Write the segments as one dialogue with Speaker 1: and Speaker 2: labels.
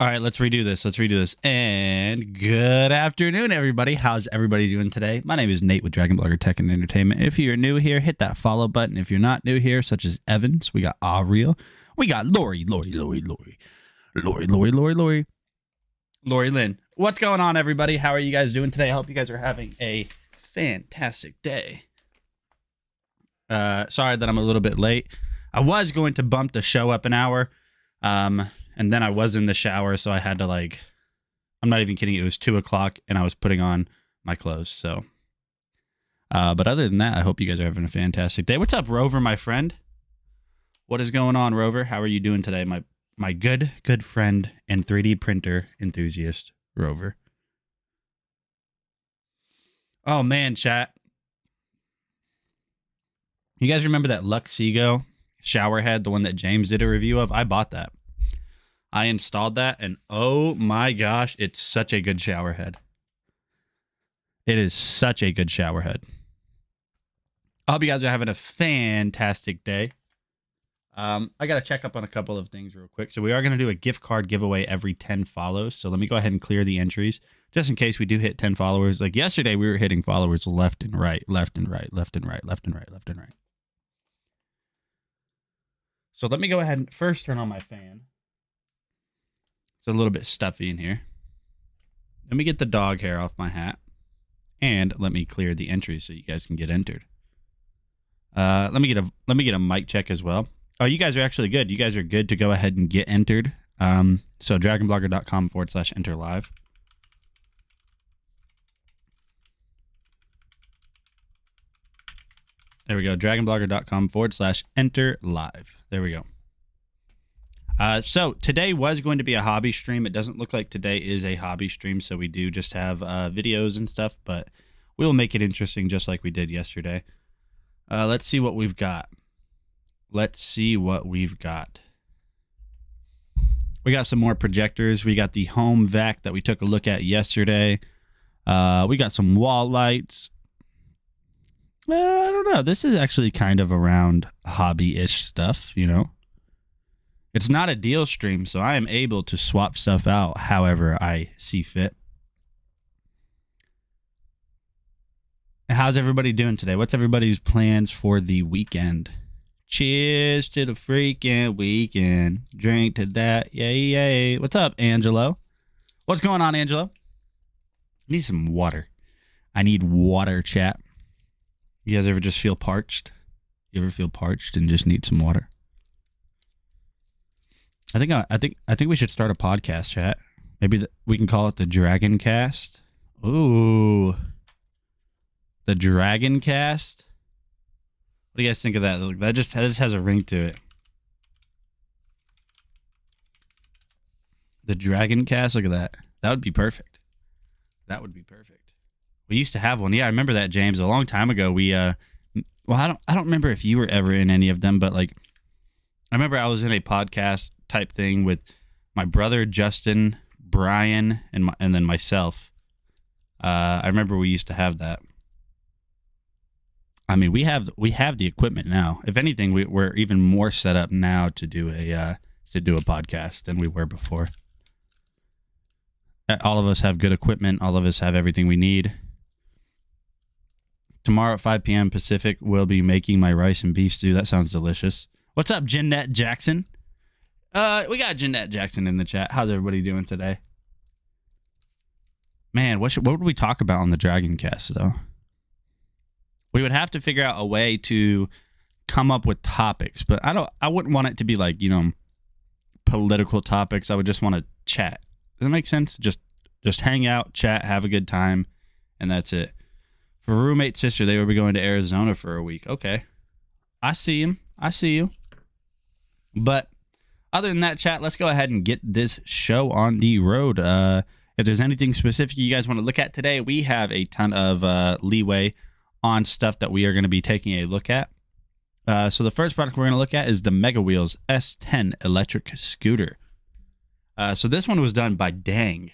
Speaker 1: All right, let's redo this. And good afternoon, everybody. How's everybody doing today? My name is Nate with Dragon Blogger Tech and Entertainment. If you're new here, hit that follow button. If you're not new here, such as Evans, we got Ariel, we got Lori Lynn. What's going on, everybody? How are you guys doing today? I hope you guys are having a fantastic day. Sorry that I'm a little bit late. I was going to bump the show up an hour. And then I was in the shower, so I had to, like, I'm not even kidding. It was 2 o'clock, and I was putting on my clothes. So, but other than that, I hope you guys are having a fantastic day. What's up, Rover, my friend? What is going on, Rover? How are you doing today, my good friend and 3D printer enthusiast, Rover? Oh man, chat. You guys remember that Luxigo shower head, the one that James did a review of? I bought that. I installed that, and oh my gosh, it's such a good shower head. It is such a good shower head. I hope you guys are having a fantastic day. I got to check up on a couple of things real quick. So we are going to do a gift card giveaway every 10 follows. So let me go ahead and clear the entries just in case we do hit 10 followers. Like yesterday, we were hitting followers left and right, left and right, left and right, left and right, left and right. So let me go ahead and first turn on my fan. It's a little bit stuffy in here. Let me get the dog hair off my hat. And let me clear the entries so you guys can get entered. Let me get a mic check as well. Oh, you guys are actually good. You guys are good to go ahead and get entered. So dragonblogger.com/enter live. There we go. dragonblogger.com/enter live. There we go. So today was going to be a hobby stream. It doesn't look like today is a hobby stream, so we do just have videos and stuff, but we'll make it interesting just like we did yesterday. Let's see what we've got. We got some more projectors. We got the Homeback that we took a look at yesterday. We got some wall lights. I don't know. This is actually kind of around hobby-ish stuff, you know. It's not a deal stream, so I am able to swap stuff out however I see fit. How's everybody doing today? What's everybody's plans for the weekend? Cheers to the freaking weekend. Drink to that. Yay, yay. What's up, Angelo? What's going on, Angelo? I need some water. I need water, chat. You guys ever just feel parched? You ever feel parched and just need some water? I think we should start a podcast, chat. Maybe we can call it the Dragon Cast. Ooh, the Dragon Cast. What do you guys think of that? That just has a ring to it. The Dragon Cast. Look at that. That would be perfect. That would be perfect. We used to have one. Yeah, I remember that, James. A long time ago. We well, I don't remember if you were ever in any of them, but like, I remember I was in a podcast type thing with my brother Justin, Brian, and then myself. I remember we used to have that. I mean, we have the equipment now. If anything, we're even more set up now to do a podcast than we were before. All of us have good equipment. All of us have everything we need. Tomorrow at 5 p.m. Pacific, we'll be making my rice and beef stew. That sounds delicious. What's up, Jeanette Jackson? We got Jeanette Jackson in the chat. How's everybody doing today? Man, what would we talk about on the Dragon Cast, though? We would have to figure out a way to come up with topics, but I wouldn't want it to be like, you know, political topics. I would just want to chat. Does that make sense? Just hang out, chat, have a good time, and that's it. For roommate sister, they will be going to Arizona for a week. Okay. I see him. I see you. But other than that, chat, let's go ahead and get this show on the road. If there's anything specific you guys want to look at today, we have a ton of leeway on stuff that we are going to be taking a look at. So the first product we're going to look at is the Mega Wheels S10 electric scooter. So this one was done by Dang.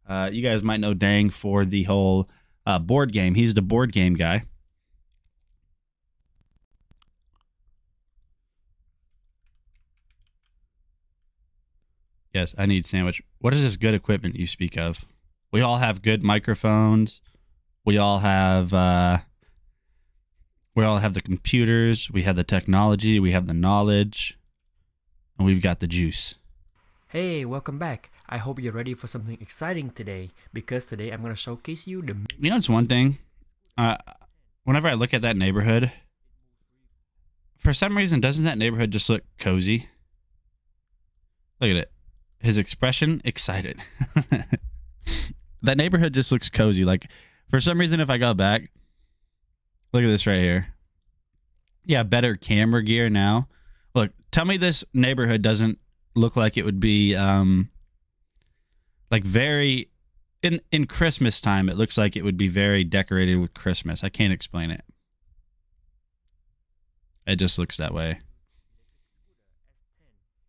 Speaker 1: You guys might know Dang for the whole board game. He's the board game guy. Yes, I need sandwich. What is this good equipment you speak of? We all have good microphones. We all have the computers. We have the technology. We have the knowledge. And we've got the juice.
Speaker 2: Hey, welcome back. I hope you're ready for something exciting today, because today I'm going to showcase you the...
Speaker 1: You know, it's one thing. Whenever I look at that neighborhood, for some reason, doesn't that neighborhood just look cozy? Look at it. His expression, excited. That neighborhood just looks cozy. Like, for some reason, if I go back, look at this right here. Yeah, better camera gear now. Look, tell me this neighborhood doesn't look like it would be, like very, in Christmas time, it looks like it would be very decorated with Christmas. I can't explain it. It just looks that way.
Speaker 2: It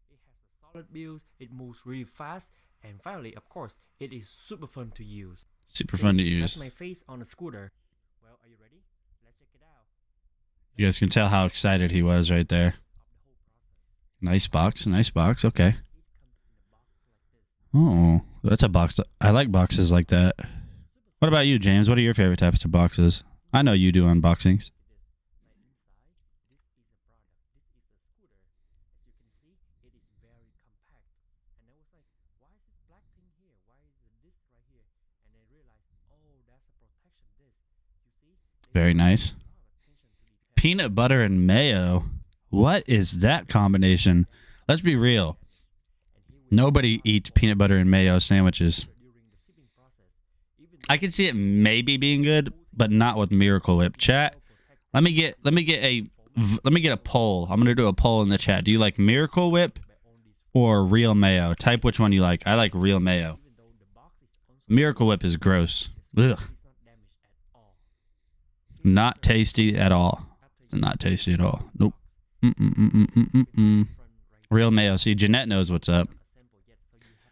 Speaker 2: has a solid build, it moves really fast, and finally, of course, it is super fun to use.
Speaker 1: Super fun to use.
Speaker 2: That's my face on a scooter. Well, are you ready? Let's check it out.
Speaker 1: You guys can tell how excited he was right there. Nice box, nice box. Okay. Oh, that's a box. I like boxes like that. What about you, James? What are your favorite types of boxes? I know you do unboxings. Very nice. Peanut butter and mayo. What is that combination? Let's be real. Nobody eats peanut butter and mayo sandwiches. I can see it maybe being good, but not with Miracle Whip. Chat, let me get a poll. I'm gonna do a poll in the chat. Do you like Miracle Whip or real mayo? Type which one you like. I like real mayo. Miracle Whip is gross. Ugh. Not tasty at all. It's not tasty at all. Nope. Real mayo. See, Jeanette knows what's up.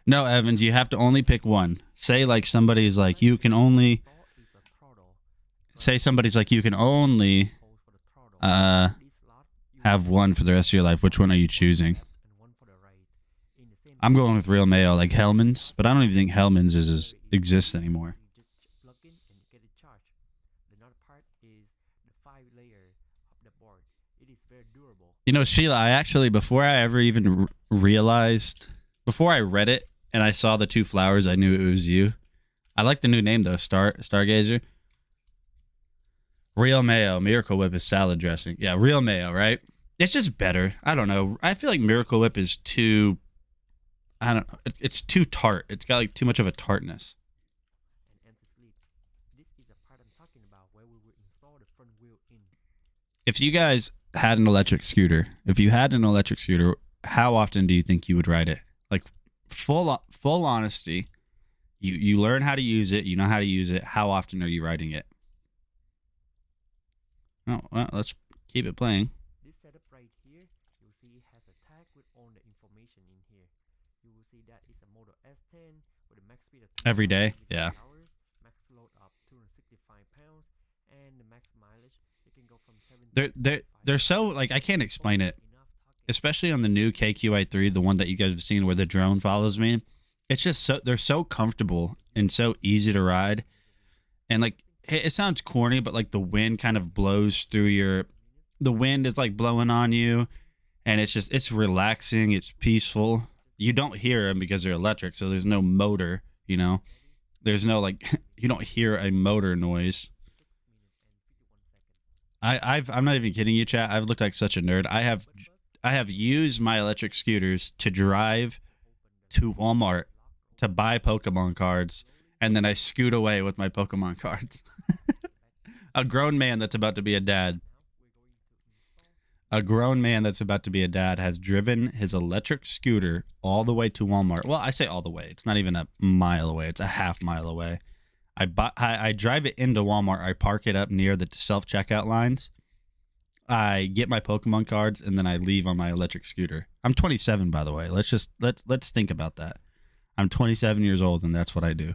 Speaker 1: No, Evans, you have to only pick one. Say like somebody's like, you can only... Say somebody's like, you can only have one for the rest of your life. Which one are you choosing? I'm going with real mayo, like Hellman's. But I don't even think Hellman's exists anymore. You know, Sheila, I actually, before I ever even realized, before I read it and I saw the two flowers, I knew it was you. I like the new name, though, Stargazer. Real mayo. Miracle Whip is salad dressing. Yeah, real mayo, right? It's just better. I don't know. I feel like Miracle Whip is too, I don't know. It's too tart. It's got like too much of a tartness. If you guys had an electric scooter, how often do you think you would ride it? Like full honesty, you learn how to use it, you know how to use it. How often are you riding it? Oh, well, let's keep it playing.
Speaker 2: This setup right here, you'll see it has a tag with all the information in here. You will see that it's a Model S10 with a max speed of
Speaker 1: every day, yeah.
Speaker 2: Hours, max load of 265 pounds, and the max mileage. Can go from 7
Speaker 1: they're so, like, I can't explain it, especially on the new KQi3, the one that you guys have seen where the drone follows me. It's just so, they're so comfortable and so easy to ride, and like it sounds corny, but like the wind kind of blows through the wind is like blowing on you, and it's relaxing, it's peaceful. You don't hear them because they're electric, so there's no motor, you know, there's no like you don't hear a motor noise. I'm not even kidding you, chat. I've looked like such a nerd. I have used my electric scooters to drive to Walmart to buy Pokemon cards, and then I scoot away with my Pokemon cards. A grown man that's about to be a dad. A grown man that's about to be a dad has driven his electric scooter all the way to Walmart. Well, I say all the way. It's not even a mile away. It's a half mile away. I drive it into Walmart. I park it up near the self-checkout lines. I get my Pokemon cards, and then I leave on my electric scooter. I'm 27, by the way. Let's think about that. I'm 27 years old, and that's what I do.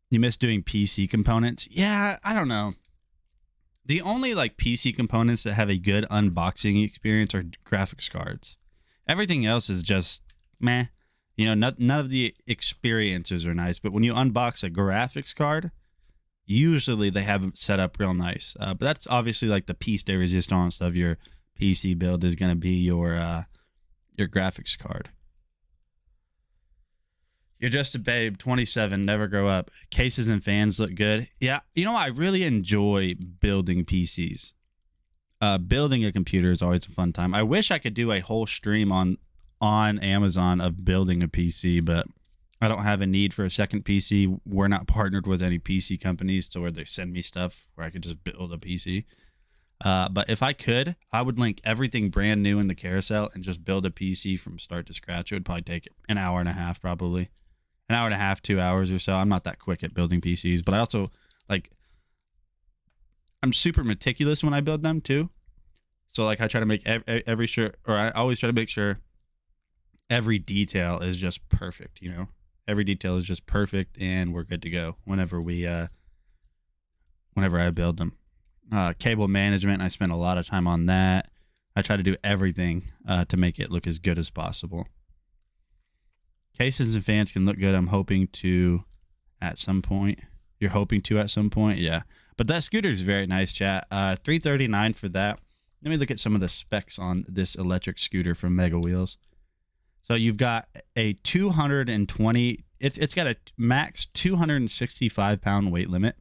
Speaker 1: You miss doing PC components? Yeah, I don't know. The only like PC components that have a good unboxing experience are graphics cards. Everything else is just meh. You know, none of the experiences are nice, but when you unbox a graphics card, usually they have it set up real nice. But that's obviously like the piece de resistance of your PC build is going to be your graphics card. You're just a babe, 27, never grow up. Cases and fans look good. Yeah, you know, I really enjoy building PCs. Building a computer is always a fun time. I wish I could do a whole stream on Amazon of building a PC, but I don't have a need for a second PC. We're not partnered with any PC companies to where they send me stuff where I could just build a PC. But if I could, I would link everything brand new in the carousel and just build a PC from start to scratch. It would probably take an hour and a half, probably. An hour and a half, 2 hours or so. I'm not that quick at building PCs, but I also, like, I'm super meticulous when I build them, too. So, like, I try to make every sure, or I always try to make sure every detail is just perfect, you know? Every detail is just perfect, and we're good to go whenever I build them. Cable management, I spend a lot of time on that. I try to do everything to make it look as good as possible. Cases and fans can look good. I'm hoping to at some point. You're hoping to at some point? Yeah. But that scooter is very nice, chat. $339 for that. Let me look at some of the specs on this electric scooter from Mega Wheels. So you've got a 220, it's got a max 265 pound weight limit,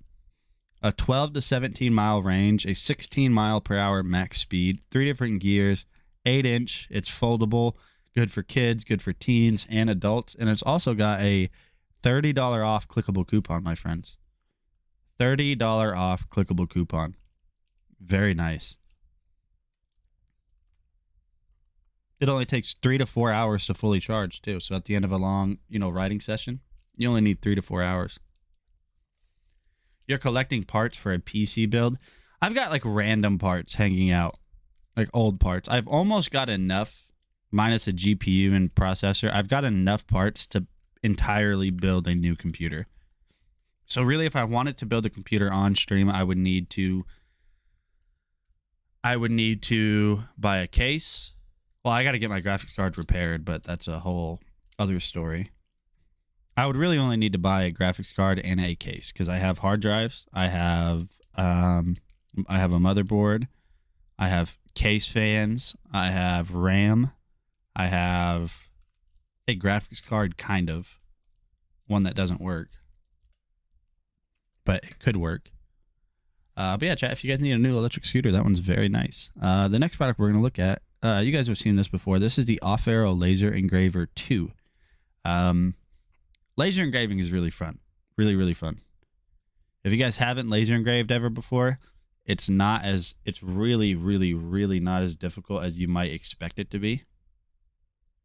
Speaker 1: a 12 to 17 mile range, a 16 mile per hour max speed, 3 different gears, 8-inch. It's foldable, good for kids, good for teens and adults. And it's also got a $30 off clickable coupon, my friends. $30 off clickable coupon. Very nice. It only takes 3 to 4 hours to fully charge, too. So at the end of a long, riding session, you only need 3 to 4 hours. You're collecting parts for a PC build. I've got like random parts hanging out, like old parts. I've almost got enough, minus a GPU and processor. I've got enough parts to entirely build a new computer. So really, if I wanted to build a computer on stream, I would need to buy a case. Well, I got to get my graphics card repaired, but that's a whole other story. I would really only need to buy a graphics card and a case because I have hard drives. I have a motherboard. I have case fans. I have RAM. I have a graphics card, kind of. One that doesn't work. But it could work. But yeah, chat, if you guys need a new electric scooter, that one's very nice. The next product we're going to look at, you guys have seen this before. This is the Pharaoh Laser Engraver 2. Laser engraving is really fun. Really, really fun. If you guys haven't laser engraved ever before, it's really, really, really not as difficult as you might expect it to be.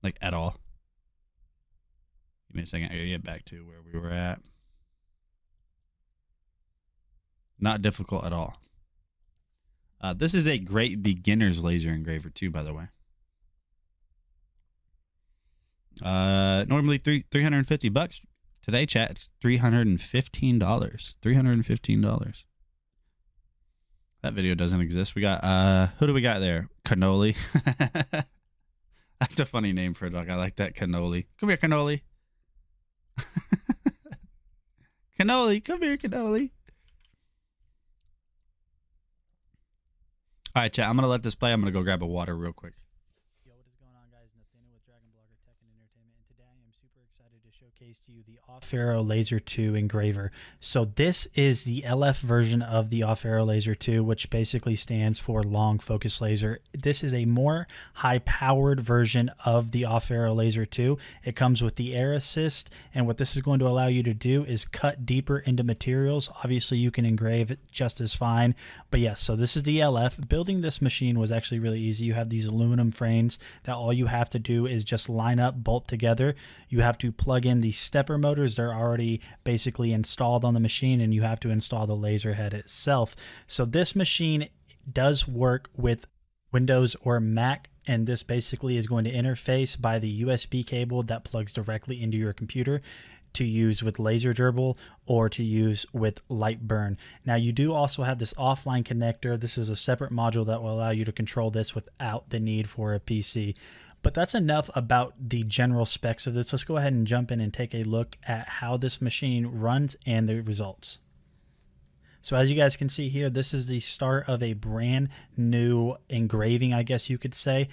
Speaker 1: Like, at all. Give me a second. I gotta get back to where we were at. Not difficult at all. This is a great beginner's laser engraver too, by the way. Normally $350. Today, chat, it's $315. $315. That video doesn't exist. We got who do we got there? Cannoli. That's a funny name for a dog. I like that, Cannoli. Come here, Cannoli. Cannoli, come here, Cannoli. All right, chat, I'm going to let this play. I'm going to go grab a water real quick.
Speaker 3: Yo, what is going on, guys? Nathaniel with Dragon Blogger Tech and Entertainment. And today I am super excited to showcase to you the Pharaoh Laser 2 Engraver. So this is the LF version of the Pharaoh Laser 2, which basically stands for long focus laser. This is a more high-powered version of the Pharaoh Laser 2. It comes with the air assist, and what this is going to allow you to do is cut deeper into materials. Obviously, you can engrave it just as fine, but yes, so this is the LF. Building this machine was actually really easy. You have these aluminum frames that all you have to do is just line up, bolt together. You have to plug in the stepper motors. They're already basically installed on the machine, and you have to install the laser head itself. So this machine does work with Windows or Mac, and this basically is going to interface by the USB cable that plugs directly into your computer to use with laser gerbil or to use with light burn. Now you do also have this offline connector. This is a separate module that will allow you to control this without the need for a PC. But that's enough about the general specs of this. Let's go ahead and jump in and take a look at how this machine runs and the results. So as you guys can see here, this is the start of a brand new engraving, I guess you could say.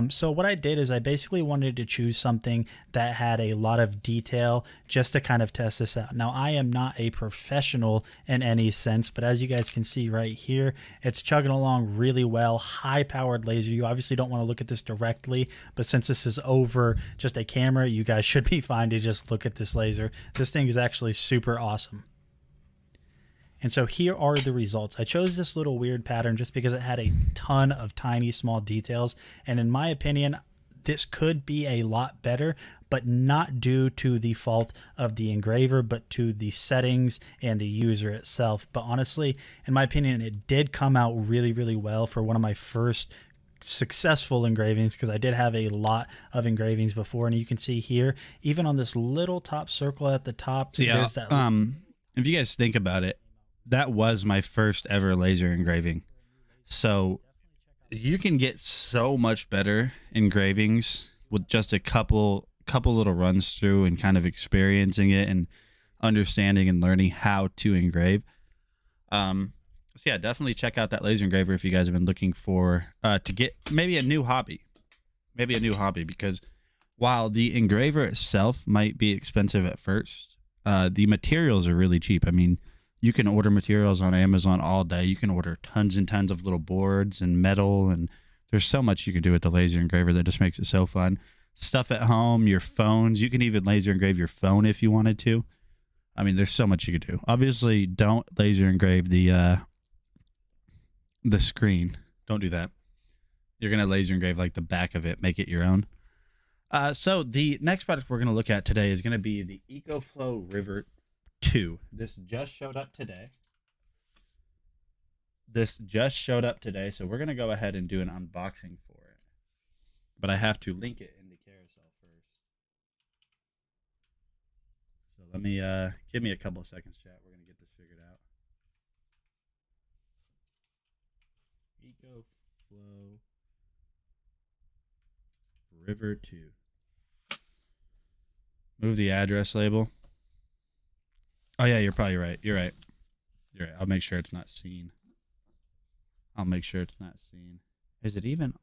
Speaker 3: So what I did is I basically wanted to choose something that had a lot of detail just to kind of test this out. Now, I am not a professional in any sense, but as you guys can see right here, it's chugging along really well. High-powered laser. You obviously don't want to look at this directly, but since this is over just a camera, you guys should be fine to just look at this laser. This thing is actually super awesome. And so here are the results. I chose this little weird pattern just because it had a ton of tiny small details. And in my opinion, this could be a lot better, but not due to the fault of the engraver, but to the settings and the user itself. But honestly, in my opinion, it did come out really, really well for one of my first successful engravings, because I did have a lot of engravings before. And you can see here, even on this little top circle at the top,
Speaker 1: so
Speaker 3: there's that.
Speaker 1: If you guys think about it, that was my first ever laser engraving. So you can get so much better engravings with just a couple little runs through and kind of experiencing it and understanding and learning how to engrave. So yeah, definitely check out that laser engraver if you guys have been looking for to get maybe a new hobby, because while the engraver itself might be expensive at first, the materials are really cheap. I mean, you can order materials on Amazon all day. You can order tons and tons of little boards and metal, and there's so much you can do with the laser engraver that just makes it so fun. Stuff at home, your phones, you can even laser engrave your phone if you wanted to. I mean, there's so much you could do. Obviously, don't laser engrave the screen. Don't do that. You're going to laser engrave like the back of it, make it your own. So the next product we're going to look at today is going to be the Ecoflow River 2. This just showed up today. So we're going to go ahead and do an unboxing for it. But I have to link it in the carousel first. So let me, give me a couple of seconds, chat. We're going to get this figured out. Ecoflow River 2. Move the address label. Oh, yeah, you're probably right. You're right. I'll make sure it's not seen. Is it even?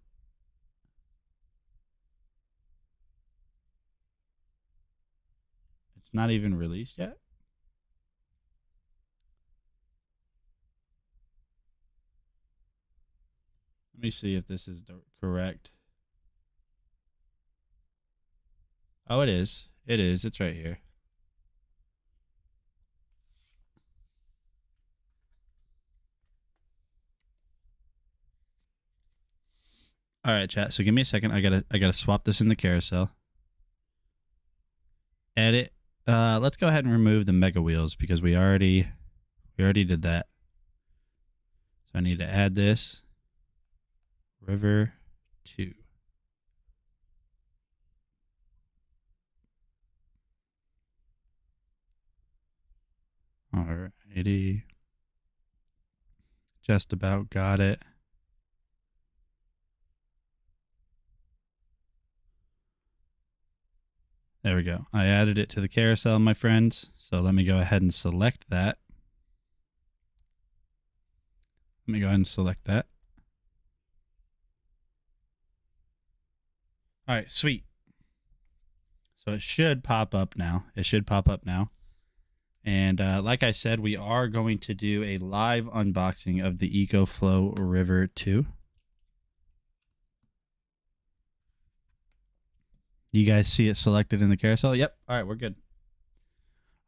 Speaker 1: It's not even released yet? Let me see if this is correct. Oh, it is. It's right here. All right, chat. So give me a second. I gotta swap this in the carousel. Edit. Let's go ahead and remove the mega wheels because we already did that. So I need to add this. River 2. Alrighty. Just about got it. There we go. I added it to the carousel, my friends. So let me go ahead and select that. All right, sweet. So it should pop up now. And like I said, we are going to do a live unboxing of the Ecoflow River 2. You guys see it selected in the carousel? Yep. All right, we're good.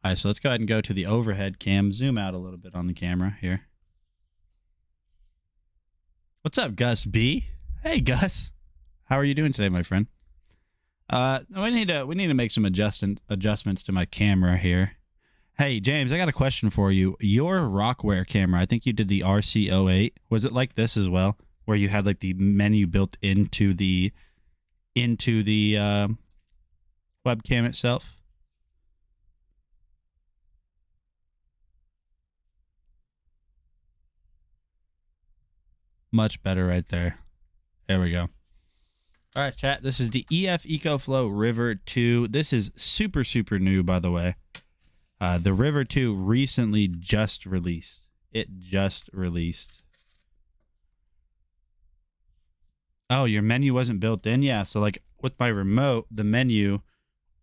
Speaker 1: All right, so let's go ahead and go to the overhead cam. Zoom out a little bit on the camera here. What's up, Gus B? Hey, Gus. How are you doing today, my friend? We need to make some adjustments to my camera here. Hey, James, I got a question for you. Your Rockware camera, I think you did the RC08. Was it like this as well, where you had like the menu built into the webcam itself? Much better right there. There we go. All All right, chat. This is the EF Ecoflow River 2. This is super, super new, by the way. The River 2 recently just released. It just released. Oh, your menu wasn't built in? Yeah, so like with my remote, the menu,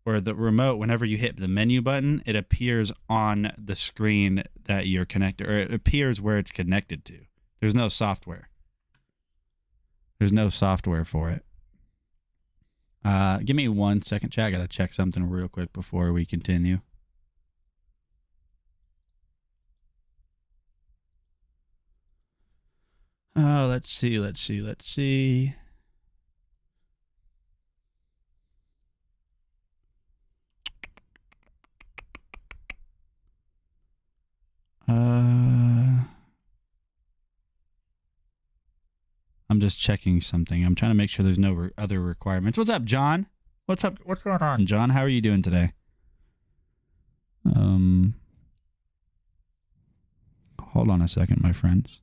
Speaker 1: or the remote, whenever you hit the menu button, it appears on the screen that you're connected, or it appears where it's connected to. There's no software. There's no software for it. Give me 1 second, chat. I gotta check something real quick before we continue. Oh, let's see. I'm just checking something. I'm trying to make sure there's no other requirements. What's up, John? What's up? What's going on, John? How are you doing today? Hold on a second, my friends.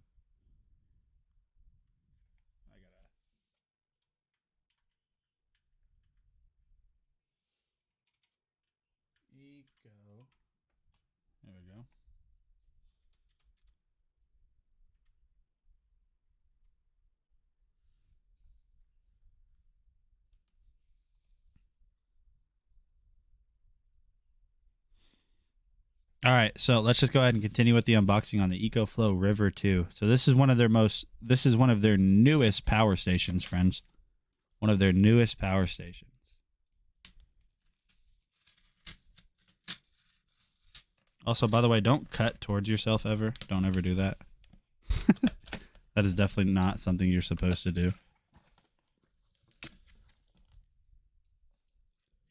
Speaker 1: There we go. All right, so let's just go ahead and continue with the unboxing on the Ecoflow River 2. So this is one of their newest power stations, friends. One of their newest power stations. Also, by the way, don't cut towards yourself ever. Don't ever do that. That is definitely not something you're supposed to do.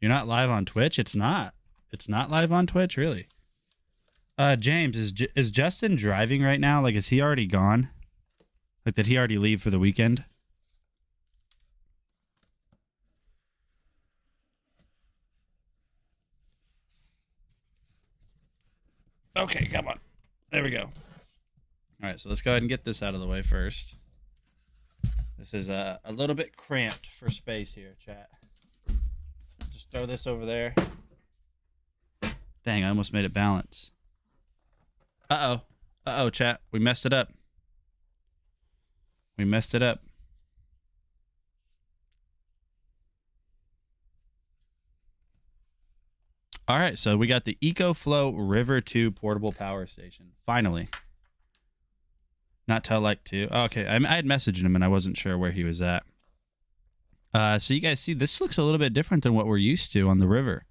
Speaker 1: You're not live on Twitch? It's not. It's not live on Twitch, really. James, is Justin driving right now? Like, is he already gone? Like, did he already leave for the weekend? Okay, come on. There we go. All right, so let's go ahead and get this out of the way first. This is a little bit cramped for space here, chat. Just throw this over there. Dang, I almost made it balance. Uh-oh. Uh-oh, chat. We messed it up. We messed it up. All right, so we got the Ecoflow River 2 portable power station. Finally. Not till like 2. Oh, okay, I had messaged him and I wasn't sure where he was at. So you guys see, this looks a little bit different than what we're used to on the river.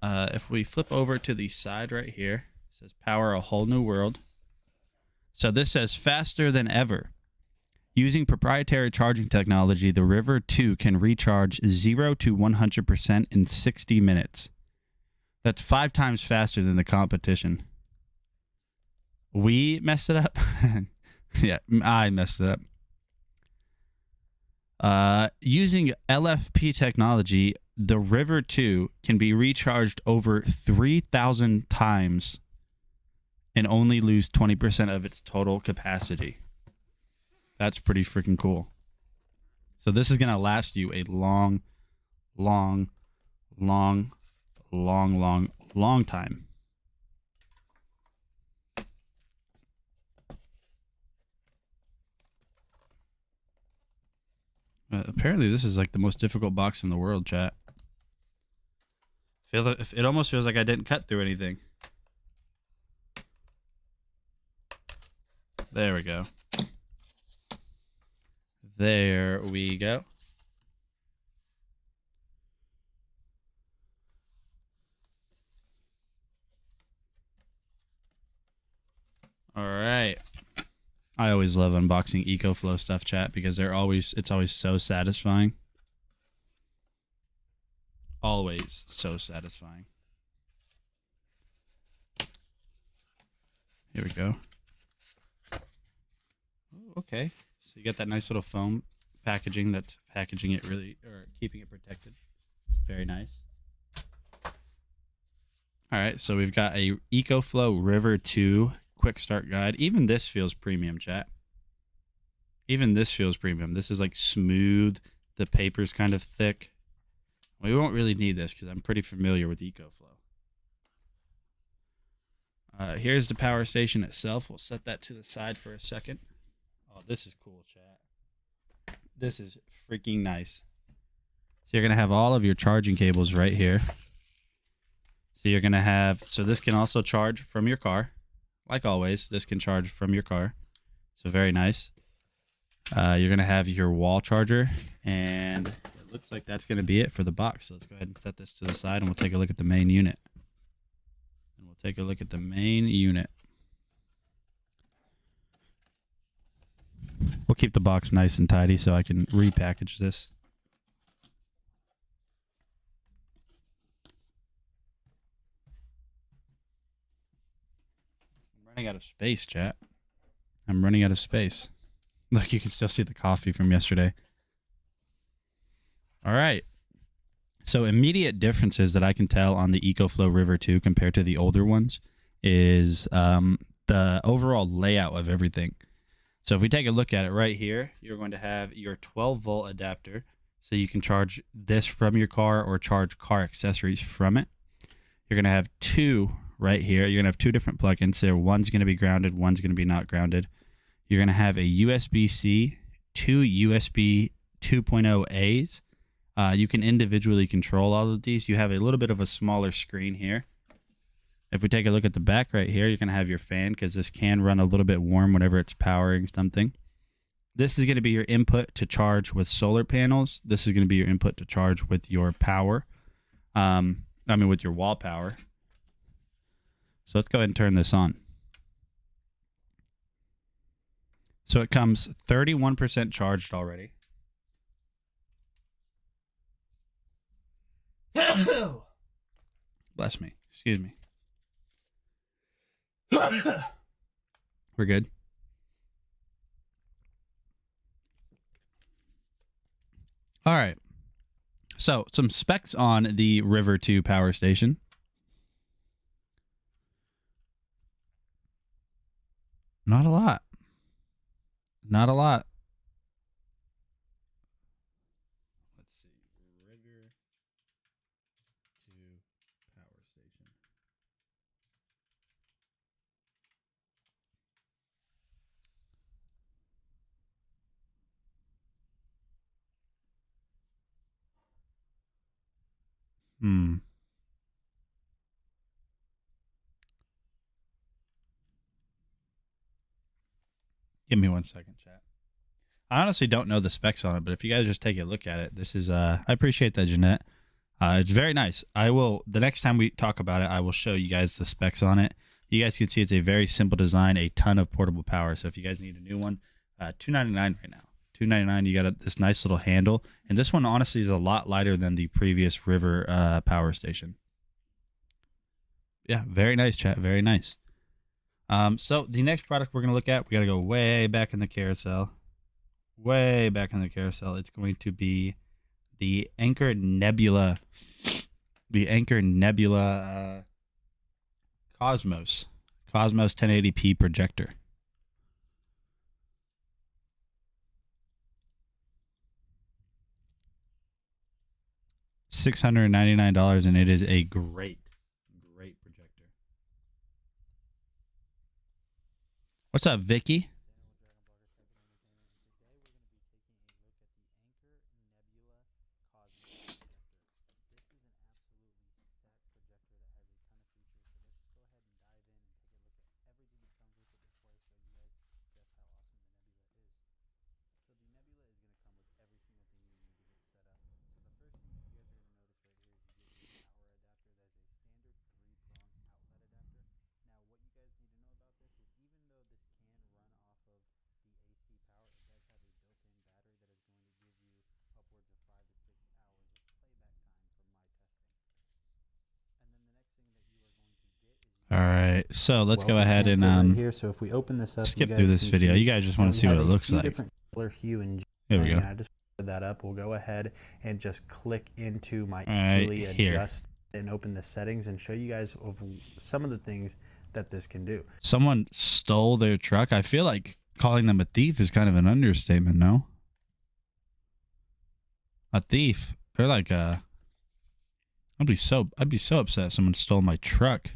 Speaker 1: If we flip over to the side right here, it says power a whole new world. So this says faster than ever. Using proprietary charging technology, the River 2 can recharge 0 to 100% in 60 minutes. That's 5 times faster than the competition. We messed it up. Yeah, I messed it up. Using LFP technology, the River 2 can be recharged over 3,000 times and only lose 20% of its total capacity. That's pretty freaking cool. So this is going to last you a long time. Apparently this is like the most difficult box in the world, chat. It almost feels like I didn't cut through anything. There we go. There we go. All right. I always love unboxing Ecoflow stuff, chat, because it's always so satisfying. Always so satisfying. Here we go. Oh, okay. So you got that nice little foam packaging that's packaging it really, or keeping it protected. Very nice. All right, so we've got a Ecoflow River 2 quick start guide. Even this feels premium, chat. Even this feels premium. This is like smooth. The paper's kind of thick. We won't really need this because I'm pretty familiar with Ecoflow. Here's the power station itself. We'll set that to the side for a second. Oh, this is cool, chat. This is freaking nice. So you're going to have all of your charging cables right here. So you're going to have, so this can also charge from your car. Like always, this can charge from your car. So very nice. You're going to have your wall charger, and it looks like that's going to be it for the box. So let's go ahead and set this to the side, and we'll take a look at the main unit. And we'll take a look at the main unit. We'll keep the box nice and tidy so I can repackage this. I'm running out of space, chat. I'm running out of space. Look, you can still see the coffee from yesterday. All right. So immediate differences that I can tell on the Ecoflow River 2 compared to the older ones is the overall layout of everything. So if we take a look at it right here, you're going to have your 12-volt adapter. So you can charge this from your car or charge car accessories from it. You're going to have two right here. You're going to have two different plugins. So one's going to be grounded, one's going to be not grounded. You're going to have a USB-C, two USB 2.0As. You can individually control all of these. You have a little bit of a smaller screen here. If we take a look at the back right here, you're going to have your fan because this can run a little bit warm whenever it's powering something. This is going to be your input to charge with solar panels. This is going to be your input to charge with your power. With your wall power. So let's go ahead and turn this on. So it comes 31% charged already. Bless me. Excuse me. We're good. All right. So some specs on the River 2 power station. Not a lot. Not a lot. Let's see. River 2 power station. Give me 1 second, chat. I honestly don't know the specs on it, but if you guys just take a look at it, this is, I appreciate that, Jeanette. It's very nice. The next time we talk about it, I will show you guys the specs on it. You guys can see it's a very simple design, a ton of portable power. So if you guys need a new one, $299 right now. $299, you got this nice little handle. And this one, honestly, is a lot lighter than the previous River power station. Yeah, very nice, chat. Very nice. So the next product we're going to look at, we got to go way back in the carousel. Way back in the carousel. It's going to be the Anker Nebula. The Anker Nebula Cosmos 1080p projector. $699, and it is a great projector. What's up, Vicky? All right, so let's go ahead and
Speaker 3: right here. So if we open this up,
Speaker 1: skip through this video. You guys just want to see what it looks like.
Speaker 3: Different color, hue, and
Speaker 1: there we go.
Speaker 3: I just put that up. We'll go ahead and just click into my adjust and open the settings and show you guys of some of the things that this can do.
Speaker 1: Someone stole their truck. I feel like calling them a thief is kind of an understatement, no? a thief. They're like I'd be so upset if someone stole my truck.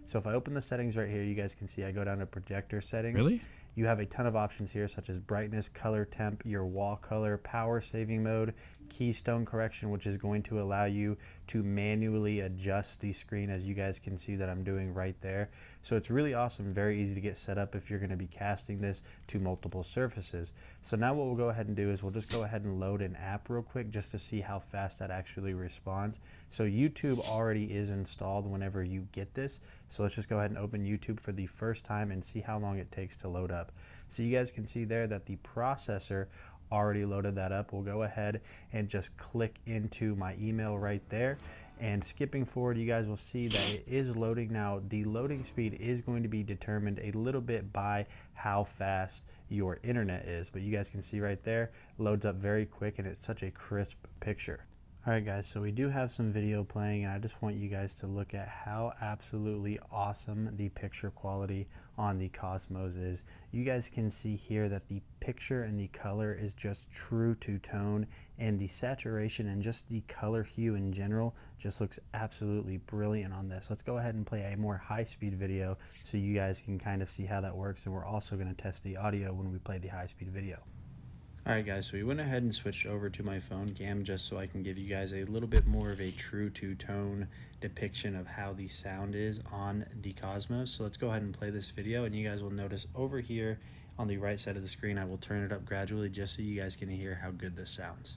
Speaker 3: So if I open the settings right here, you guys can see I go down to projector settings.
Speaker 1: Really?
Speaker 3: You have a ton of options here, such as brightness, color temp, your wall color, power saving mode, keystone correction, which is going to allow you to manually adjust the screen, as you guys can see that I'm doing right there. So it's really awesome, very easy to get set up if you're going to be casting this to multiple surfaces. So now what we'll go ahead and do is we'll just go ahead and load an app real quick just to see how fast that actually responds. So YouTube already is installed whenever you get this. So let's just go ahead and open YouTube for the first time and see how long it takes to load up. So you guys can see there that the processor already loaded that up. We'll go ahead and just click into my email right there, and skipping forward, you guys will see that it is loading now. The loading speed is going to be determined a little bit by how fast your internet is, but you guys can see right there, loads up very quick, and it's such a crisp picture. Alright guys, so we do have some video playing, and I just want you guys to look at how absolutely awesome the picture quality on the Cosmos is. You guys can see here that the picture and the color is just true to tone, and the saturation and just the color hue in general just looks absolutely brilliant on this. Let's go ahead and play a more high-speed video so you guys can kind of see how that works, and we're also going to test the audio when we play the high-speed video. Alright guys, so we went ahead and switched over to my phone cam just so I can give you guys a little bit more of a true to tone depiction of how the sound is on the Cosmos. So let's go ahead and play this video, and you guys will notice over here on the right side of the screen I will turn it up gradually just so you guys can hear how good this sounds.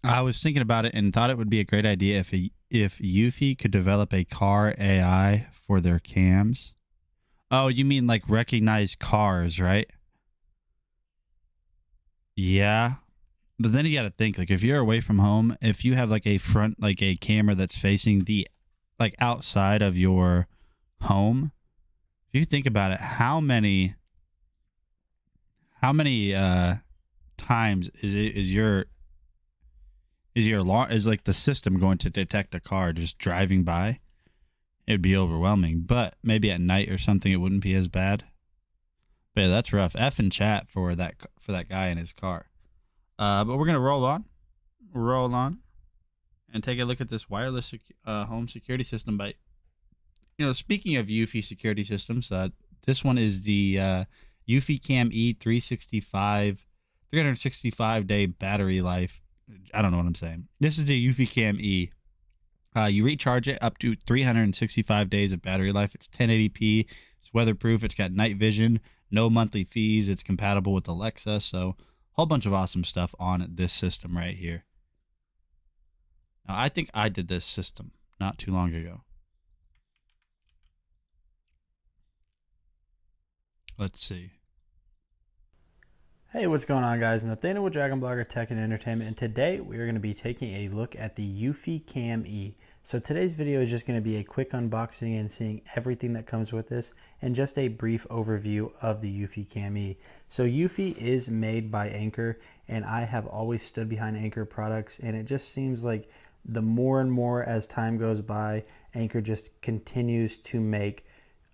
Speaker 1: I was thinking about it and thought it would be a great idea if Yuffie could develop a car AI for their cams. Oh, you mean like recognize cars, right? Yeah. But then you got to think, like, if you're away from home, if you have like a front, like a camera that's facing the like outside of your home, if you think about it, how many times is like the system going to detect a car just driving by? It'd be overwhelming. But maybe at night or something, it wouldn't be as bad. But yeah, that's rough. F in chat for that guy in his car. But we're gonna roll on, and take a look at this wireless home security system. By speaking of Yuffie security systems, this one is the Yuffie Cam E365, 365-day battery life. I don't know what I'm saying. This is the Yuffie Cam E. You recharge it up to 365 days of battery life. It's 1080p. It's weatherproof. It's got night vision. No monthly fees. It's compatible with Alexa. So, whole bunch of awesome stuff on this system right here. Now, I think I did this system not too long ago. Let's see.
Speaker 3: Hey, what's going on, guys? Nathaniel with Dragon Blogger Tech and Entertainment, and today we are going to be taking a look at the Yuffie Cam E. So today's video is just going to be a quick unboxing and seeing everything that comes with this, and just a brief overview of the Yuffie Cam E. So Yuffie is made by Anker, and I have always stood behind Anker products, and it just seems like the more and more as time goes by, Anker just continues to make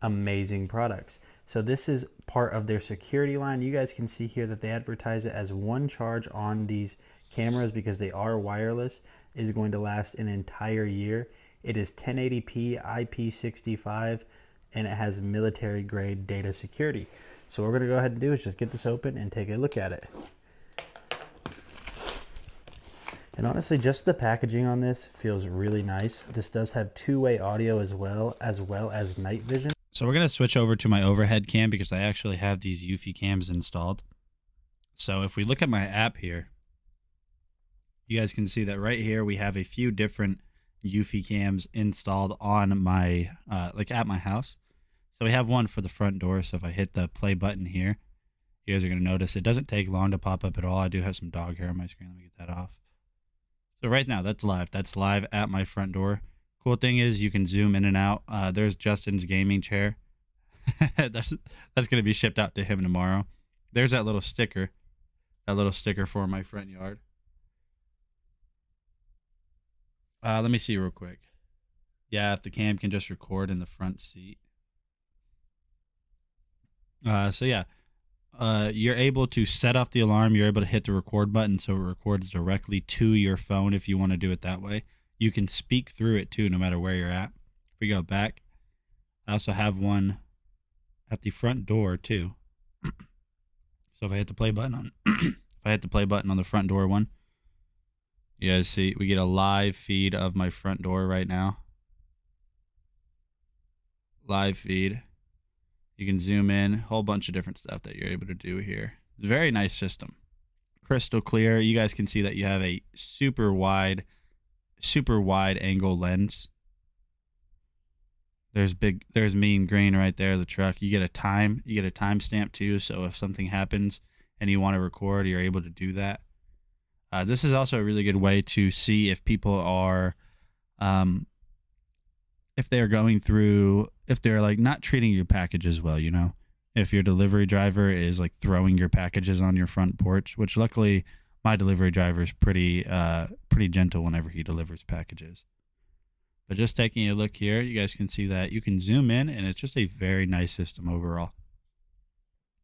Speaker 3: amazing products. So this is part of their security line. You guys can see here that they advertise it as one charge on these cameras, because they are wireless, is going to last an entire year. It is 1080p IP65, and it has military grade data security. So what we're going to go ahead and do is just get this open and take a look at it. And honestly, just the packaging on this feels really nice. This does have two-way audio as well as night vision.
Speaker 1: So we're going to switch over to my overhead cam because I actually have these Yuffie cams installed. So if we look at my app here, you guys can see that right here we have a few different Yuffie cams installed on my, at my house. So we have one for the front door. So if I hit the play button here, you guys are going to notice it doesn't take long to pop up at all. I do have some dog hair on my screen. Let me get that off. So right now, that's live. That's live at my front door. Cool thing is you can zoom in and out. There's Justin's gaming chair. that's going to be shipped out to him tomorrow. There's that little sticker. That little sticker for my front yard. Let me see real quick. Yeah, if the cam can just record in the front seat. So yeah, you're able to set off the alarm. You're able to hit the record button so it records directly to your phone if you want to do it that way. You can speak through it too, no matter where you're at. If we go back, I also have one at the front door too. So if I hit the play button on, if I hit the play button on the front door one, you guys see we get a live feed of my front door right now. Live feed. You can zoom in, a whole bunch of different stuff that you're able to do here. It's a very nice system. Crystal clear. You guys can see that you have a super wide angle lens. There's me in green right there, the truck. You get a timestamp too, so if something happens and you want to record, you're able to do that. This is also a really good way to see if people are, if they're going through, if they're like not treating your packages well, you know, if your delivery driver is like throwing your packages on your front porch, which luckily my delivery driver is pretty gentle whenever he delivers packages. But just taking a look here, you guys can see that you can zoom in and it's just a very nice system overall.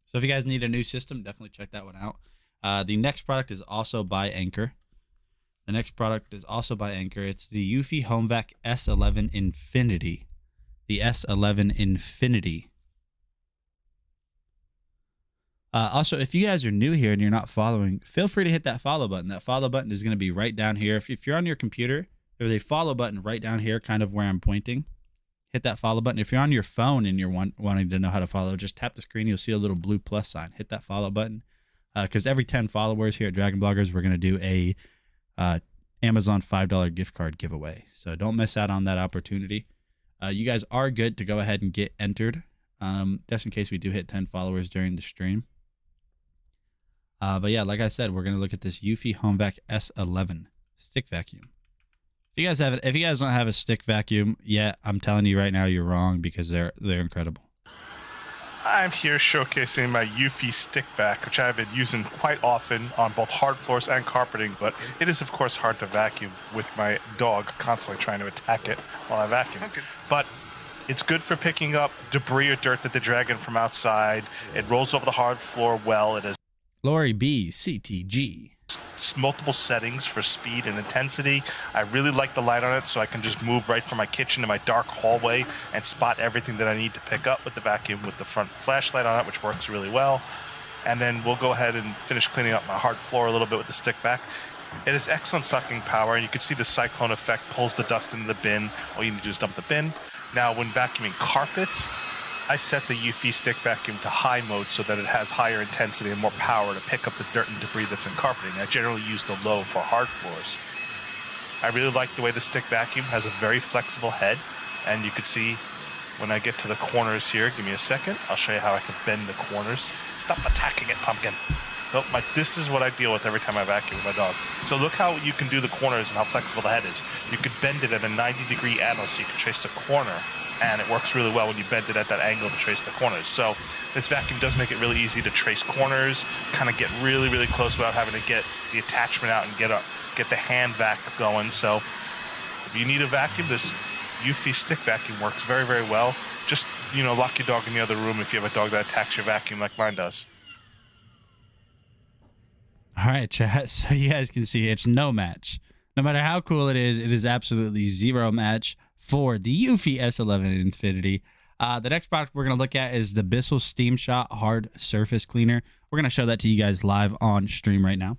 Speaker 1: So if you guys need a new system, definitely check that one out. The next product is also by Anchor. It's the Yuffie Homeback S11 Infinity. The S11 Infinity. Also, if you guys are new here and you're not following, feel free to hit that follow button. That follow button is going to be right down here. If you're on your computer, there's a follow button right down here, kind of where I'm pointing. Hit that follow button. If you're on your phone and you're wanting to know how to follow, just tap the screen. You'll see a little blue plus sign. Hit that follow button. Because every 10 followers here at Dragon Bloggers, we're going to do a Amazon $5 gift card giveaway. So don't miss out on that opportunity. You guys are good to go ahead and get entered, just in case we do hit 10 followers during the stream. But yeah, like I said, we're going to look at this Yuffie Homeback S11 stick vacuum. If you guys don't have a stick vacuum yet, I'm telling you right now, you're wrong, because they're incredible.
Speaker 4: I'm here showcasing my Yuffie stick vac, which I've been using quite often on both hard floors and carpeting, but it is of course hard to vacuum with my dog constantly trying to attack it while I vacuum. Okay. But it's good for picking up debris or dirt that they drag in from outside. It rolls over the hard floor well. It has
Speaker 1: Lori B, CTG.
Speaker 4: Multiple settings for speed and intensity. I really like the light on it, so I can just move right from my kitchen to my dark hallway and spot everything that I need to pick up with the vacuum with the front flashlight on it, which works really well. And then we'll go ahead and finish cleaning up my hard floor a little bit with the stick vac. It has excellent sucking power, and you can see the cyclone effect pulls the dust into the bin. All you need to do is dump the bin. Now, when vacuuming carpets, I set the Yuffie stick vacuum to high mode so that it has higher intensity and more power to pick up the dirt and debris that's in carpeting. I generally use the low for hard floors. I really like the way the stick vacuum has a very flexible head, and you can see when I get to the corners here, give me a second, I'll show you how I can bend the corners. Stop attacking it, pumpkin. Nope, this is what I deal with every time I vacuum with my dog. So look how you can do the corners and how flexible the head is. You could bend it at a 90-degree angle so you can trace the corner, and it works really well when you bend it at that angle to trace the corners. So this vacuum does make it really easy to trace corners, kind of get really, really close without having to get the attachment out and get the hand vac going. So if you need a vacuum, this Yuffie stick vacuum works very, very well. Just, lock your dog in the other room if you have a dog that attacks your vacuum like mine does.
Speaker 1: All right, chat. So you guys can see it's no match. No matter how cool it is absolutely zero match for the Yuffie S11 Infinity. The next product we're going to look at is the Bissell Steam Shot Hard Surface Cleaner. We're going to show that to you guys live on stream right now.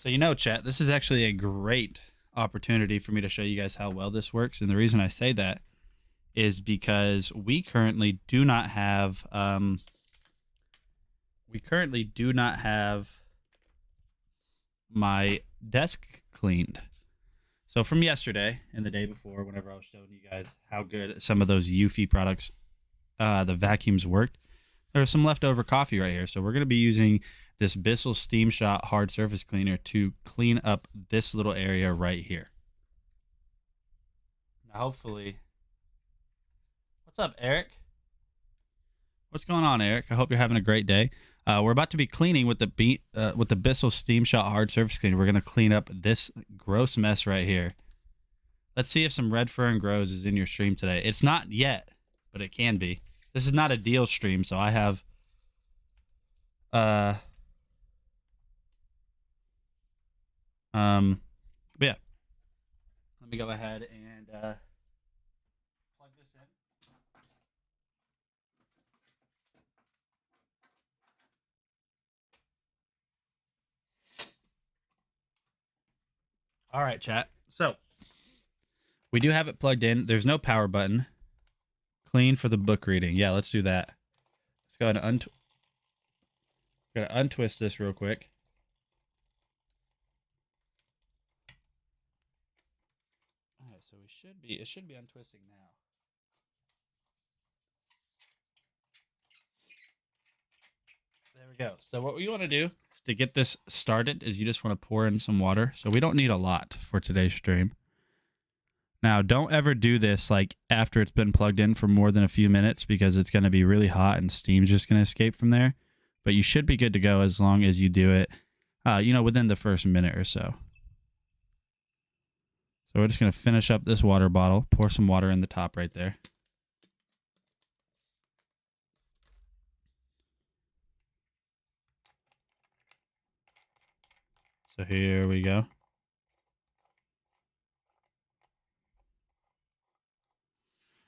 Speaker 1: So, chat, this is actually a great opportunity for me to show you guys how well this works. And the reason I say that is because we currently do not have we currently do not have my desk cleaned. So from yesterday and the day before, whenever I was showing you guys how good some of those Yuffie products, the vacuums worked, there was some leftover coffee right here. So we're going to be using this Bissell Steam Shot hard surface cleaner to clean up this little area right here. Now hopefully, what's up, Eric? What's going on, Eric? I hope you're having a great day. We're about to be cleaning with the Bissell Steam Shot hard surface cleaner. We're going to clean up this gross mess right here. Let's see if some red fern grows is in your stream today. It's not yet, but it can be. This is not a deal stream, so I have but yeah. Let me go ahead and plug this in. All right, chat. So we do have it plugged in. There's no power button. Clean for the book reading. Yeah, let's do that. Let's go ahead and gotta untwist this real quick. All right, so it should be untwisting now. There we go. So what we want to do to get this started is you just want to pour in some water. So we don't need a lot for today's stream. Now, don't ever do this like after it's been plugged in for more than a few minutes because it's going to be really hot and steam's just going to escape from there. But you should be good to go as long as you do it, within the first minute or so. So we're just going to finish up this water bottle, pour some water in the top right there. So here we go.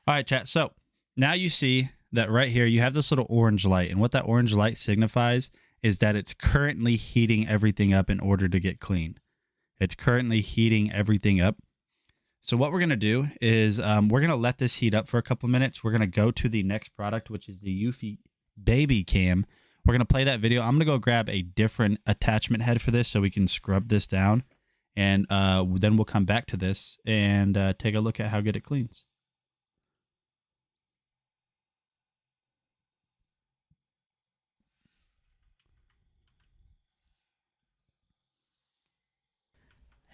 Speaker 1: All right, chat. So now you see that right here, you have this little orange light. And what that orange light signifies is that it's currently heating everything up in order to get clean. It's currently heating everything up. So what we're going to do is we're going to let this heat up for a couple of minutes. We're going to go to the next product, which is the Yuffie Baby Cam. We're going to play that video. I'm going to go grab a different attachment head for this so we can scrub this down. And then we'll come back to this and take a look at how good it cleans.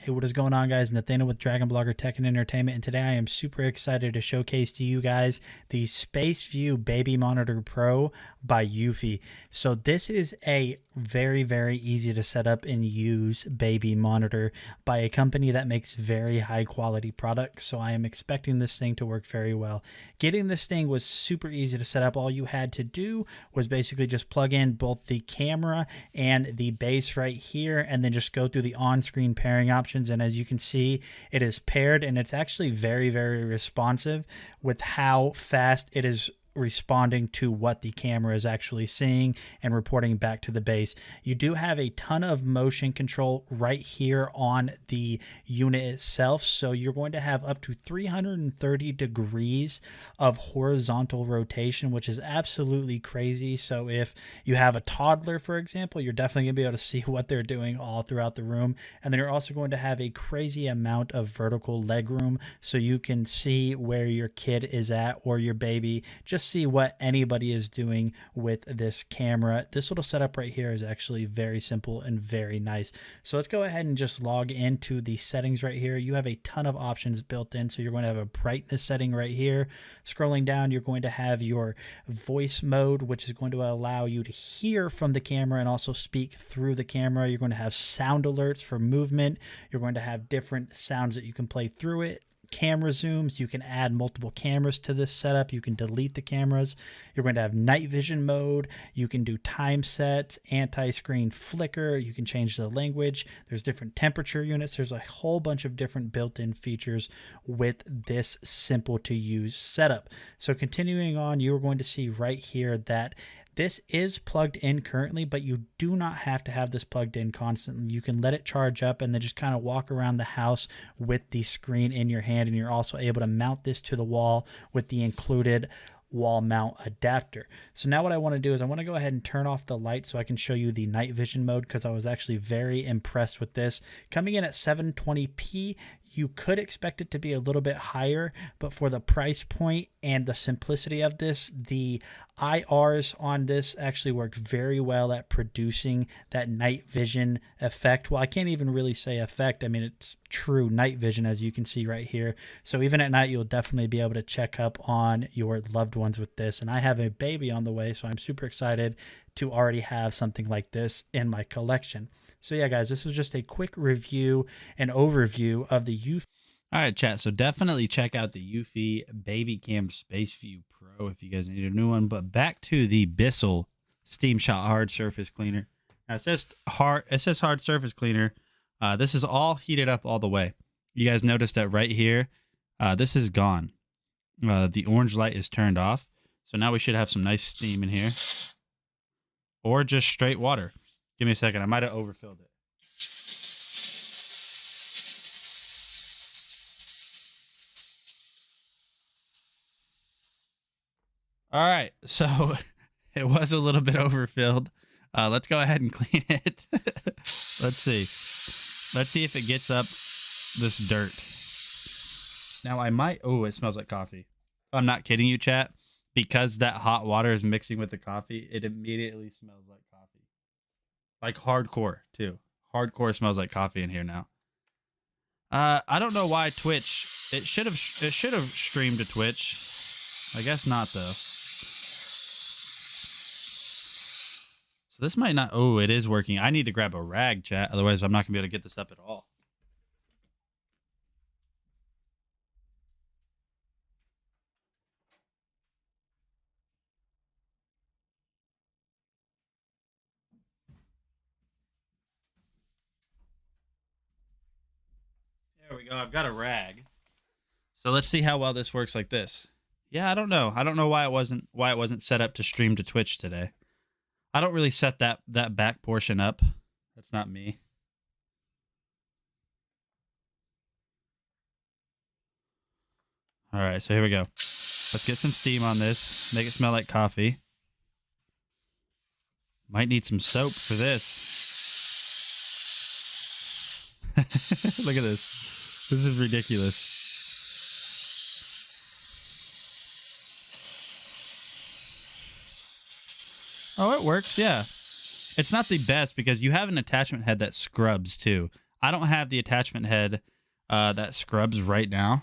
Speaker 3: Hey, what is going on, guys? Nathaniel with Dragon Blogger Tech and Entertainment, and today I am super excited to showcase to you guys the Space View Baby Monitor Pro by Yuffie. So this is a very, very easy to set up and use baby monitor by a company that makes very high quality products. So I am expecting this thing to work very well. Getting this thing was super easy to set up. All you had to do was basically just plug in both the camera and the base right here, and then just go through the on-screen pairing options. And as you can see, it is paired, and it's actually very, very responsive with how fast it is responding to what the camera is actually seeing and reporting back to the base. You do have a ton of motion control right here on the unit itself, so you're going to have up to 330 degrees of horizontal rotation, which is absolutely crazy. So if you have a toddler, for example, you're definitely going to be able to see what they're doing all throughout the room. And then you're also going to have a crazy amount of vertical leg room, so you can see where your kid is at or your baby. Just see what anybody is doing with this camera. This little setup right here is actually very simple and very nice. So let's go ahead and just log into the settings right here. You have a ton of options built in. So you're going to have a brightness setting right here. Scrolling down, you're going to have your voice mode, which is going to allow you to hear from the camera and also speak through the camera. You're going to have sound alerts for movement. You're going to have different sounds that you can play through it. Camera zooms, you can add multiple cameras to this setup. You can delete the cameras. You're going to have night vision mode. You can do time sets, anti-screen flicker. You can change the language. There's different temperature units. There's a whole bunch of different built-in features with this simple to use setup. So continuing on, you're going to see right here that this is plugged in currently, but you do not have to have this plugged in constantly. You can let it charge up and then just kind of walk around the house with the screen in your hand, and you're also able to mount this to the wall with the included wall mount adapter. So now what I want to do is I want to go ahead and turn off the light so I can show you the night vision mode, because I was actually very impressed with this. Coming in at 720p, you could expect it to be a little bit higher, but for the price point and the simplicity of this, the IRs on this actually work very well at producing that night vision effect. Well, I can't even really say effect. I mean, it's true night vision, as you can see right here. So even at night, you'll definitely be able to check up on your loved ones with this. And I have a baby on the way, so I'm super excited to already have something like this in my collection. So yeah, guys, this was just a quick review and overview of the Yuffie.
Speaker 1: All right, chat. So definitely check out the Yuffie Baby Cam Space View Pro if you guys need a new one. But back to the Bissell Steam Shot Hard Surface Cleaner. Now it says hard surface cleaner. This is all heated up all the way. You guys notice that right here. This is gone. The orange light is turned off. So now we should have some nice steam in here, or just straight water. Give me a second. I might have overfilled it. All right. So it was a little bit overfilled. Let's go ahead and clean it. Let's see. Let's see if it gets up this dirt. Now I might... Oh, it smells like coffee. I'm not kidding you, chat. Because that hot water is mixing with the coffee, it immediately smells like coffee. Like hardcore too. Hardcore smells like coffee in here now. I don't know why Twitch. It should have streamed to Twitch. I guess not though. So this might not. Oh, it is working. I need to grab a rag, chat. Otherwise, I'm not gonna be able to get this up at all. There we go. I've got a rag. So let's see how well this works like this. Yeah, I don't know. I don't know why it wasn't set up to stream to Twitch today. I don't really set that back portion up. That's not me. All right, so here we go. Let's get some steam on this. Make it smell like coffee. Might need some soap for this. Look at this. This is ridiculous. Oh, it works, yeah. It's not the best because you have an attachment head that scrubs too. I don't have the attachment head that scrubs right now,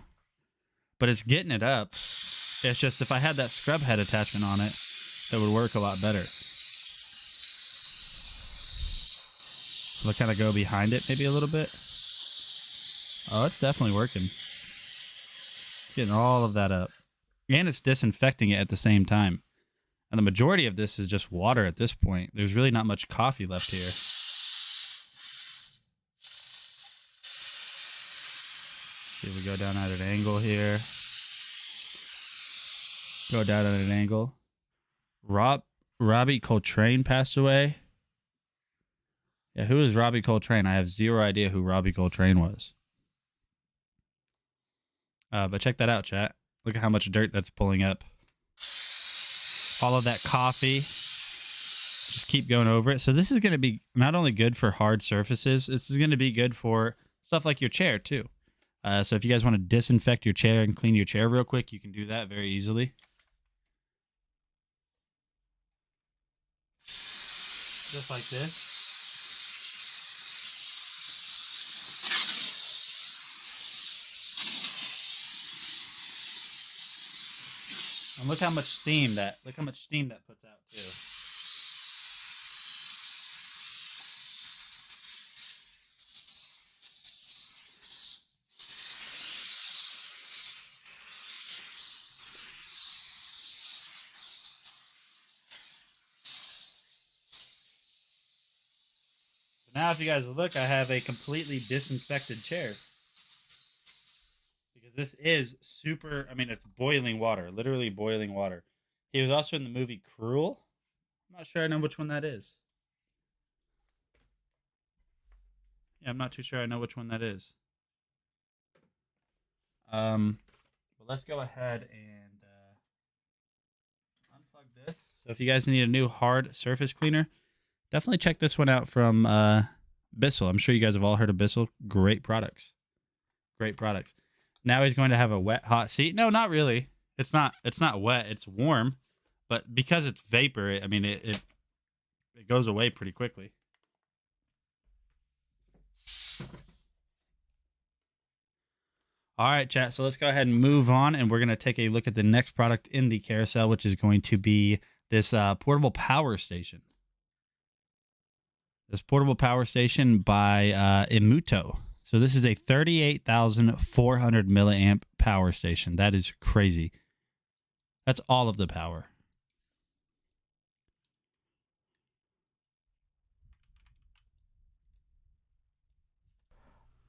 Speaker 1: but it's getting it up. It's just if I had that scrub head attachment on it, it would work a lot better. So I'll kind of go behind it maybe a little bit. Oh, it's definitely working. Getting all of that up. And it's disinfecting it at the same time. And the majority of this is just water at this point. There's really not much coffee left here. See if we go down at an angle here. Go down at an angle. Robbie Coltrane passed away. Yeah, who is Robbie Coltrane? I have zero idea who Robbie Coltrane was. But check that out, chat. Look at how much dirt that's pulling up. All of that coffee. Just keep going over it. So this is going to be not only good for hard surfaces, this is going to be good for stuff like your chair too. So if you guys want to disinfect your chair and clean your chair real quick, you can do that very easily. Just like this. And look how much steam that puts out too. So now if you guys look, I have a completely disinfected chair. This is super, I mean, it's boiling water, literally boiling water. He was also in the movie Cruel. I'm not sure I know which one that is. Yeah, I'm not too sure I know which one that is. But let's go ahead and this. So if you guys need a new hard surface cleaner, definitely check this one out from Bissell. I'm sure you guys have all heard of Bissell. Great products. Great products. Now he's going to have a wet hot seat. No, not really. It's not wet. It's warm. But because it's vapor, I mean it goes away pretty quickly. All right, chat. So let's go ahead and move on, and we're going to take a look at the next product in the carousel, which is going to be this portable power station. This portable power station by Immuto. So this is a 38,400 milliamp power station. That is crazy. That's all of the power.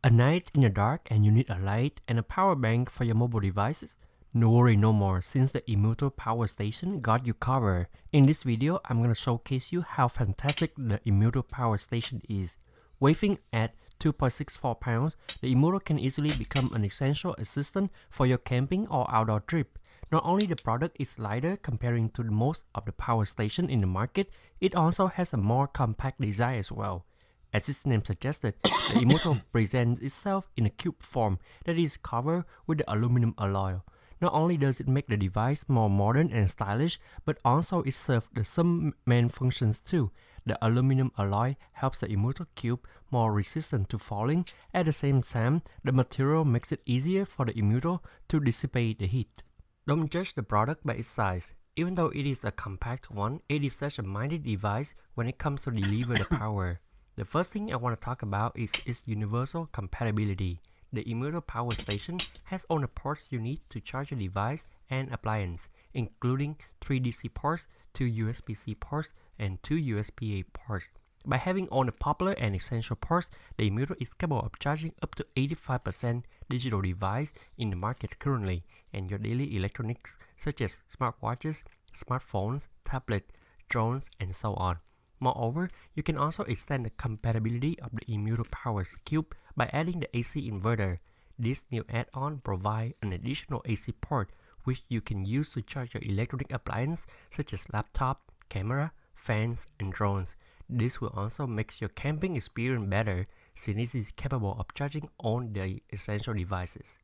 Speaker 2: A night in the dark and you need a light and a power bank for your mobile devices? No worry no more, since the Inflator power station got you covered. In this video, I'm gonna showcase you how fantastic the Inflator power station is. Weighing at 2.64 pounds, the Inflator can easily become an essential assistant for your camping or outdoor trip. Not only the product is lighter comparing to most of the power station in the market, it also has a more compact design as well. As its name suggested, the Inflator presents itself in a cube form that is covered with the aluminum alloy. Not only does it make the device more modern and stylish, but also it serves some main functions too. The aluminum alloy helps the Inflator cube more resistant to falling. At the same time, the material makes it easier for the Inflator to dissipate the heat. Don't judge the product by its size. Even though it is a compact one, it is such a mighty device when it comes to deliver the power. The first thing I want to talk about is its universal compatibility. The Inflator power station has all the ports you need to charge your device and appliance, including 3 DC ports, 2 USB-C ports, and 2 USB-A ports. By having all the popular and essential ports, the Inflator is capable of charging up to 85% digital device in the market currently, and your daily electronics such as smartwatches, smartphones, tablets, drones, and so on. Moreover, you can also extend the compatibility of the Inflator power cube by adding the AC inverter. This new add-on provides an additional AC port which you can use to charge your electronic appliances such as laptop, camera, fans, and drones. This will also make your camping experience better since it is capable of charging all the essential devices.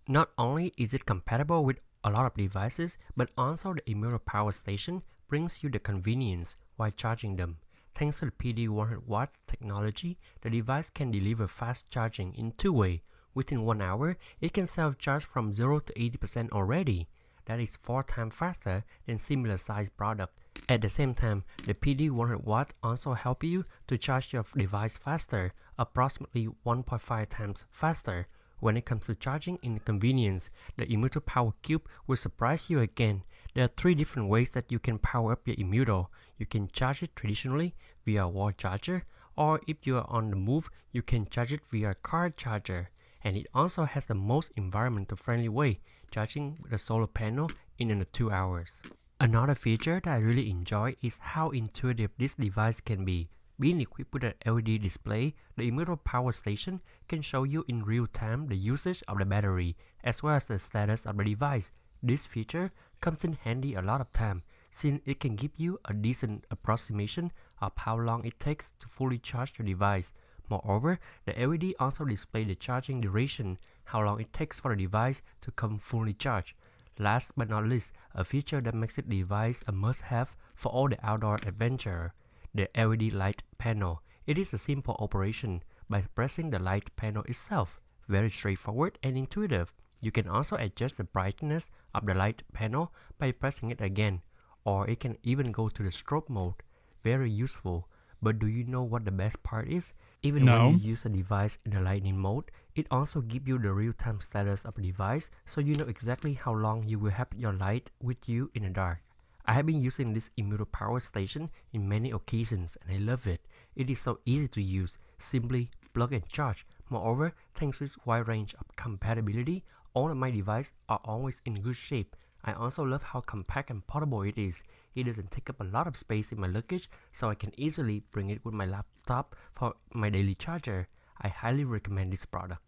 Speaker 2: Not only is it compatible with a lot of devices, but also the Inflator power station brings you the convenience while charging them. Thanks to the PD 100W technology, the device can deliver fast charging in 2 ways. Within 1 hour, it can self-charge from 0 to 80% already. That is 4 times faster than similar sized product. At the same time, the PD 100W also help you to charge your device faster, approximately 1.5 times faster. When it comes to charging in convenience, the Inflator Power Cube will surprise you again. There are 3 different ways that you can power up your Inflator. You can charge it traditionally via wall charger, or if you are on the move, you can charge it via car charger. And it also has the most environmental friendly way, charging with a solar panel in under 2 hours. Another feature that I really enjoy is how intuitive this device can be. Being equipped with an LED display, the Inflator power station can show you in real time the usage of the battery, as well as the status of the device. This feature comes in handy a lot of time, since it can give you a decent approximation of how long it takes to fully charge your device. Moreover, the LED also displays the charging duration, how long it takes for the device to come fully charged. Last but not least, a feature that makes the device a must-have for all the outdoor adventure. The LED light panel. It is a simple operation by pressing the light panel itself. Very straightforward and intuitive. You can also adjust the brightness of the light panel by pressing it again, or it can even go to the strobe mode. Very useful. But do you know what the best part is? Even when you use a device in the lightning mode, it also gives you the real-time status of the device, so you know exactly how long you will have your light with you in the dark. I have been using this Inflator power station in many occasions and I love it. It is so easy to use, simply plug and charge. Moreover, thanks to its wide range of compatibility, all of my devices are always in good shape. I also love how compact and portable it is. It doesn't take up a lot of space in my luggage, so I can easily bring it with my laptop for my daily charger. I highly recommend this product.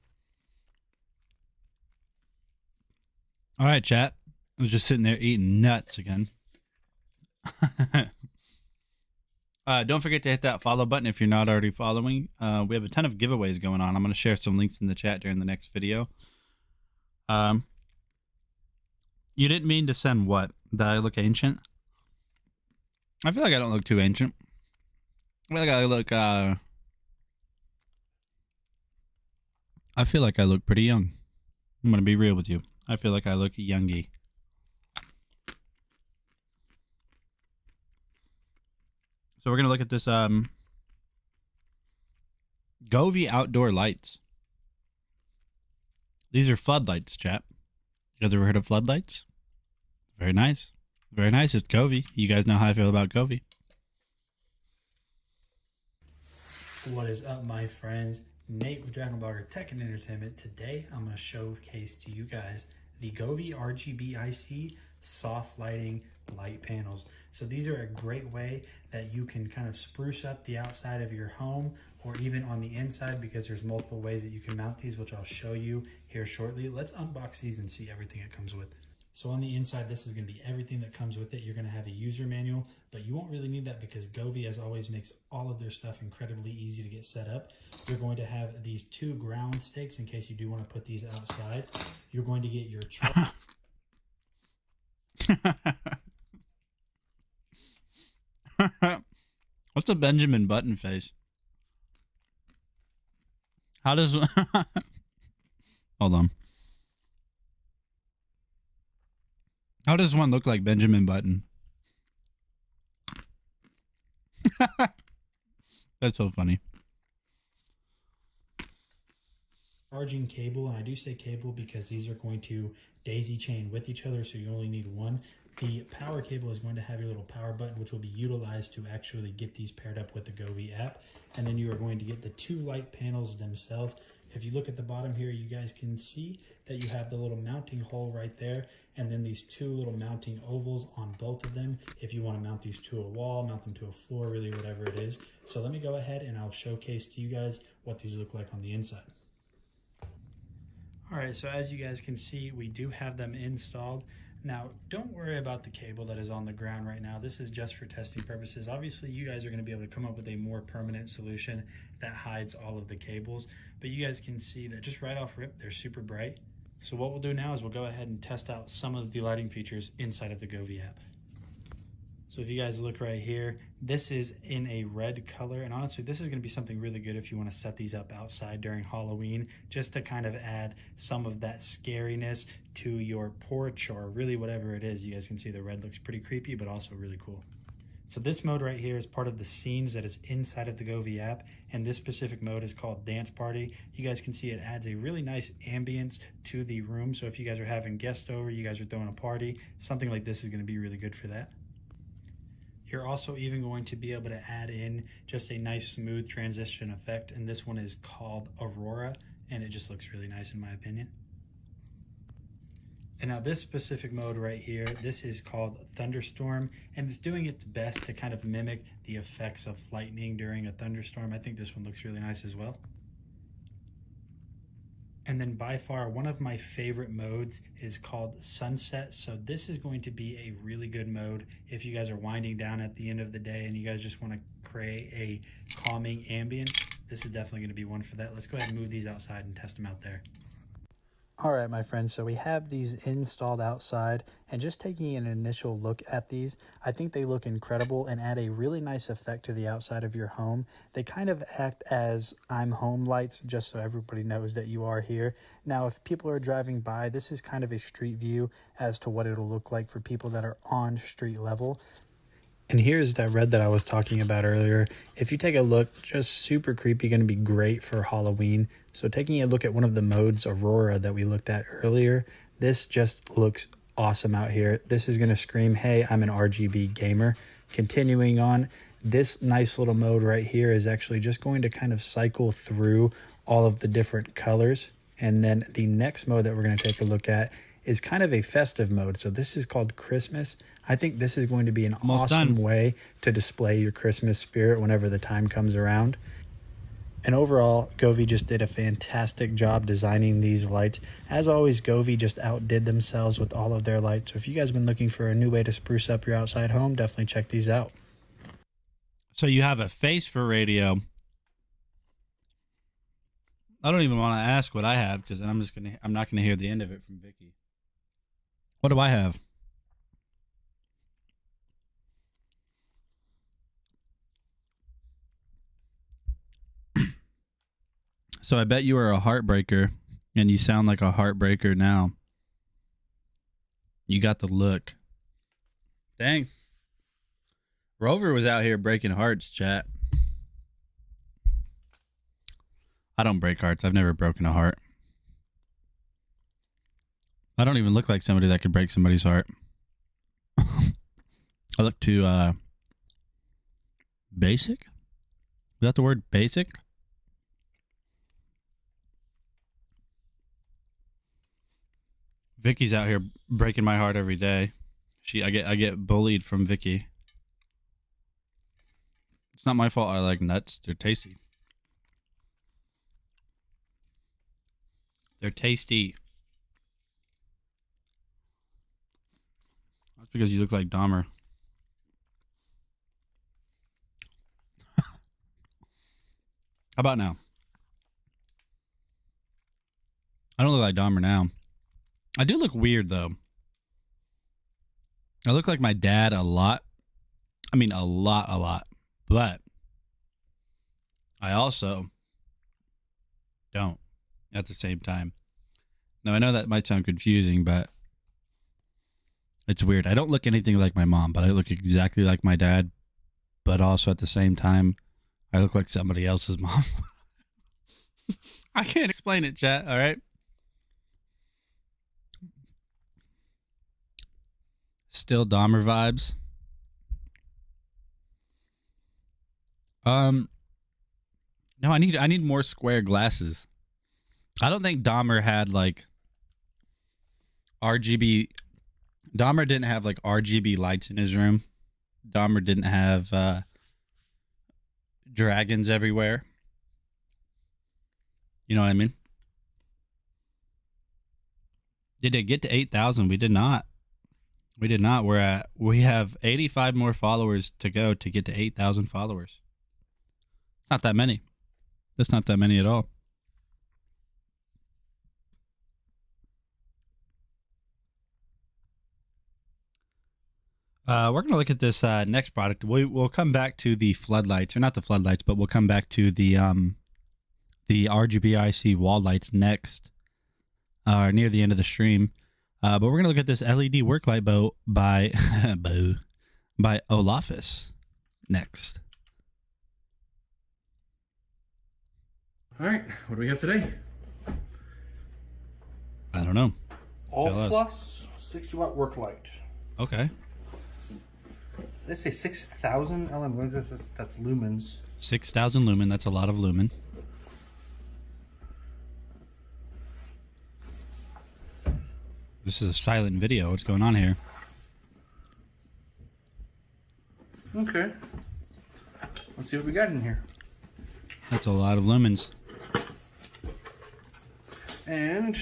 Speaker 1: All right, chat. I was just sitting there eating nuts again. Don't forget to hit that follow button if you're not already following. We have a ton of giveaways going on. I'm going to share some links in the chat during the next video. You didn't mean to send what? That I look ancient? I feel like I don't look too ancient. I feel like I look, I feel like I look pretty young. I'm going to be real with you. I feel like I look youngy. So we're going to look at this Govee outdoor lights. These are floodlights, chap. You guys ever heard of floodlights? Very nice. Very nice. It's Govee. You guys know how I feel about Govee.
Speaker 3: What is up, my friends? Nate with Dragon Blogger Tech and Entertainment. Today I'm going to showcase to you guys the Govee RGB IC soft lighting light panels. So these are a great way that you can kind of spruce up the outside of your home or even on the inside, because there's multiple ways that you can mount these, which I'll show you here shortly. Let's unbox these and see everything it comes with. So on the inside, this is going to be everything that comes with it. You're going to have a user manual, but you won't really need that because Govee, as always, makes all of their stuff incredibly easy to get set up. You're going to have these 2 ground stakes in case you do want to put these outside. You're going to get your
Speaker 1: What's a Benjamin Button face? How does... Hold on. How does one look like Benjamin Button? That's so funny.
Speaker 3: charging cable, and I do say cable because these are going to daisy chain with each other, so you only need one. The power cable is going to have your little power button, which will be utilized to actually get these paired up with the Govee app. And then you are going to get the 2 light panels themselves. If you look at the bottom here, you guys can see that you have the little mounting hole right there, and then these 2 little mounting ovals on both of them if you want to mount these to a wall, mount them to a floor, really whatever it is. So let me go ahead and I'll showcase to you guys what these look like on the inside. All right, so as you guys can see, we do have them installed. Now, don't worry about the cable that is on the ground right now. This is just for testing purposes. Obviously, you guys are going to be able to come up with a more permanent solution that hides all of the cables. But you guys can see that just right off rip, they're super bright. So what we'll do now is we'll go ahead and test out some of the lighting features inside of the Govee app. So if you guys look right here, this is in a red color. And honestly, this is going to be something really good if you want to set these up outside during Halloween, just to kind of add some of that scariness to your porch or really whatever it is. You guys can see the red looks pretty creepy, but also really cool. So this mode right here is part of the scenes that is inside of the Govee app, and this specific mode is called Dance Party. You guys can see it adds a really nice ambience to the room. So if you guys are having guests over, you guys are throwing a party, something like this is going to be really good for that. You're also even going to be able to add in just a nice smooth transition effect, and this one is called Aurora, and it just looks really nice in my opinion. And now this specific mode right here, this is called Thunderstorm, and it's doing its best to kind of mimic the effects of lightning during a thunderstorm. I think this one looks really nice as well. And then by far, one of my favorite modes is called Sunset. So this is going to be a really good mode if you guys are winding down at the end of the day and you guys just want to create a calming ambience. This is definitely going to be one for that. Let's go ahead and move these outside and test them out there. All right, my friends, so we have these installed outside, and just taking an initial look at these, I think they look incredible and add a really nice effect to the outside of your home. They kind of act as I'm home lights, just so everybody knows that you are here. Now, if people are driving by, this is kind of a street view as to what it'll look like for people that are on street level. And here's that red that I was talking about earlier. If you take a look, just super creepy, going to be great for Halloween. So taking a look at one of the modes, Aurora, that we looked at earlier, this just looks awesome out here. This is going to scream, hey, I'm an RGB gamer. Continuing on, this nice little mode right here is actually just going to kind of cycle through all of the different colors. And then the next mode that we're going to take a look at is kind of a festive mode. So this is called Christmas. I think this is going to be an awesome way to display your Christmas spirit whenever the time comes around. And overall, Govee just did a fantastic job designing these lights. As always, Govee just outdid themselves with all of their lights. So if you guys have been looking for a new way to spruce up your outside home, definitely check these out.
Speaker 1: So you have a face for radio. I don't even want to ask what I have because then I'm not gonna hear the end of it from Vicky. What do I have? So I bet you are a heartbreaker, and you sound like a heartbreaker now. You got the look. Dang. Rover was out here breaking hearts, chat. I don't break hearts. I've never broken a heart. I don't even look like somebody that could break somebody's heart. I look too basic. Is that the word, basic? Vicky's out here breaking my heart every day. I get bullied from Vicky. It's not my fault I like nuts. They're tasty. They're tasty. That's because you look like Dahmer. How about now? I don't look like Dahmer now. I do look weird, though. I look like my dad a lot. I mean, a lot. But I also don't at the same time. Now, I know that might sound confusing, but it's weird. I don't look anything like my mom, but I look exactly like my dad. But also at the same time, I look like somebody else's mom. I can't explain it, chat, all right? Still Dahmer vibes. No, I need more square glasses. I don't think Dahmer had like RGB. Dahmer didn't have like RGB lights in his room. Dahmer didn't have dragons everywhere. You know what I mean? Did it get to 8,000? We did not. We did not. We have 85 more followers to go to get to 8,000 followers. It's not that many. That's not that many at all. We're going to look at this next product. We'll come back to the floodlights, or not the floodlights, but we'll come back to the RGB IC wall lights next, near the end of the stream. But we're going to look at this LED work light bow by Olafis next.
Speaker 5: All right, what do we have today?
Speaker 1: I don't know.
Speaker 5: All
Speaker 1: Tell us.
Speaker 5: plus 60 watt work light.
Speaker 1: Okay.
Speaker 5: They say 6,000 LM. That's lumens.
Speaker 1: 6,000 lumen. That's a lot of lumen. This is a silent video. What's going on here?
Speaker 5: Okay. Let's see what we got in here.
Speaker 1: That's a lot of lumens.
Speaker 5: And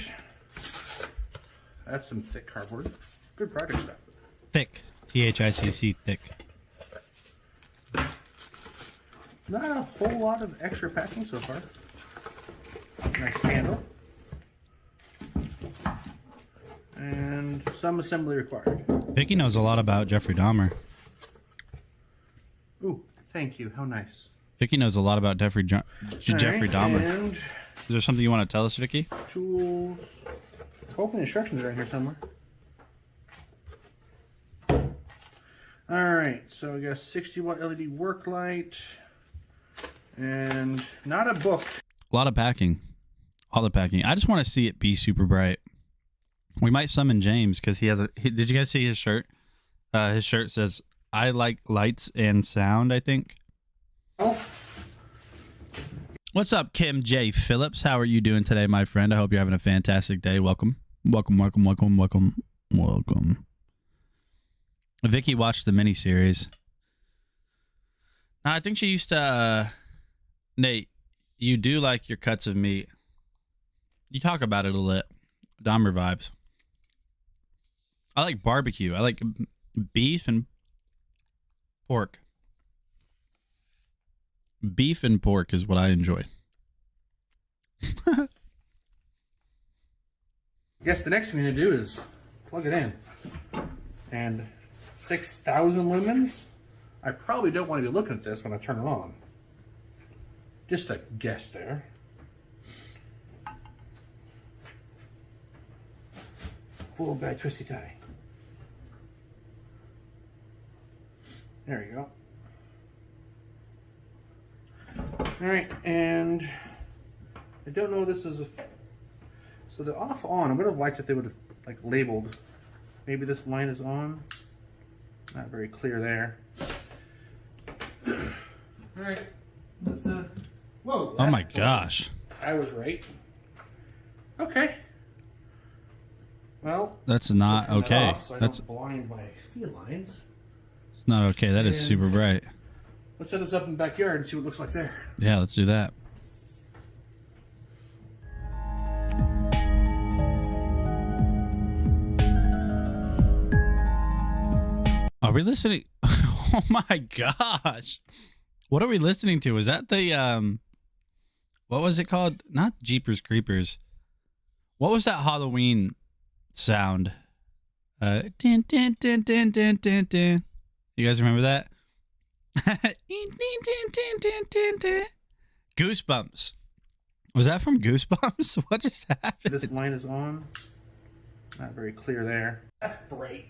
Speaker 5: that's some thick cardboard. Good project stuff.
Speaker 1: Thick. THICC thick.
Speaker 5: Not a whole lot of extra packing so far. Nice handle. And some assembly required.
Speaker 1: Vicky knows a lot about Jeffrey Dahmer.
Speaker 5: Ooh, thank you. How nice.
Speaker 1: Vicky knows a lot about Jeffrey Dahmer.
Speaker 5: And
Speaker 1: Is there something you want to tell us, Vicky?
Speaker 5: tools. Hoping instructions are in here somewhere. Alright, so we got a 60 watt LED work light. And not a book.
Speaker 1: A lot of packing. All the packing. I just want to see it be super bright. We might summon James because he has a... did you guys see his shirt? His shirt says, I like lights and sound, I think.
Speaker 5: Oh.
Speaker 1: What's up, Kim J. Phillips? How are you doing today, my friend? I hope you're having a fantastic day. Welcome. Welcome. Vicky watched the miniseries. I think she used to... Nate, You do like your cuts of meat. You talk about it a lit. Dahmer vibes. I like barbecue. I like beef and pork. Beef and pork is what I enjoy.
Speaker 5: I guess the next thing to do is plug it in. And 6,000 lumens. I probably don't want to be looking at this when I turn it on. Just a guess there. Full bag twisty tie. There you go. Alright, and I don't know if this is a... So the off on, I would have liked if they would have like labeled. Maybe this line is on. Not very clear there. Alright, let's whoa.
Speaker 1: Oh my gosh.
Speaker 5: I was right. Okay. Well,
Speaker 1: That's not
Speaker 5: turn that
Speaker 1: okay.
Speaker 5: off so I
Speaker 1: That's
Speaker 5: don't blind my field lines.
Speaker 1: not okay. That is super bright.
Speaker 5: Let's set this up in the backyard and see what it looks like there.
Speaker 1: Yeah, let's do that. Are we listening? Oh my gosh. What are we listening to? Is that the what was it called? Not Jeepers Creepers. What was that Halloween sound? Din, din, din, din, din, din, din. You guys remember that? Din, din, din, din, din, din. Goosebumps. Was that from Goosebumps? What just happened?
Speaker 5: This line is on. Not very clear there. That's bright.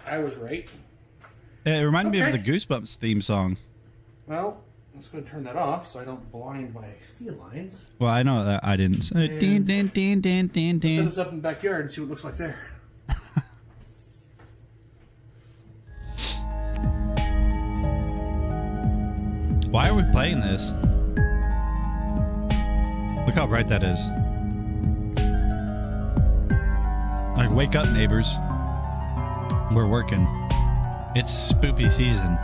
Speaker 5: I was right.
Speaker 1: It reminded me of
Speaker 5: Okay.
Speaker 1: the Goosebumps theme song.
Speaker 5: Well, let's go and turn that off so I don't blind my field lines.
Speaker 1: Well, I know that I didn't say.
Speaker 5: And-
Speaker 1: Din, din, din, din, din,
Speaker 5: Let's set
Speaker 1: din.
Speaker 5: this up in the backyard and see what it looks like there.
Speaker 1: Why are we playing this? Look how bright that is. Like, wake up, neighbors. We're working. It's spoopy season.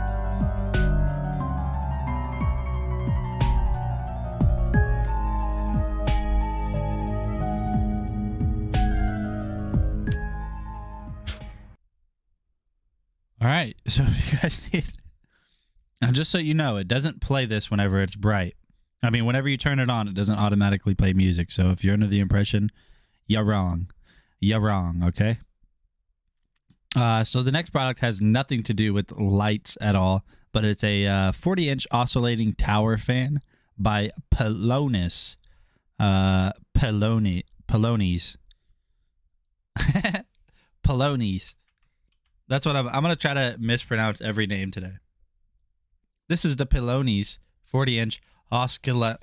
Speaker 1: All right, so if you guys need... Now, just so you know, it doesn't play this whenever it's bright. I mean, whenever you turn it on, it doesn't automatically play music. So if you're under the impression, you're wrong. You're wrong, okay? So the next product has nothing to do with lights at all, but it's a 40-inch oscillating tower fan by Pelonis. Pelonis. Pelonis. That's what I'm going to try to mispronounce every name today. This is the Pelonis 40-inch oscillating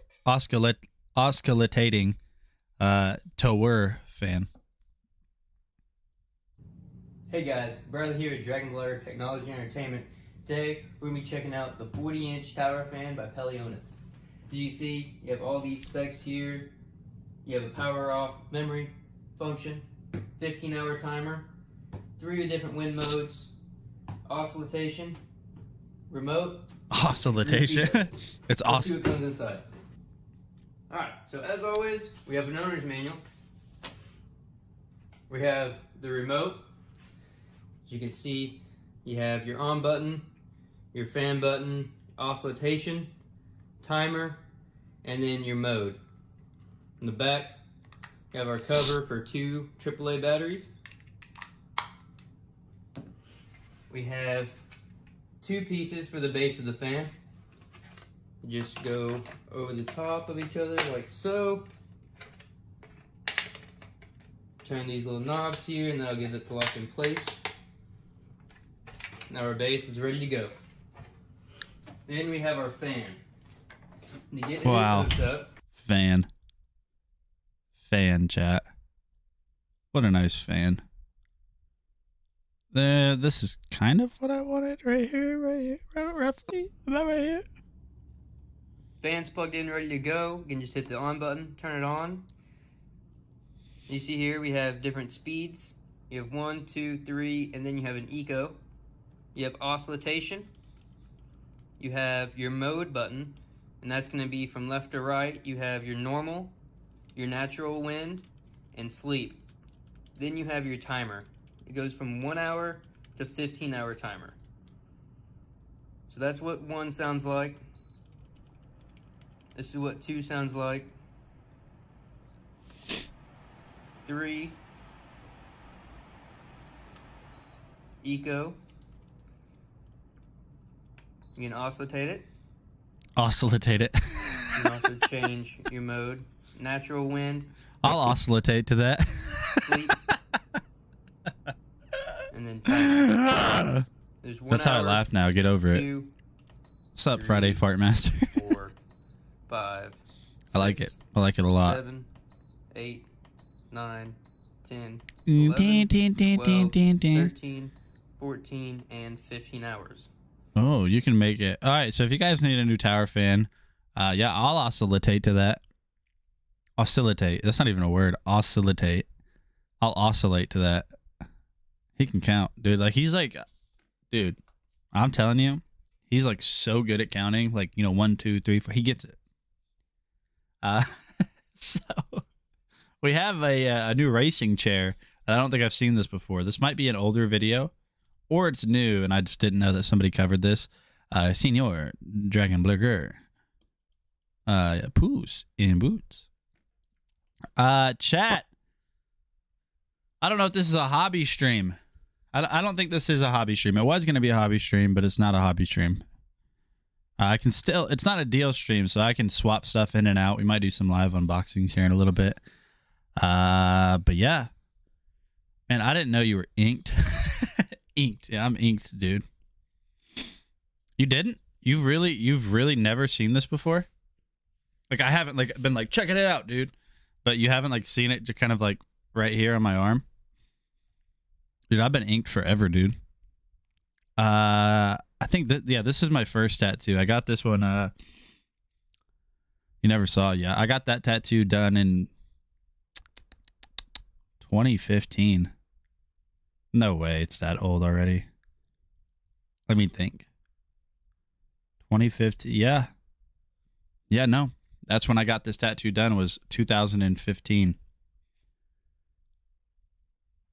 Speaker 1: tower fan.
Speaker 2: Hey guys, Bradley here at Dragon Blogger Technology Entertainment. Today we're going to be checking out the 40-inch tower fan by Pelonis. As you see, you have all these specs here. You have a power off memory function, 15-hour timer, 3 different wind modes, oscillation, remote.
Speaker 1: Oscillation. It's
Speaker 2: Let's see
Speaker 1: awesome.
Speaker 2: what comes inside. Alright, so as always, we have an owner's manual. We have the remote. As you can see, you have your on button, your fan button, oscillation, timer, and then your mode. In the back, you have our cover for 2 AAA batteries. We have 2 pieces for the base of the fan. You just go over the top of each other like so. Turn these little knobs here and that'll get it to lock in place. Now our base is ready to go. Then we have our fan. To get it
Speaker 1: Wow.
Speaker 2: hooked up,
Speaker 1: Fan chat. What a nice fan. This is kind of what I wanted right here, roughly about right here.
Speaker 2: fan's plugged in, ready to go. You can just hit the on button, turn it on. You see here we have different speeds. You have 1, 2, 3, and then you have an eco. You have oscillation. You have your mode button, And that's going to be from left to right. You have your normal, your natural wind, and sleep. Then you have your timer. It goes from 1 hour to 15-hour timer. So that's what 1 sounds like. This is what 2 sounds like. 3. Eco. You can oscillate it.
Speaker 1: Oscillate it.
Speaker 2: You can also change your mode. Natural wind.
Speaker 1: I'll oscillate to that.
Speaker 2: Sleep. And then timer. There's 1
Speaker 1: That's how I
Speaker 2: hour,
Speaker 1: laugh now. Get over it.
Speaker 2: 2,
Speaker 1: What's up,
Speaker 2: 3,
Speaker 1: Friday Fart Master?
Speaker 2: 4, 5.
Speaker 1: I like it. I like it a lot.
Speaker 2: 7, 8, 9, 10,
Speaker 1: Ding,
Speaker 2: 11,
Speaker 1: ding, ding,
Speaker 2: 12,
Speaker 1: ding, ding.
Speaker 2: 13, 14, and 15 hours.
Speaker 1: Oh, you can make it. All right, so if you guys need a new tower fan, yeah, I'll oscillate to that. Oscillate. That's not even a word. Oscillate. I'll oscillate to that. He can count, dude. Like, he's like, dude, I'm telling you, he's like so good at counting. Like, 1, 2, 3, 4. He gets it. So we have a new racing chair. I don't think I've seen this before. This might be an older video, or it's new, and I just didn't know that somebody covered this. Senor Dragon Blogger. Poos in boots. Chat. I don't know if this is a hobby stream. I don't think this is a hobby stream. It was going to be a hobby stream, but it's not a hobby stream. I can still, it's not a deal stream, so I can swap stuff in and out. We might do some live unboxings here in a little bit. But yeah. Man, I didn't know you were inked. Inked. Yeah, I'm inked, dude. You didn't? You've really never seen this before? Like, I haven't like been like checking it out, dude. But you haven't like seen it just kind of like right here on my arm. Dude, I've been inked forever, dude. I think that, yeah, this is my first tattoo. I got this one, you never saw. Yeah, I got that tattoo done in 2015. No way, it's that old already. Let me think. 2015, yeah. Yeah, no. That's when I got this tattoo done, was 2015.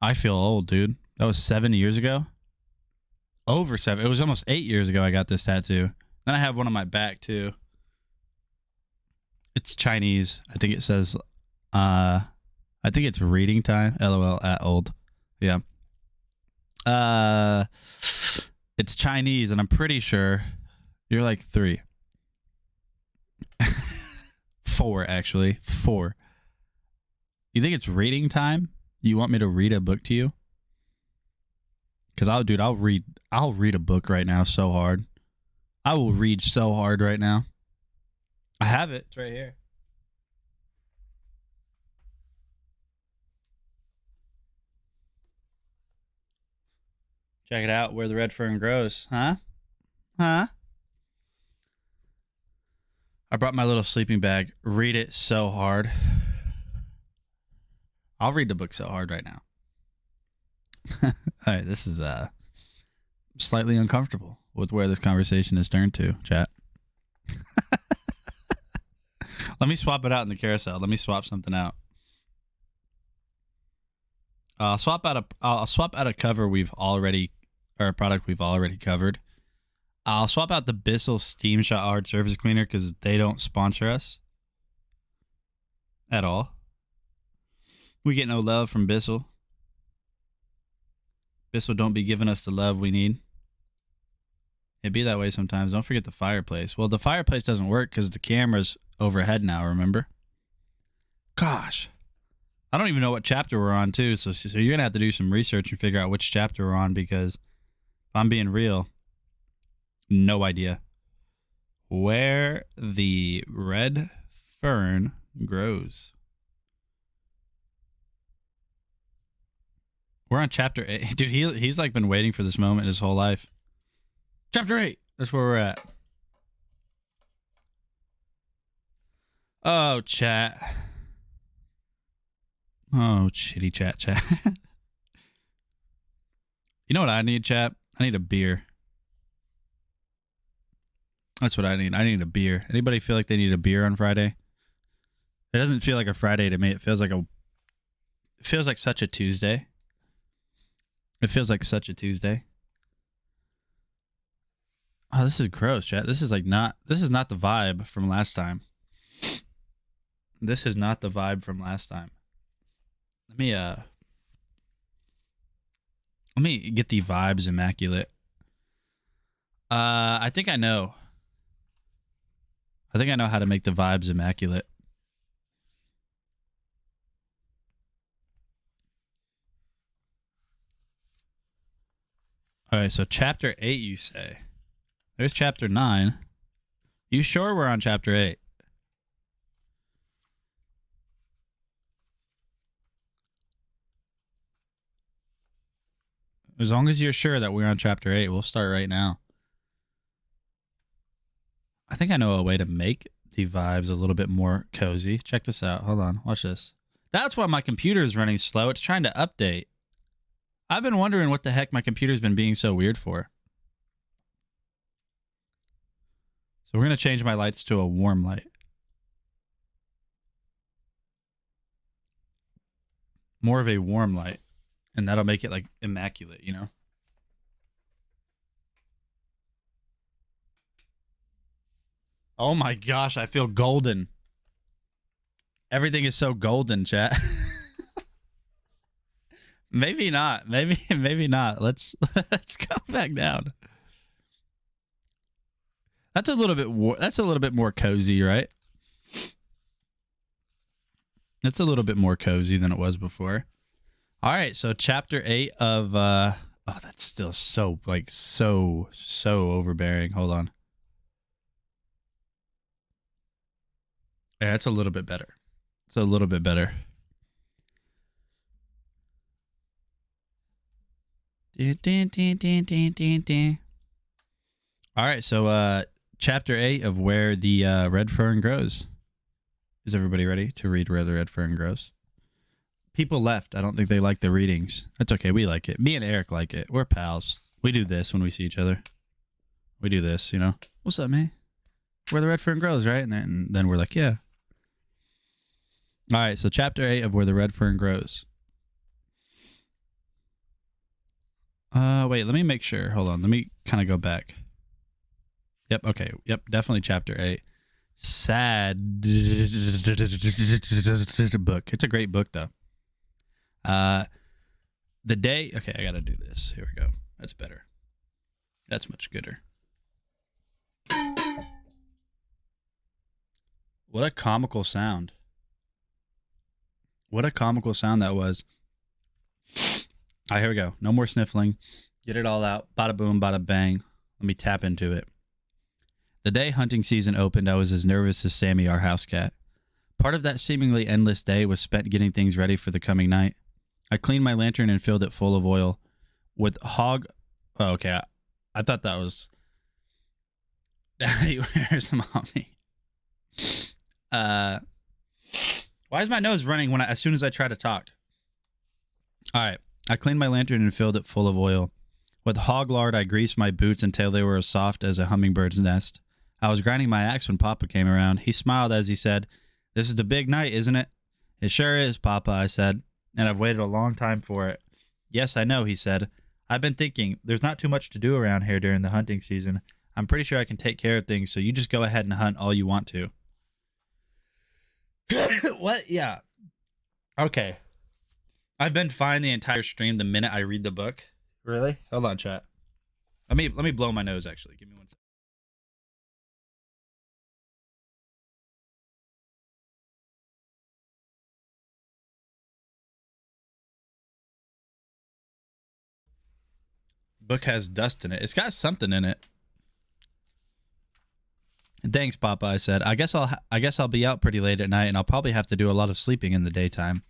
Speaker 1: I feel old, dude. That was 7 years ago. Over 7. It was almost 8 years ago I got this tattoo. Then I have one on my back too. It's Chinese. I think it says, I think it's reading time. LOL at old. Yeah. It's Chinese, and I'm pretty sure you're like 3. 4, actually. 4. You think it's reading time? Do you want me to read a book to you? Because I'll read a book right now so hard. I will read so hard right now. I have it. It's right here. Check it out, Where the Red Fern Grows. Huh? Huh? I brought my little sleeping bag. Read it so hard. I'll read the book so hard right now. All right, this is slightly uncomfortable with where this conversation has turned to, chat. Let me swap it out in the carousel. Let me swap something out. I'll swap out a cover a product we've already covered. I'll swap out the Bissell Steam Shot Hard Surface Cleaner because they don't sponsor us at all. We get no love from Bissell. Bissell don't be giving us the love we need. It'd be that way sometimes. Don't forget the fireplace. Well, the fireplace doesn't work because the camera's overhead now, remember? Gosh. I don't even know what chapter we're on, too. So you're going to have to do some research and figure out which chapter we're on because if I'm being real, no idea. Where the red fern grows. We're on chapter 8. Dude, he's like been waiting for this moment his whole life. Chapter 8. That's where we're at. Oh, chat. Oh, shitty chat. You know what I need, chat? I need a beer. That's what I need. I need a beer. Anybody feel like they need a beer on Friday? It doesn't feel like a Friday to me. It feels like such a Tuesday. It feels like such a Tuesday. Oh, this is gross, chat. This is not the vibe from last time. This is not the vibe from last time. Let me get the vibes immaculate. I think I know. I think I know how to make the vibes immaculate. All right, so chapter 8, you say. There's chapter 9. You sure we're on chapter 8? As long as you're sure that we're on chapter 8, we'll start right now. I think I know a way to make the vibes a little bit more cozy. Check this out. Hold on. Watch this. That's why my computer is running slow. It's trying to update. I've been wondering what the heck my computer's been being so weird for. So we're going to change my lights to a warm light. More of a warm light. And that'll make it like immaculate, you know? Oh my gosh, I feel golden. Everything is so golden, chat. Maybe not. Maybe not. Let's go back down. That's a little bit more cozy, right? That's a little bit more cozy than it was before. All right, so chapter 8 of oh, that's still so overbearing. Hold on. Yeah, it's a little bit better. It's a little bit better. All right, so chapter 8 of Where the Red Fern Grows. Is everybody ready to read Where the Red Fern Grows? People left. I don't think they like the readings. That's okay. We like it. Me and Eric like it. We're pals. We do this when we see each other. We do this, you know. What's up, man? Where the Red Fern Grows, right? And then we're like, yeah. All right, so chapter 8 of Where the Red Fern Grows. Wait, let me make sure. Hold on. Let me kind of go back. Yep, okay. Yep, definitely chapter 8. Sad book. It's a great book, though. The day... Okay, I gotta do this. Here we go. That's better. That's much gooder. What a comical sound. What a comical sound that was. All right, here we go. No more sniffling. Get it all out. Bada boom, bada bang. Let me tap into it. The day hunting season opened, I was as nervous as Sammy, our house cat. Part of that seemingly endless day was spent getting things ready for the coming night. I cleaned my lantern and filled it full of oil. With hog... Oh, okay. I thought that was... Daddy, where's mommy? Why is my nose running as soon as I try to talk? All right. I cleaned my lantern and filled it full of oil. With hog lard, I greased my boots until they were as soft as a hummingbird's nest. I was grinding my axe when Papa came around. He smiled as he said, "This is the big night, isn't it?" "It sure is, Papa," I said, "and I've waited a long time for it." "Yes, I know," he said. "I've been thinking, there's not too much to do around here during the hunting season. I'm pretty sure I can take care of things, so you just go ahead and hunt all you want to." What? Yeah. Okay. I've been fine the entire stream the minute I read the book. Really? Hold on, chat. Let me blow my nose, actually. Give me 1 second. Book has dust in it. It's got something in it. "Thanks, Papa," I said. I guess I'll be out pretty late at night, and I'll probably have to do a lot of sleeping in the daytime."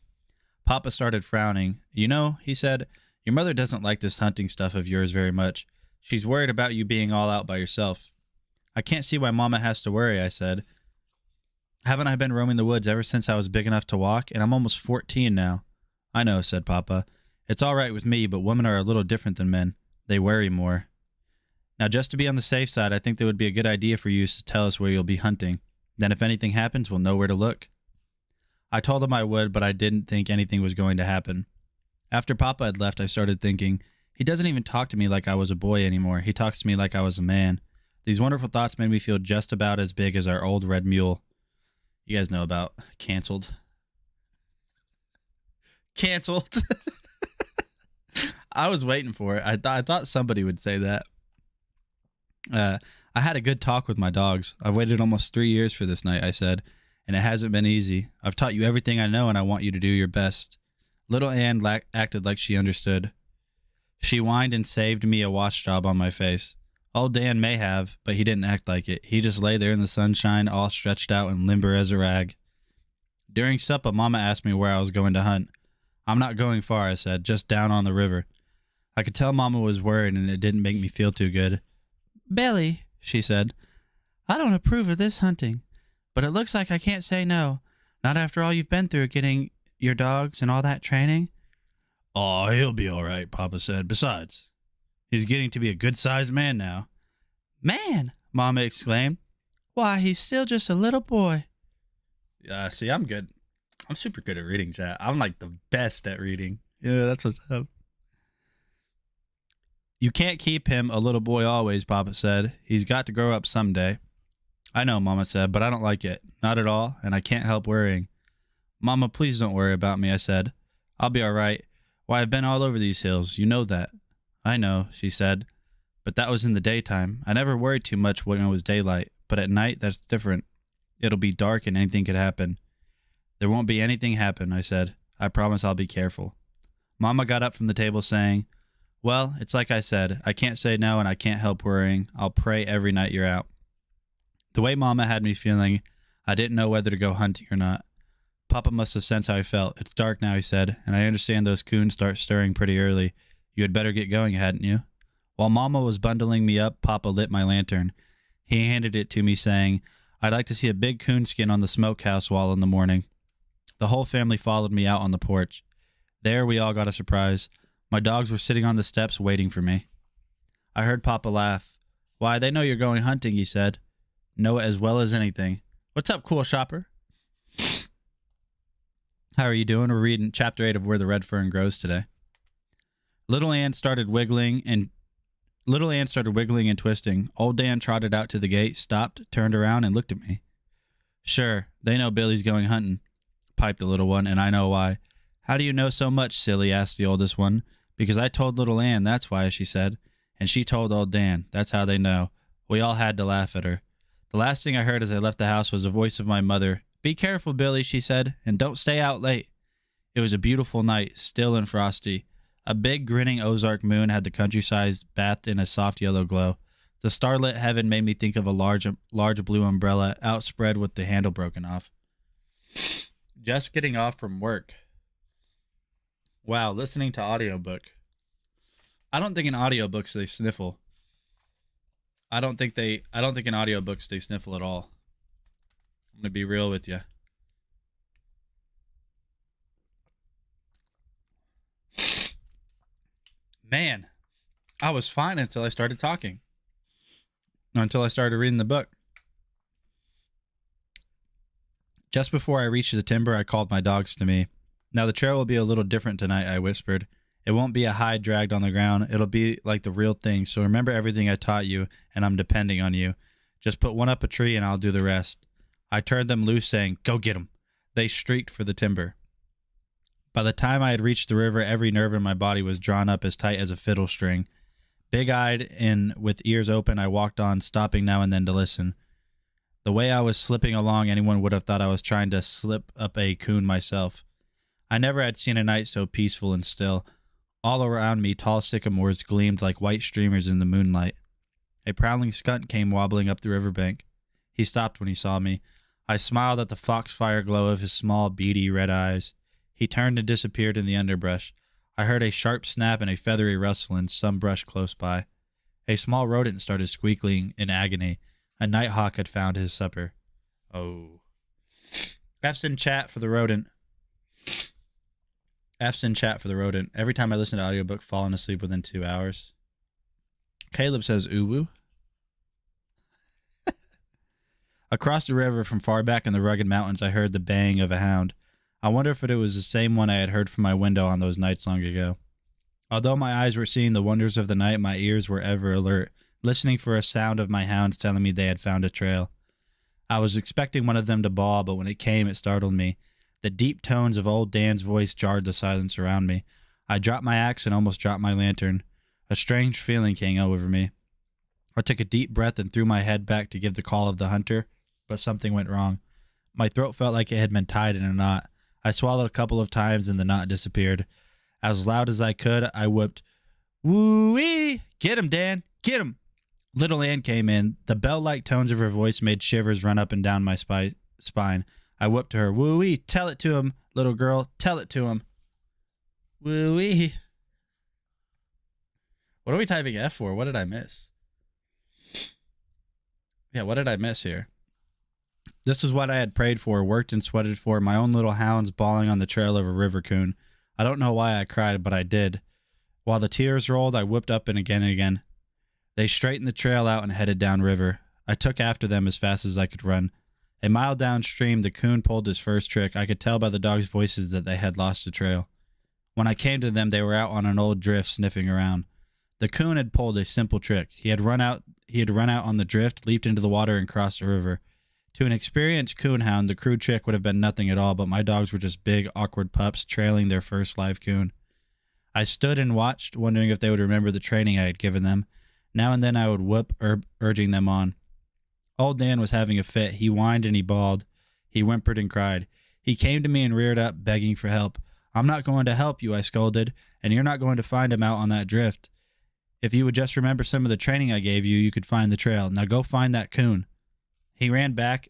Speaker 1: Papa started frowning. "You know," he said, "your mother doesn't like this hunting stuff of yours very much. She's worried about you being all out by yourself." "I can't see why Mama has to worry," I said. "Haven't I been roaming the woods ever since I was big enough to walk? And I'm almost 14 now." "I know," said Papa. "It's all right with me, but women are a little different than men. They worry more." Now, just to be on the safe side, I think that would be a good idea for you to tell us where you'll be hunting. Then if anything happens, we'll know where to look. I told him I would, but I didn't think anything was going to happen. After Papa had left, I started thinking, he doesn't even talk to me like I was a boy anymore. He talks to me like I was a man. These wonderful thoughts made me feel just about as big as our old red mule. You guys know about canceled. Canceled. I was waiting for it. I thought somebody would say that. I had a good talk with my dogs. I've waited almost 3 years for this night, I said, and it hasn't been easy. I've taught you everything I know, and I want you to do your best. Little Ann acted like she understood. She whined and saved me a wash job on my face. Old Dan may have, but he didn't act like it. He just lay there in the sunshine, all stretched out and limber as a rag. During supper, Mama asked me where I was going to hunt. I'm not going far, I said, just down on the river. I could tell Mama was worried, and it didn't make me feel too good. Billy, she said, I don't approve of this hunting, but it looks like I can't say no. Not after all you've been through getting your dogs and all that training. Oh, he'll be all right, Papa said. Besides, he's getting to be a good-sized man now. Man, Mama exclaimed. Why, he's still just a little boy. See, I'm good. I'm super good at reading, chat. I'm like the best at reading. Yeah, that's what's up. You can't keep him a little boy always, Papa said. He's got to grow up someday. I know, Mama said, but I don't like it. Not at all, and I can't help worrying. Mama, please don't worry about me, I said. I'll be all right. Why, I've been all over these hills. You know that. I know, she said. But that was in the daytime. I never worried too much when it was daylight. But at night, that's different. It'll be dark and anything could happen. There won't be anything happen, I said. I promise I'll be careful. Mama got up from the table saying, well, it's like I said. I can't say no and I can't help worrying. I'll pray every night you're out. The way Mama had me feeling, I didn't know whether to go hunting or not. Papa must have sensed how I felt. It's dark now, he said, and I understand those coons start stirring pretty early. You had better get going, hadn't you? While Mama was bundling me up, Papa lit my lantern. He handed it to me, saying, I'd like to see a big coonskin on the smokehouse wall in the morning. The whole family followed me out on the porch. There we all got a surprise. My dogs were sitting on the steps waiting for me. I heard Papa laugh. Why, they know you're going hunting, he said. Know it as well as anything. What's up, cool shopper? How are you doing? We're reading Chapter 8 of Where the Red Fern Grows today. Little Ann started wiggling and twisting. Old Dan trotted out to the gate, stopped, turned around, and looked at me. Sure, they know Billy's going hunting, piped the little one, and I know why. How do you know so much, silly? Asked the oldest one. Because I told little Ann, that's why, she said. And she told old Dan. That's how they know. We all had to laugh at her. The last thing I heard as I left the house was the voice of my mother. Be careful, Billy, she said, and don't stay out late. It was a beautiful night, still and frosty. A big, grinning Ozark moon had the countryside bathed in a soft yellow glow. The starlit heaven made me think of a large blue umbrella outspread with the handle broken off. Just getting off from work. Wow, listening to audiobook. I don't think in audiobooks they sniffle. I don't think in audiobooks they sniffle at all. I'm going to be real with you. Man, I was fine until I started talking. Until I started reading the book. Just before I reached the timber, I called my dogs to me. Now the trail will be a little different tonight, I whispered. It won't be a hide dragged on the ground. It'll be like the real thing. So remember everything I taught you, and I'm depending on you. Just put one up a tree and I'll do the rest. I turned them loose, saying, go get 'em. They streaked for the timber. By the time I had reached the river, every nerve in my body was drawn up as tight as a fiddle string. Big-eyed and with ears open, I walked on, stopping now and then to listen. The way I was slipping along, anyone would have thought I was trying to slip up a coon myself. I never had seen a night so peaceful and still. All around me, tall sycamores gleamed like white streamers in the moonlight. A prowling skunk came wobbling up the riverbank. He stopped when he saw me. I smiled at the foxfire glow of his small, beady red eyes. He turned and disappeared in the underbrush. I heard a sharp snap and a feathery rustle in some brush close by. A small rodent started squealing in agony. A nighthawk had found his supper. Oh. F's in chat for the rodent. F's in chat for the rodent. Every time I listen to audiobook, falling asleep within 2 hours. Caleb says uwu. Across the river from far back in the rugged mountains, I heard the baying of a hound. I wonder if it was the same one I had heard from my window on those nights long ago. Although my eyes were seeing the wonders of the night, my ears were ever alert, listening for a sound of my hounds telling me they had found a trail. I was expecting one of them to bawl, but when it came, it startled me. The deep tones of old Dan's voice jarred the silence around me. I dropped my axe and almost dropped my lantern. A strange feeling came over me. I took a deep breath and threw my head back to give the call of the hunter, but something went wrong. My throat felt like it had been tied in a knot. I swallowed a couple of times and the knot disappeared. As loud as I could, I whooped, "Woo-wee! Get him, Dan! Get him!" Little Ann came in. The bell-like tones of her voice made shivers run up and down my spine. I whooped to her, "Woo-wee! Tell it to him, little girl! Tell it to him!" Woo-wee! What are we typing F for? What did I miss? Yeah, what did I miss here? This is what I had prayed for, worked and sweated for, my own little hounds bawling on the trail of a river coon. I don't know why I cried, but I did. While the tears rolled, I whipped up and again. They straightened the trail out and headed downriver. I took after them as fast as I could run. A mile downstream, the coon pulled his first trick. I could tell by the dogs' voices that they had lost the trail. When I came to them, they were out on an old drift sniffing around. The coon had pulled a simple trick. He had run out on the drift, leaped into the water, and crossed the river. To an experienced coonhound, the crude trick would have been nothing at all, but my dogs were just big, awkward pups trailing their first live coon. I stood and watched, wondering if they would remember the training I had given them. Now and then I would whoop, urging them on. Old Dan was having a fit. He whined and he bawled. He whimpered and cried. He came to me and reared up, begging for help. "I'm not going to help you," I scolded, "and you're not going to find him out on that drift. If you would just remember some of the training I gave you, you could find the trail. Now go find that coon." He ran back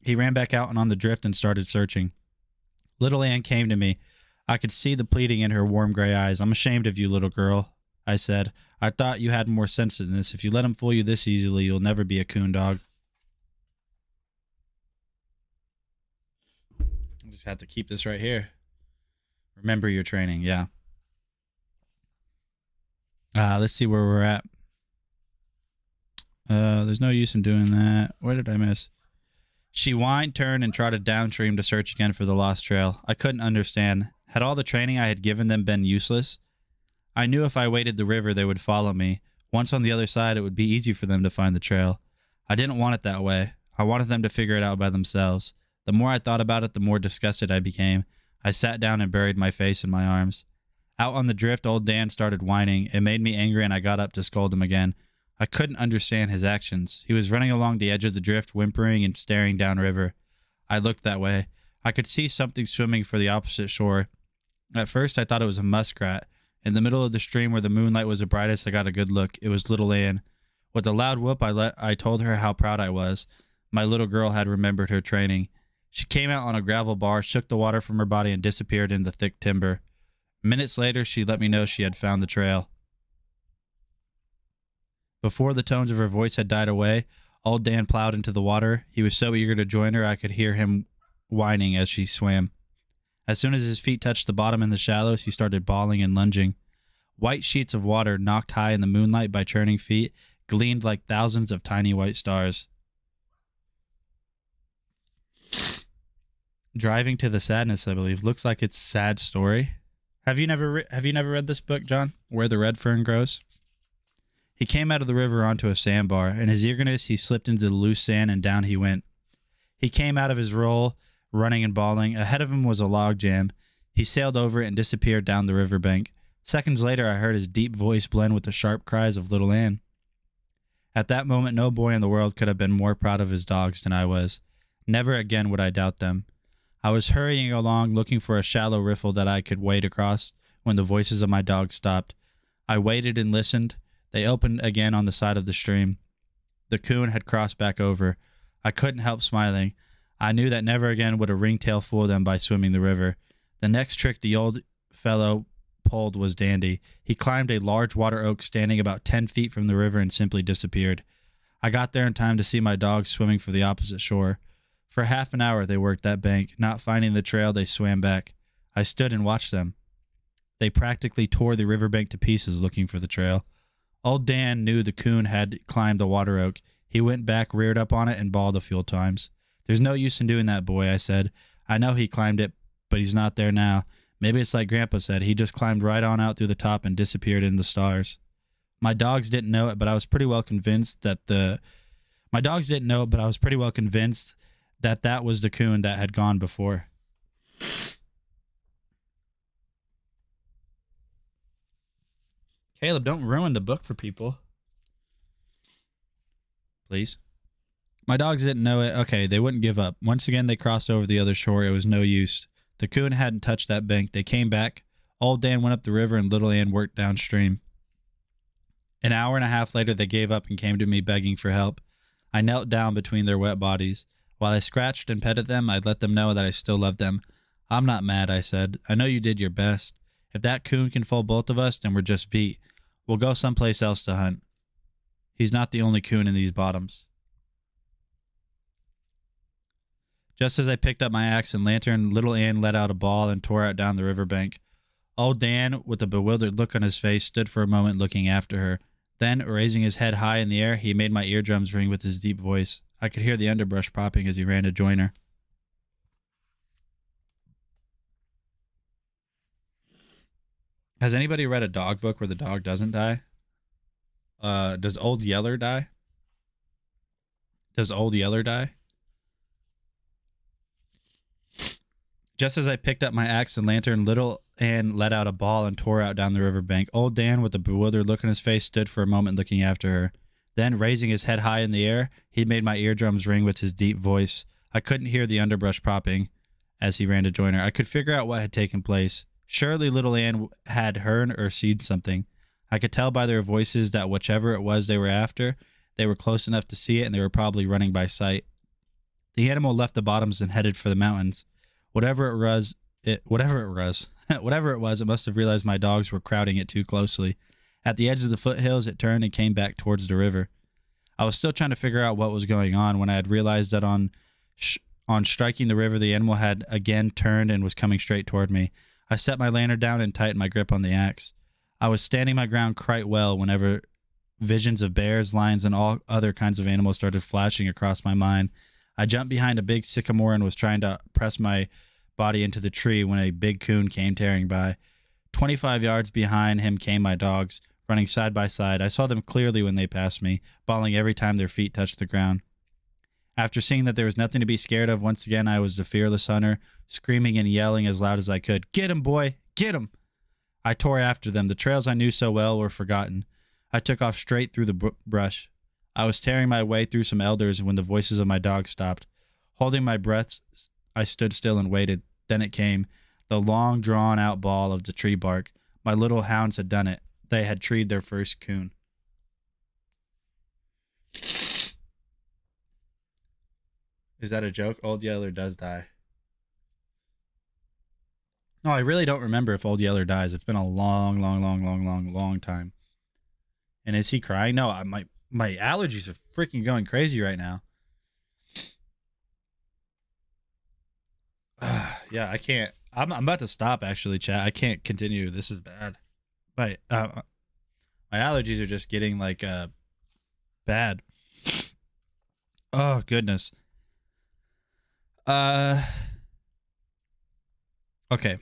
Speaker 1: out and on the drift and started searching. Little Ann came to me. I could see the pleading in her warm gray eyes. "I'm ashamed of you, little girl," I said. "I thought you had more sense than this. If you let him fool you this easily, you'll never be a coon dog." I just have to keep this right here. Remember your training, yeah. Let's see where we're at. There's no use in doing that. What did I miss? She whined, turned, and trotted downstream to search again for the lost trail. I couldn't understand. Had all the training I had given them been useless? I knew if I waded the river, they would follow me. Once on the other side, it would be easy for them to find the trail. I didn't want it that way. I wanted them to figure it out by themselves. The more I thought about it, the more disgusted I became. I sat down and buried my face in my arms. Out on the drift, old Dan started whining. It made me angry, and I got up to scold him again. I couldn't understand his actions. He was running along the edge of the drift, whimpering and staring downriver. I looked that way. I could see something swimming for the opposite shore. At first, I thought it was a muskrat. In the middle of the stream where the moonlight was the brightest, I got a good look. It was little Ann. With a loud whoop, I told her how proud I was. My little girl had remembered her training. She came out on a gravel bar, shook the water from her body, and disappeared in the thick timber. Minutes later, she let me know she had found the trail. Before the tones of her voice had died away, old Dan plowed into the water. He was so eager to join her, I could hear him whining as she swam. As soon as his feet touched the bottom in the shallows, he started bawling and lunging. White sheets of water, knocked high in the moonlight by churning feet, gleamed like thousands of tiny white stars. Driving to the Sadness, I believe. Looks like it's a sad story. Have you never read this book, John? Where the Red Fern Grows? He came out of the river onto a sandbar. In his eagerness, he slipped into the loose sand and down he went. He came out of his roll, running and bawling. Ahead of him was a log jam. He sailed over it and disappeared down the riverbank. Seconds later, I heard his deep voice blend with the sharp cries of little Ann. At that moment, no boy in the world could have been more proud of his dogs than I was. Never again would I doubt them. I was hurrying along, looking for a shallow riffle that I could wade across, when the voices of my dogs stopped. I waited and listened. They opened again on the side of the stream. The coon had crossed back over. I couldn't help smiling. I knew that never again would a ringtail fool them by swimming the river. The next trick the old fellow pulled was dandy. He climbed a large water oak standing about 10 feet from the river and simply disappeared. I got there in time to see my dogs swimming for the opposite shore. For half an hour they worked that bank. Not finding the trail, they swam back. I stood and watched them. They practically tore the riverbank to pieces looking for the trail. Old Dan knew the coon had climbed the water oak. He went back, reared up on it, and bawled a few times. There's no use in doing that, boy, I said. I know he climbed it, but he's not there now. Maybe it's like Grandpa said. He just climbed right on out through the top and disappeared in the stars. My dogs didn't know it, but I was pretty well convinced that that was the coon that had gone before. Caleb, don't ruin the book for people. Please. My dogs didn't know it. Okay, they wouldn't give up. Once again, they crossed over the other shore. It was no use. The coon hadn't touched that bank. They came back. Old Dan went up the river and little Ann worked downstream. An hour and a half later, they gave up and came to me begging for help. I knelt down between their wet bodies. While I scratched and petted them, I let them know that I still loved them. I'm not mad, I said. I know you did your best. If that coon can fool both of us, then we're just beat. We'll go someplace else to hunt. He's not the only coon in these bottoms. Just as I picked up my axe and lantern, little Ann let out a bawl and tore out down the riverbank. Old Dan, with a bewildered look on his face, stood for a moment looking after her. Then, raising his head high in the air, he made my eardrums ring with his deep voice. I could hear the underbrush popping as he ran to join her. Has anybody read a dog book where the dog doesn't die? Does Old Yeller die? Does Old Yeller die? Just as I picked up my axe and lantern, little Ann let out a bawl and tore out down the riverbank. Old Dan, with a bewildered look on his face, stood for a moment looking after her. Then, raising his head high in the air, he made my eardrums ring with his deep voice. I couldn't hear the underbrush popping as he ran to join her. I could figure out what had taken place. Surely little Ann had heard or seen something. I could tell by their voices that whichever it was they were after, they were close enough to see it, and they were probably running by sight. The animal left the bottoms and headed for the mountains. Whatever it was, it must have realized my dogs were crowding it too closely. At the edge of the foothills, it turned and came back towards the river. I was still trying to figure out what was going on when I had realized that on striking the river, the animal had again turned and was coming straight toward me. I set my lantern down and tightened my grip on the axe. I was standing my ground quite well whenever visions of bears, lions, and all other kinds of animals started flashing across my mind. I jumped behind a big sycamore and was trying to press my body into the tree when a big coon came tearing by. 25 yards behind him came my dogs, running side by side. I saw them clearly when they passed me, bawling every time their feet touched the ground. After seeing that there was nothing to be scared of, once again I was the fearless hunter, screaming and yelling as loud as I could, "Get him, boy! Get him!" I tore after them. The trails I knew so well were forgotten. I took off straight through the brush. I was tearing my way through some elders when the voices of my dogs stopped. Holding my breath, I stood still and waited. Then it came, the long, drawn-out bawl of the tree bark. My little hounds had done it. They had treed their first coon. Is that a joke? Old Yeller does die. No, I really don't remember if Old Yeller dies. It's been a long time. And is he crying? No, my allergies are freaking going crazy right now. Yeah, I can't. I'm about to stop, actually, chat. I can't continue. This is bad. My allergies are just getting, like, bad. Oh, goodness. Okay.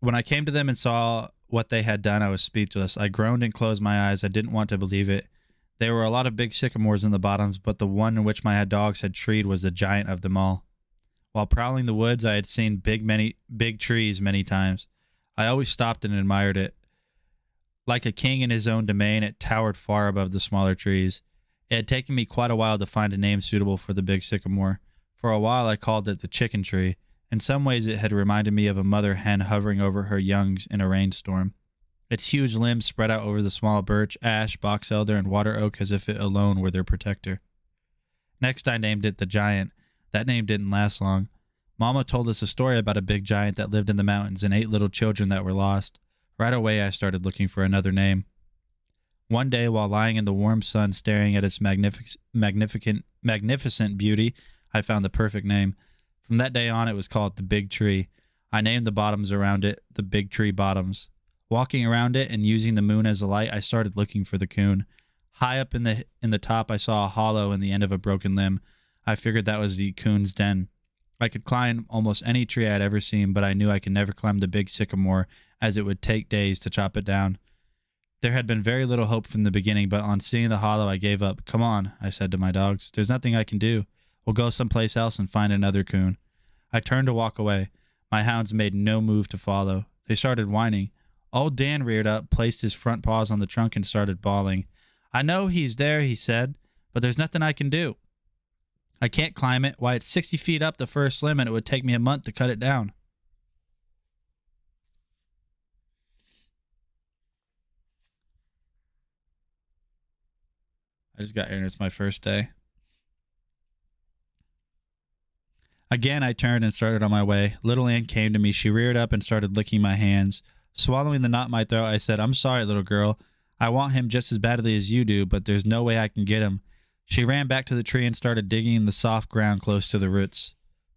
Speaker 1: When I came to them and saw what they had done, I was speechless. I groaned and closed my eyes. I didn't want to believe it. There were a lot of big sycamores in the bottoms, but the one in which my dogs had treed was the giant of them all. While prowling the woods, I had seen big trees many times. I always stopped and admired it. Like a king in his own domain, it towered far above the smaller trees. It had taken me quite a while to find a name suitable for the big sycamore. For a while, I called it the chicken tree. In some ways, it had reminded me of a mother hen hovering over her youngs in a rainstorm. Its huge limbs spread out over the small birch, ash, box elder, and water oak as if it alone were their protector. Next, I named it the giant. That name didn't last long. Mama told us a story about a big giant that lived in the mountains and ate little children that were lost. Right away, I started looking for another name. One day, while lying in the warm sun staring at its magnificent beauty, I found the perfect name. From that day on, it was called the Big Tree. I named the bottoms around it the Big Tree Bottoms. Walking around it and using the moon as a light, I started looking for the coon. High up in the top, I saw a hollow in the end of a broken limb. I figured that was the coon's den. I could climb almost any tree I'd ever seen, but I knew I could never climb the big sycamore, as it would take days to chop it down. There had been very little hope from the beginning, but on seeing the hollow, I gave up. "Come on," I said to my dogs. "There's nothing I can do. We'll go someplace else and find another coon." I turned to walk away. My hounds made no move to follow. They started whining. Old Dan reared up, placed his front paws on the trunk, and started bawling. "I know he's there," he said, "but there's nothing I can do. I can't climb it. Why, it's 60 feet up the first limb, and it would take me a month to cut it down." I just got here and it's my first day. Again, I turned and started on my way. Little Ann came to me. She reared up and started licking my hands. Swallowing the knot in my throat, I said, "I'm sorry, little girl. I want him just as badly as you do, but there's no way I can get him." She ran back to the tree and started digging in the soft ground close to the roots.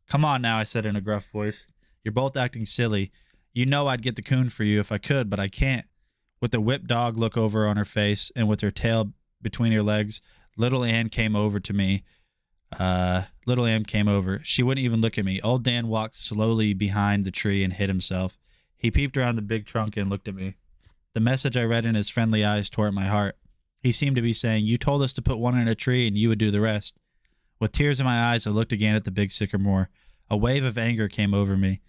Speaker 1: "Come on now," I said in a gruff voice. "You're both acting silly. You know I'd get the coon for you if I could, but I can't." With the whipped dog look over on her face and with her tail between her legs, Little Ann came over to me. Little Ann came over. She wouldn't even look at me. Old Dan walked slowly behind the tree and hid himself. He peeped around the big trunk and looked at me. The message I read in his friendly eyes tore at my heart. He seemed to be saying, "You told us to put one in a tree and you would do the rest." With tears in my eyes, I looked again at the big sycamore. A wave of anger came over me.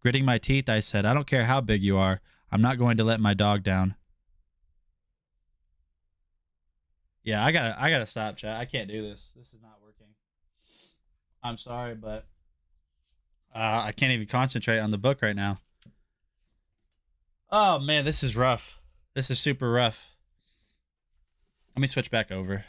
Speaker 1: Gritting my teeth, I said, "I don't care how big you are. I'm not going to let my dog down." Yeah, I gotta stop, chat. I can't do this. This is not working. I'm sorry, but I can't even concentrate on the book right now. Oh man, this is rough. This is super rough. Let me switch back over.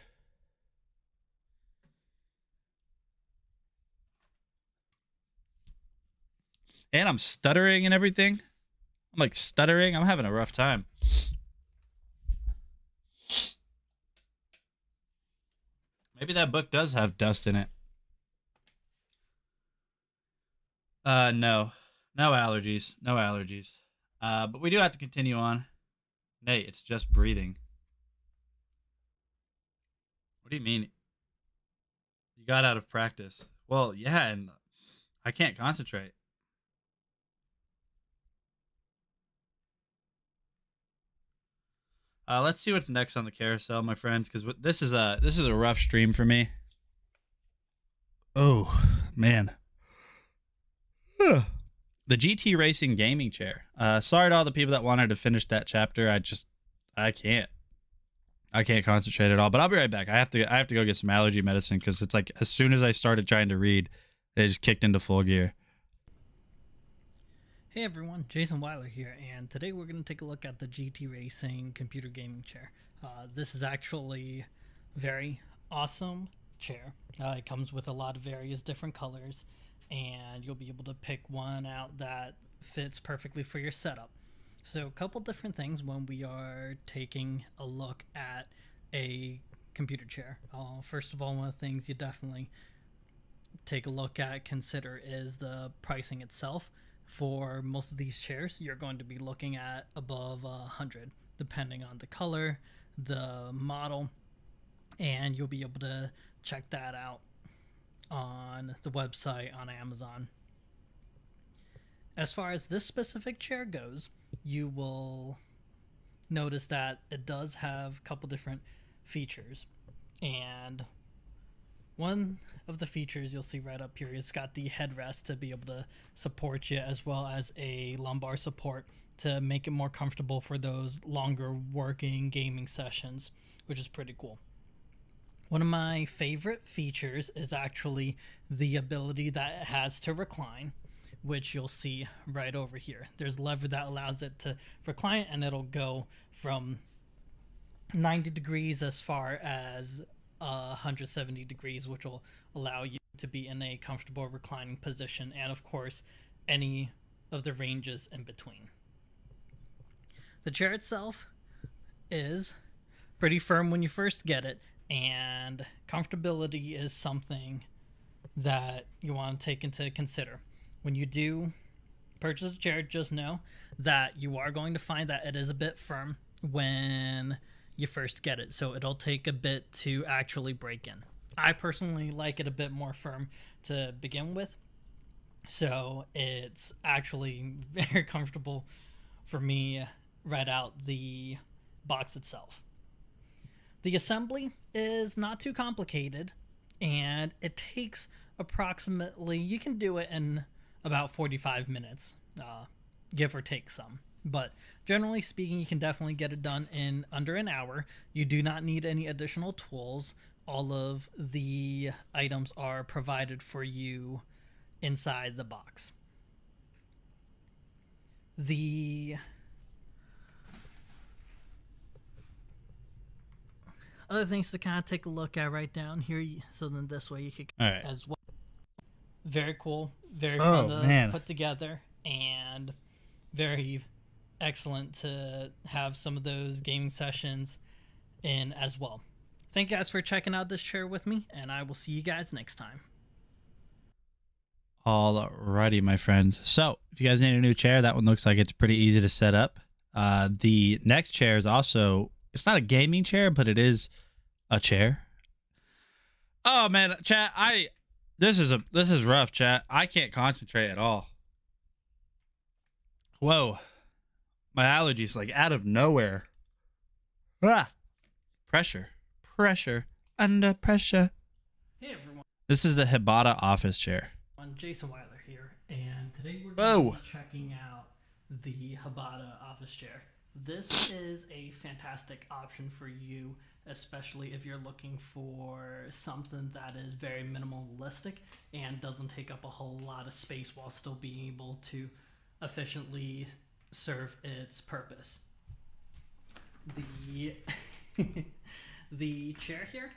Speaker 1: And I'm stuttering and everything. I'm like stuttering. I'm having a rough time. Maybe that book does have dust in it. No. No allergies. No allergies. But we do have to continue on. Nate, it's just breathing. What do you mean? You got out of practice. Well, yeah, and I can't concentrate. Let's see what's next on the carousel, my friends, because this is a rough stream for me. Oh man. The GT Racing gaming chair. Sorry to all the people that wanted to finish that chapter. I can't concentrate at all. But I'll be right back. I have to go get some allergy medicine because it's like as soon as I started trying to read, it just kicked into full gear.
Speaker 6: Hey everyone, Jason Weiler here, and today we're going to take a look at the GT Racing computer gaming chair. This is actually a very awesome chair. It comes with a lot of various different colors, and you'll be able to pick one out that fits perfectly for your setup. So a couple different things when we are taking a look at a computer chair. First of all, one of the things you definitely take a look at, consider, is the pricing itself. For most of these chairs, you're going to be looking at above 100, depending on the color, the model, and you'll be able to check that out on the website on Amazon. As far as this specific chair goes, you will notice that it does have a couple different features, and one of the features you'll see right up here, it's got the headrest to be able to support you, as well as a lumbar support to make it more comfortable for those longer working gaming sessions, which is pretty cool. One of my favorite features is actually the ability that it has to recline, which you'll see right over here. There's a lever that allows it to recline, and it'll go from 90 degrees as far as 170 degrees, which will allow you to be in a comfortable reclining position, and of course any of the ranges in between. The chair itself is pretty firm when you first get it, and comfortability is something that you want to take into consider. When you do purchase a chair, just know that you are going to find that it is a bit firm when you first get it. So it'll take a bit to actually break in. I personally like it a bit more firm to begin with. So it's actually very comfortable for me right out the box itself. The assembly is not too complicated, and it takes approximately, you can do it in about 45 minutes, give or take some. But generally speaking, you can definitely get it done in under an hour. You do not need any additional tools. All of the items are provided for you inside the box. The other things to kind of take a look at right down here, so then this way you can as well. Very cool, very fun to put together, and very excellent to have some of those gaming sessions in as well. Thank you guys for checking out this chair with me, and I will see you guys next time.
Speaker 1: Alrighty, my friends. So if you guys need a new chair, that one looks like it's pretty easy to set up. The next chair is also, it's not a gaming chair, but it is a chair. Oh man, chat, this is rough, chat. I can't concentrate at all. Whoa. My allergies like out of nowhere. Pressure, under pressure.
Speaker 6: Hey everyone.
Speaker 1: This is the Hibata office chair.
Speaker 6: I'm Jason Weiler here, and today we're going to be checking out the Hibata office chair. This is a fantastic option for you, especially if you're looking for something that is very minimalistic and doesn't take up a whole lot of space while still being able to efficiently serve its purpose. The chair here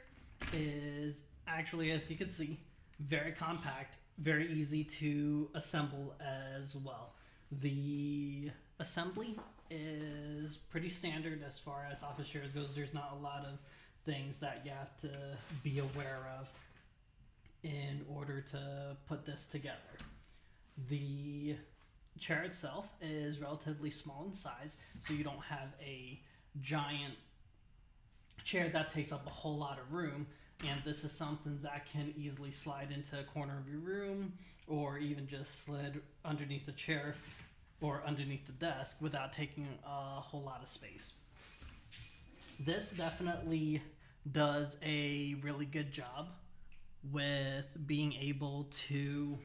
Speaker 6: is actually, as you can see, very compact, very easy to assemble as well. The assembly is pretty standard as far as office chairs goes. There's not a lot of things that you have to be aware of in order to put this together. The chair itself is relatively small in size, so you don't have a giant chair that takes up a whole lot of room, and this is something that can easily slide into a corner of your room, or even just slid underneath the chair or underneath the desk without taking a whole lot of space. This definitely does a really good job with being able to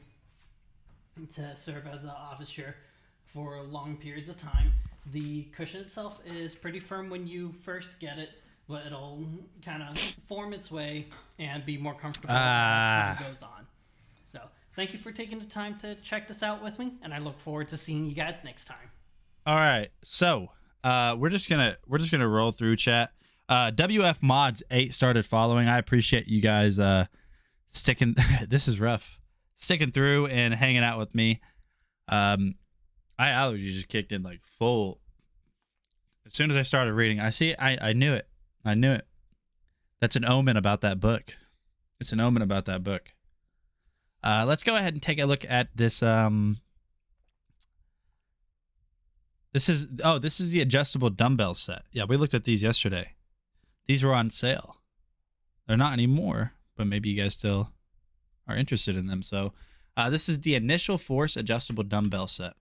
Speaker 6: serve as an office chair for long periods of time. The cushion itself is pretty firm when you first get it, but it'll kind of form its way and be more comfortable as time goes on. So thank you for taking the time to check this out with me, and I look forward to seeing you guys next time.
Speaker 1: All right, so we're just gonna roll through, chat. WF Mods 8 started following. I appreciate you guys sticking. This is rough. Sticking through and hanging out with me. My allergies just kicked in like full. As soon as I started reading, I knew it. I knew it. That's an omen about that book. It's an omen about that book. Let's go ahead and take a look at this. This is the adjustable dumbbell set. Yeah, we looked at these yesterday. These were on sale. They're not anymore, but maybe you guys still are interested in them. So this is the Initial Force adjustable dumbbell set.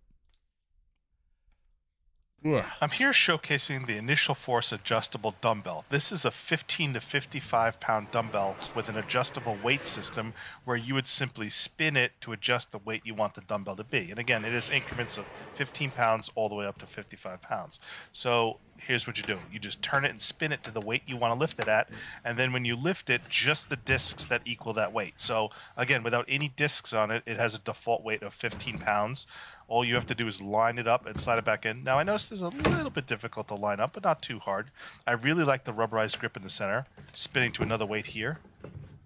Speaker 4: I'm here showcasing the Initial Force adjustable dumbbell. This is a 15 to 55 pound dumbbell with an adjustable weight system where you would simply spin it to adjust the weight you want the dumbbell to be. And again, it is increments of 15 pounds all the way up to 55 pounds. So here's what you do. You just turn it and spin it to the weight you want to lift it at. And then when you lift it, just the discs that equal that weight. So again, without any discs on it, it has a default weight of 15 pounds. All you have to do is line it up and slide it back in. Now, I notice this is a little bit difficult to line up, but not too hard. I really like the rubberized grip in the center, spinning to another weight here.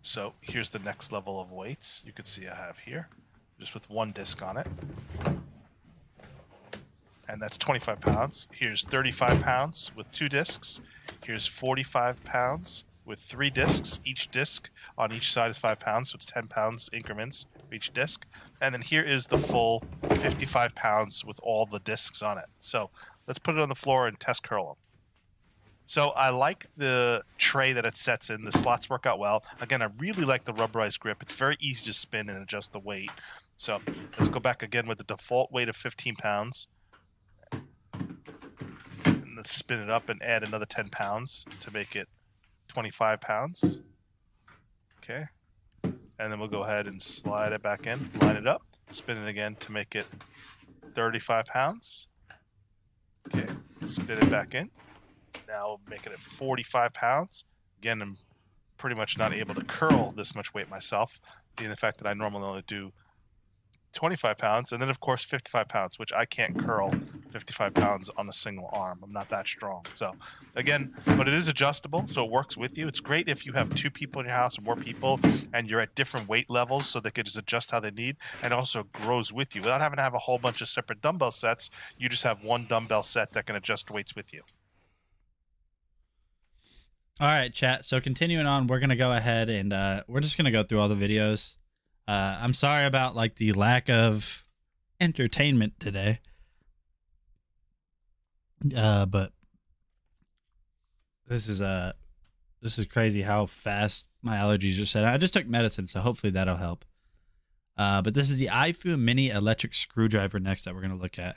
Speaker 4: So here's the next level of weights you can see I have here, just with one disc on it. And that's 25 pounds. Here's 35 pounds with 2 discs. Here's 45 pounds with 3 discs. Each disc on each side is 5 pounds, so it's 10 pounds increments each disc. And then here is the full 55 pounds with all the discs on it. So let's put it on the floor and test curl them. So I like the tray that it sets in. The slots work out well. Again, I really like the rubberized grip. It's very easy to spin and adjust the weight. So let's go back again with the default weight of 15 pounds. And let's spin it up and add another 10 pounds to make it 25 pounds. Okay. And then we'll go ahead and slide it back in, line it up, spin it again to make it 35 pounds. Okay, spin it back in. Now we'll make it at 45 pounds. Again, I'm pretty much not able to curl this much weight myself, being the fact that I normally only do 25 pounds, and then of course 55 pounds, which I can't curl 55 pounds on a single arm. I'm not that strong. So again, but it is adjustable, so it works with you. It's great if you have 2 people in your house or more people and you're at different weight levels, so they can just adjust how they need, and also grows with you without having to have a whole bunch of separate dumbbell sets. You just have one dumbbell set that can adjust weights with you.
Speaker 1: All right, chat. So continuing on, we're going to go ahead and we're just going to go through all the videos. I'm sorry about like the lack of entertainment today. But this is crazy how fast my allergies just set. I just took medicine, so hopefully that'll help. But this is the iFu mini electric screwdriver next that we're going to look at.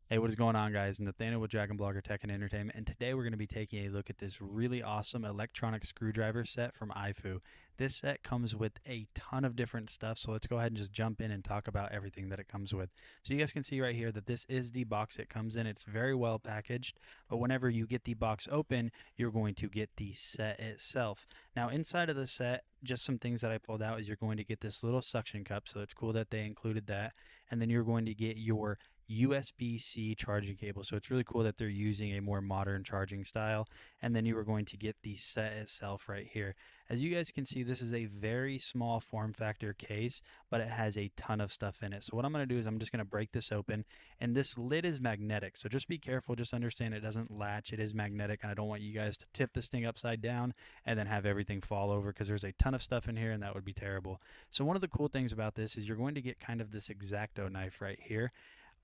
Speaker 1: Hey, what is going on, guys? Nathaniel with Dragon Blogger Tech and Entertainment, and today we're going to be taking a look at this really awesome electronic screwdriver set from iFu. This set comes with a ton of different stuff, so let's go ahead and just jump in and talk about everything that it comes with. So you guys can see right here that this is the box it comes in. It's very well packaged, but whenever you get the box open, you're going to get the set itself. Now, inside of the set, just some things that I pulled out is you're going to get this little suction cup, so it's cool that they included that, and then you're going to get your USB-C charging cable. So it's really cool that they're using a more modern charging style. And then you are going to get the set itself right here. As you guys can see, this is a very small form factor case, but it has a ton of stuff in it. So what I'm going to do is I'm just going to break this open, and this lid is magnetic. So just be careful, just understand it doesn't latch. It is magnetic, and I don't want you guys to tip this thing upside down and then have everything fall over, because there's a ton of stuff in here and that would be terrible. So one of the cool things about this is you're going to get kind of this X-Acto knife right here.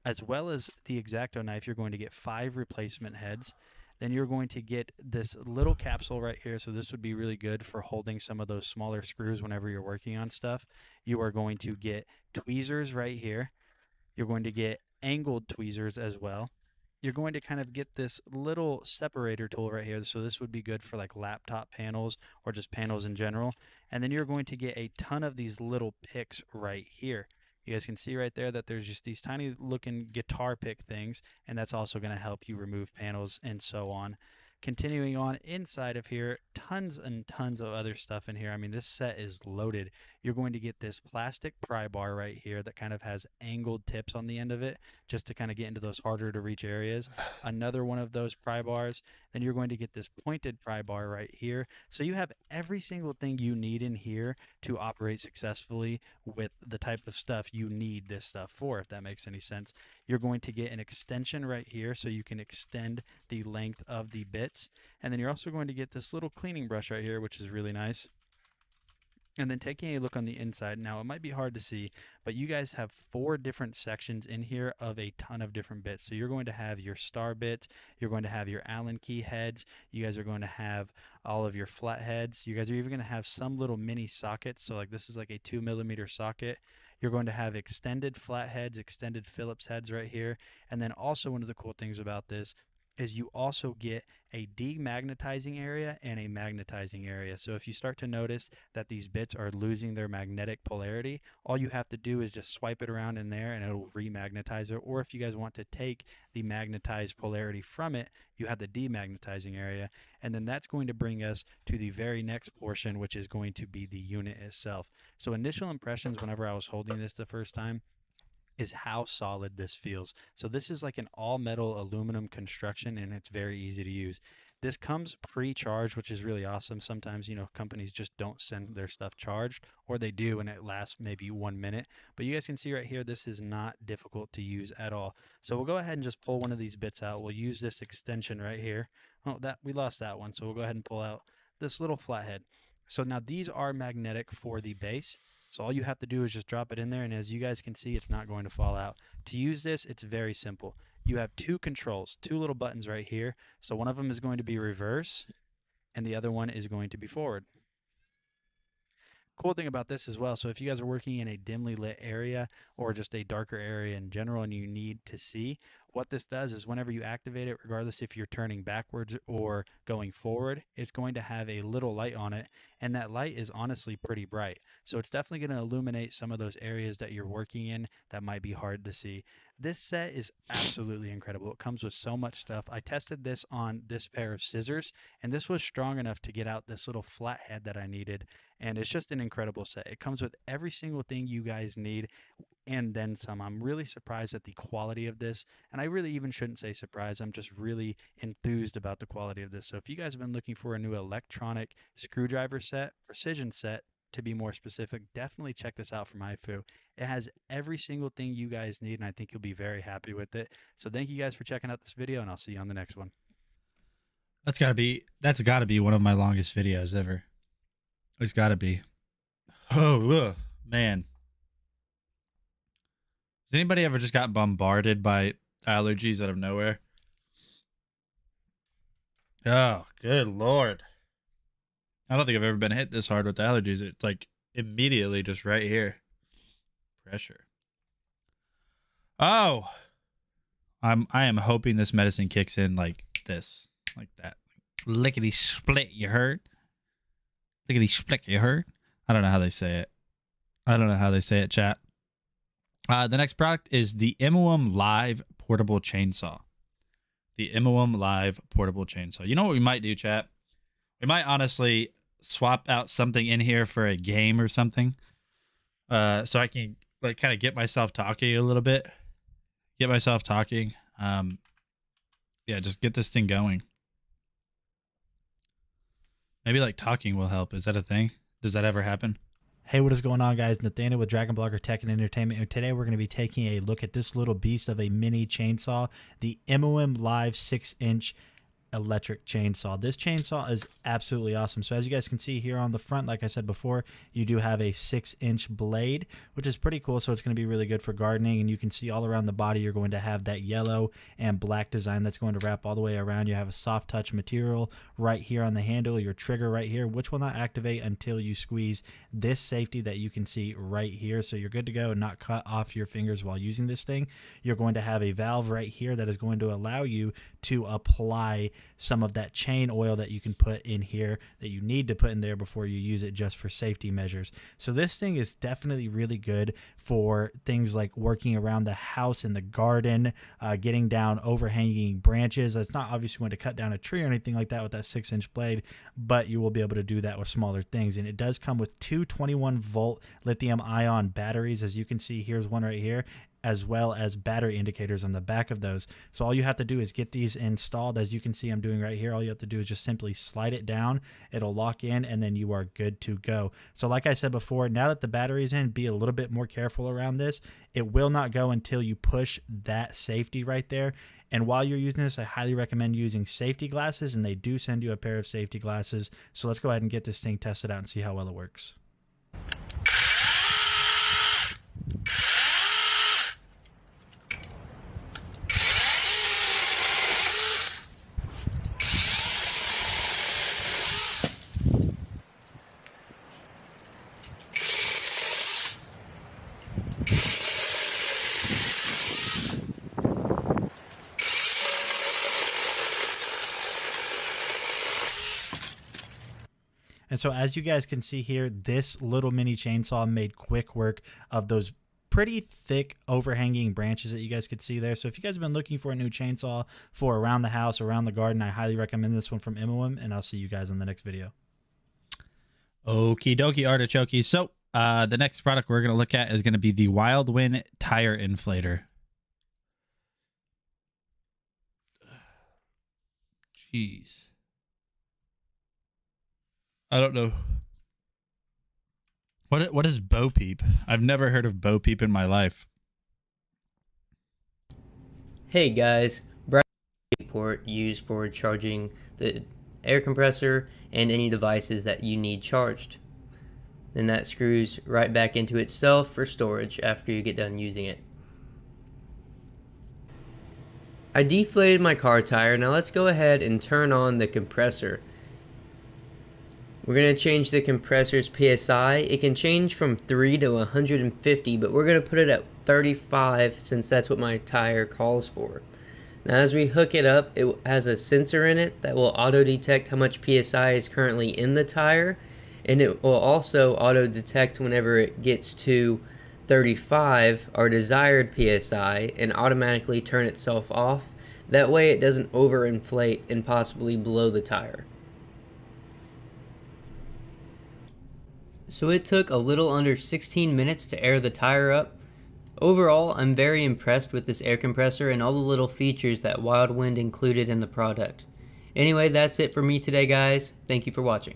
Speaker 1: As well as the X-Acto knife, you're going to get 5 replacement heads. Then you're going to get this little capsule right here. So this would be really good for holding some of those smaller screws whenever you're working on stuff. You are going to get tweezers right here. You're going to get angled tweezers as well. You're going to kind of get this little separator tool right here. So this would be good for like laptop panels or just panels in general. And then you're going to get a ton of these little picks right here. You guys can see right there that there's just these tiny looking guitar pick things, and that's also going to help you remove panels and so on. Continuing on inside of here, tons and tons of other stuff in here. I mean, this set is loaded. You're going to get this plastic pry bar right here that kind of has angled tips on the end of it, just to kind of get into those harder to reach areas. Another one of those pry bars. Then you're going to get this pointed pry bar right here. So you have every single thing you need in here to operate successfully with the type of stuff you need this stuff for, if that makes any sense. You're going to get an extension right here so you can extend the length of the bits. And then you're also going to get this little cleaning brush right here, which is really nice. And then taking a look on the inside, now it might be hard to see, but you guys have 4 different sections in here of a ton of different bits. So you're going to have your star bits, you're going to have your Allen key heads, you guys are going to have all of your flat heads, you guys are even going to have some little mini sockets. So like this is like a 2mm socket. You're going to have extended flat heads, extended Phillips heads right here. And then also one of the cool things about this is you also get a demagnetizing area and a magnetizing area. So if you start to notice that these bits are losing their magnetic polarity, all you have to do is just swipe it around in there and it'll remagnetize it. Or if you guys want to take the magnetized polarity from it, you have the demagnetizing area. And then that's going to bring us to the very next portion, which is going to be the unit itself. So initial impressions whenever I was holding this the first time is how solid this feels. So this is like an all metal aluminum construction, and it's very easy to use.
Speaker 7: This comes pre-charged, which is really awesome. Sometimes, you know, companies just don't send their stuff charged, or they do and it lasts maybe 1 minute. But you guys can see right here, this is not difficult to use at all. So we'll go ahead and just pull one of these bits out. We'll use this extension right here. Oh, that we lost that one. So we'll go ahead and pull out this little flathead. So now these are magnetic for the base. So all you have to do is just drop it in there, and as you guys can see, it's not going to fall out. To use this, it's very simple. You have two controls, two little buttons right here. So one of them is going to be reverse, and the other one is going to be forward. Cool thing about this as well, so if you guys are working in a dimly lit area or just a darker area in general and you need to see, what this does is whenever you activate it, regardless if you're turning backwards or going forward, it's going to have a little light on it, and that light is honestly pretty bright. So it's definitely going to illuminate some of those areas that you're working in that might be hard to see. This set is absolutely incredible. It comes with so much stuff. I tested this on this pair of scissors, and this was strong enough to get out this little flathead that I needed, and it's just an incredible set. It comes with every single thing you guys need and then some. I'm really surprised at the quality of this, and I really even shouldn't say surprised. I'm just really enthused about the quality of this. So if you guys have been looking for a new electronic screwdriver set, precision set to be more specific, definitely check this out from HIFU. It has every single thing you guys need, and I think you'll be very happy with it. So thank you guys for checking out this video, and I'll see you on the next one.
Speaker 1: That's gotta be one of my longest videos ever. It's gotta be. Oh man. Has anybody ever just got bombarded by allergies out of nowhere? Oh, good Lord. I don't think I've ever been hit this hard with allergies. It's like immediately just right here. Pressure. Oh. I am hoping this medicine kicks in like this. Like that. Lickety split, you heard? Lickety split, you heard? I don't know how they say it. Chat. The next product is the Imoum Live Portable Chainsaw. The Imoum Live Portable Chainsaw. You know what we might do, chat? We might honestly swap out something in here for a game or something. So I can like kind of get myself talking a little bit. Yeah, just get this thing going. Maybe like talking will help. Is that a thing? Does that ever happen?
Speaker 3: Hey, what is going on, guys? Nathaniel with Dragon Blogger Tech and Entertainment, and today we're going to be taking a look at this little beast of a mini chainsaw, the Imoum Live 6-inch electric chainsaw. This chainsaw is absolutely awesome. So as you guys can see here on the front, like I said before, you do have a 6-inch blade, which is pretty cool. So it's going to be really good for gardening, and you can see all around the body you're going to have that yellow and black design that's going to wrap all the way around. You have a soft touch material right here on the handle, your trigger right here, which will not activate until you squeeze this safety that you can see right here. So you're good to go and not cut off your fingers while using this thing. You're going to have a valve right here that is going to allow you to apply some of that chain oil that you can put in here, that you need to put in there before you use it, just for safety measures. So this thing is definitely really good for things like working around the house, in the garden, getting down overhanging branches. It's not obviously going to cut down a tree or anything like that with that 6-inch blade, but you will be able to do that with smaller things. And it does come with two 21-volt lithium-ion batteries. As you can see, here's one right here, as well as battery indicators on the back of those. So all you have to do is get these installed. As you can see I'm doing right here, all you have to do is just simply slide it down. It'll lock in, and then you are good to go. So like I said before, now that the battery's in, be a little bit more careful around this. It will not go until you push that safety right there. And while you're using this, I highly recommend using safety glasses, and they do send you a pair of safety glasses. So let's go ahead and get this thing tested out and see how well it works. And so as you guys can see here, this little mini chainsaw made quick work of those pretty thick overhanging branches that you guys could see there. So if you guys have been looking for a new chainsaw for around the house, around the garden, I highly recommend this one from Imoum, and I'll see you guys on the next video.
Speaker 1: Okie dokie, artichoke. So the next product we're going to look at is going to be the Wild Wind Tire Inflator. Jeez. I don't know. What is Bo Peep? I've never heard of Bo Peep in my life.
Speaker 2: Hey guys, Brian port used for charging the air compressor and any devices that you need charged. Then that screws right back into itself for storage after you get done using it. I deflated my car tire. Now let's go ahead and turn on the compressor. We're going to change the compressor's PSI. It can change from 3 to 150, but we're going to put it at 35 since that's what my tire calls for. Now as we hook it up, it has a sensor in it that will auto detect how much PSI is currently in the tire, and it will also auto detect whenever it gets to 35, our desired PSI, and automatically turn itself off. That way it doesn't overinflate and possibly blow the tire. So it took a little under 16 minutes to air the tire up. Overall, I'm very impressed with this air compressor and all the little features that Wildwind included in the product. Anyway, that's it for me today, guys. Thank you for watching.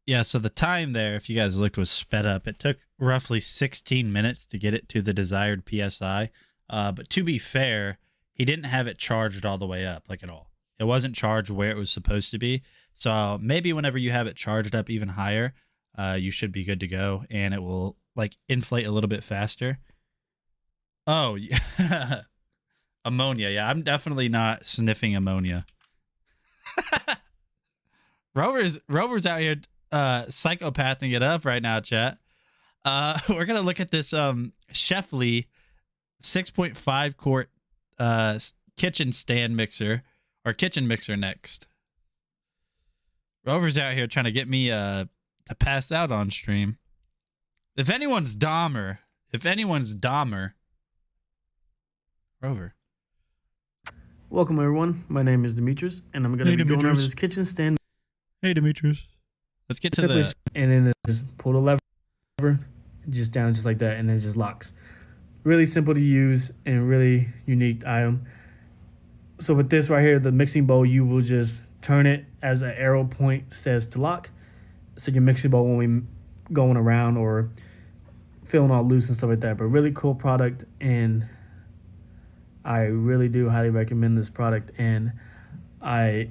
Speaker 1: Yeah, so the time there, if you guys looked, was sped up. It took roughly 16 minutes to get it to the desired PSI. But to be fair, he didn't have it charged all the way up, like at all. It wasn't charged where it was supposed to be. So maybe whenever you have it charged up even higher, you should be good to go, and it will like inflate a little bit faster. Oh, yeah. Ammonia. Yeah, I'm definitely not sniffing ammonia. Rover's out here psychopathing it up right now, chat. We're gonna look at this Sheffley 6.5 quart kitchen stand mixer or kitchen mixer next. Rover's out here trying to get me to pass out on stream. If anyone's Dahmer, Rover.
Speaker 8: Welcome everyone, my name is Demetrius, and I'm going to be going over this kitchen stand.
Speaker 1: Hey Demetrius. Let's get to the...
Speaker 8: And then just pull the lever, just down just like that, and then it just locks. Really simple to use and really unique item. So with this right here, the mixing bowl, you will just turn it as an arrow point says to lock. So your mixing bowl won't be going around or feeling all loose and stuff like that. But really cool product, and I really do highly recommend this product. And I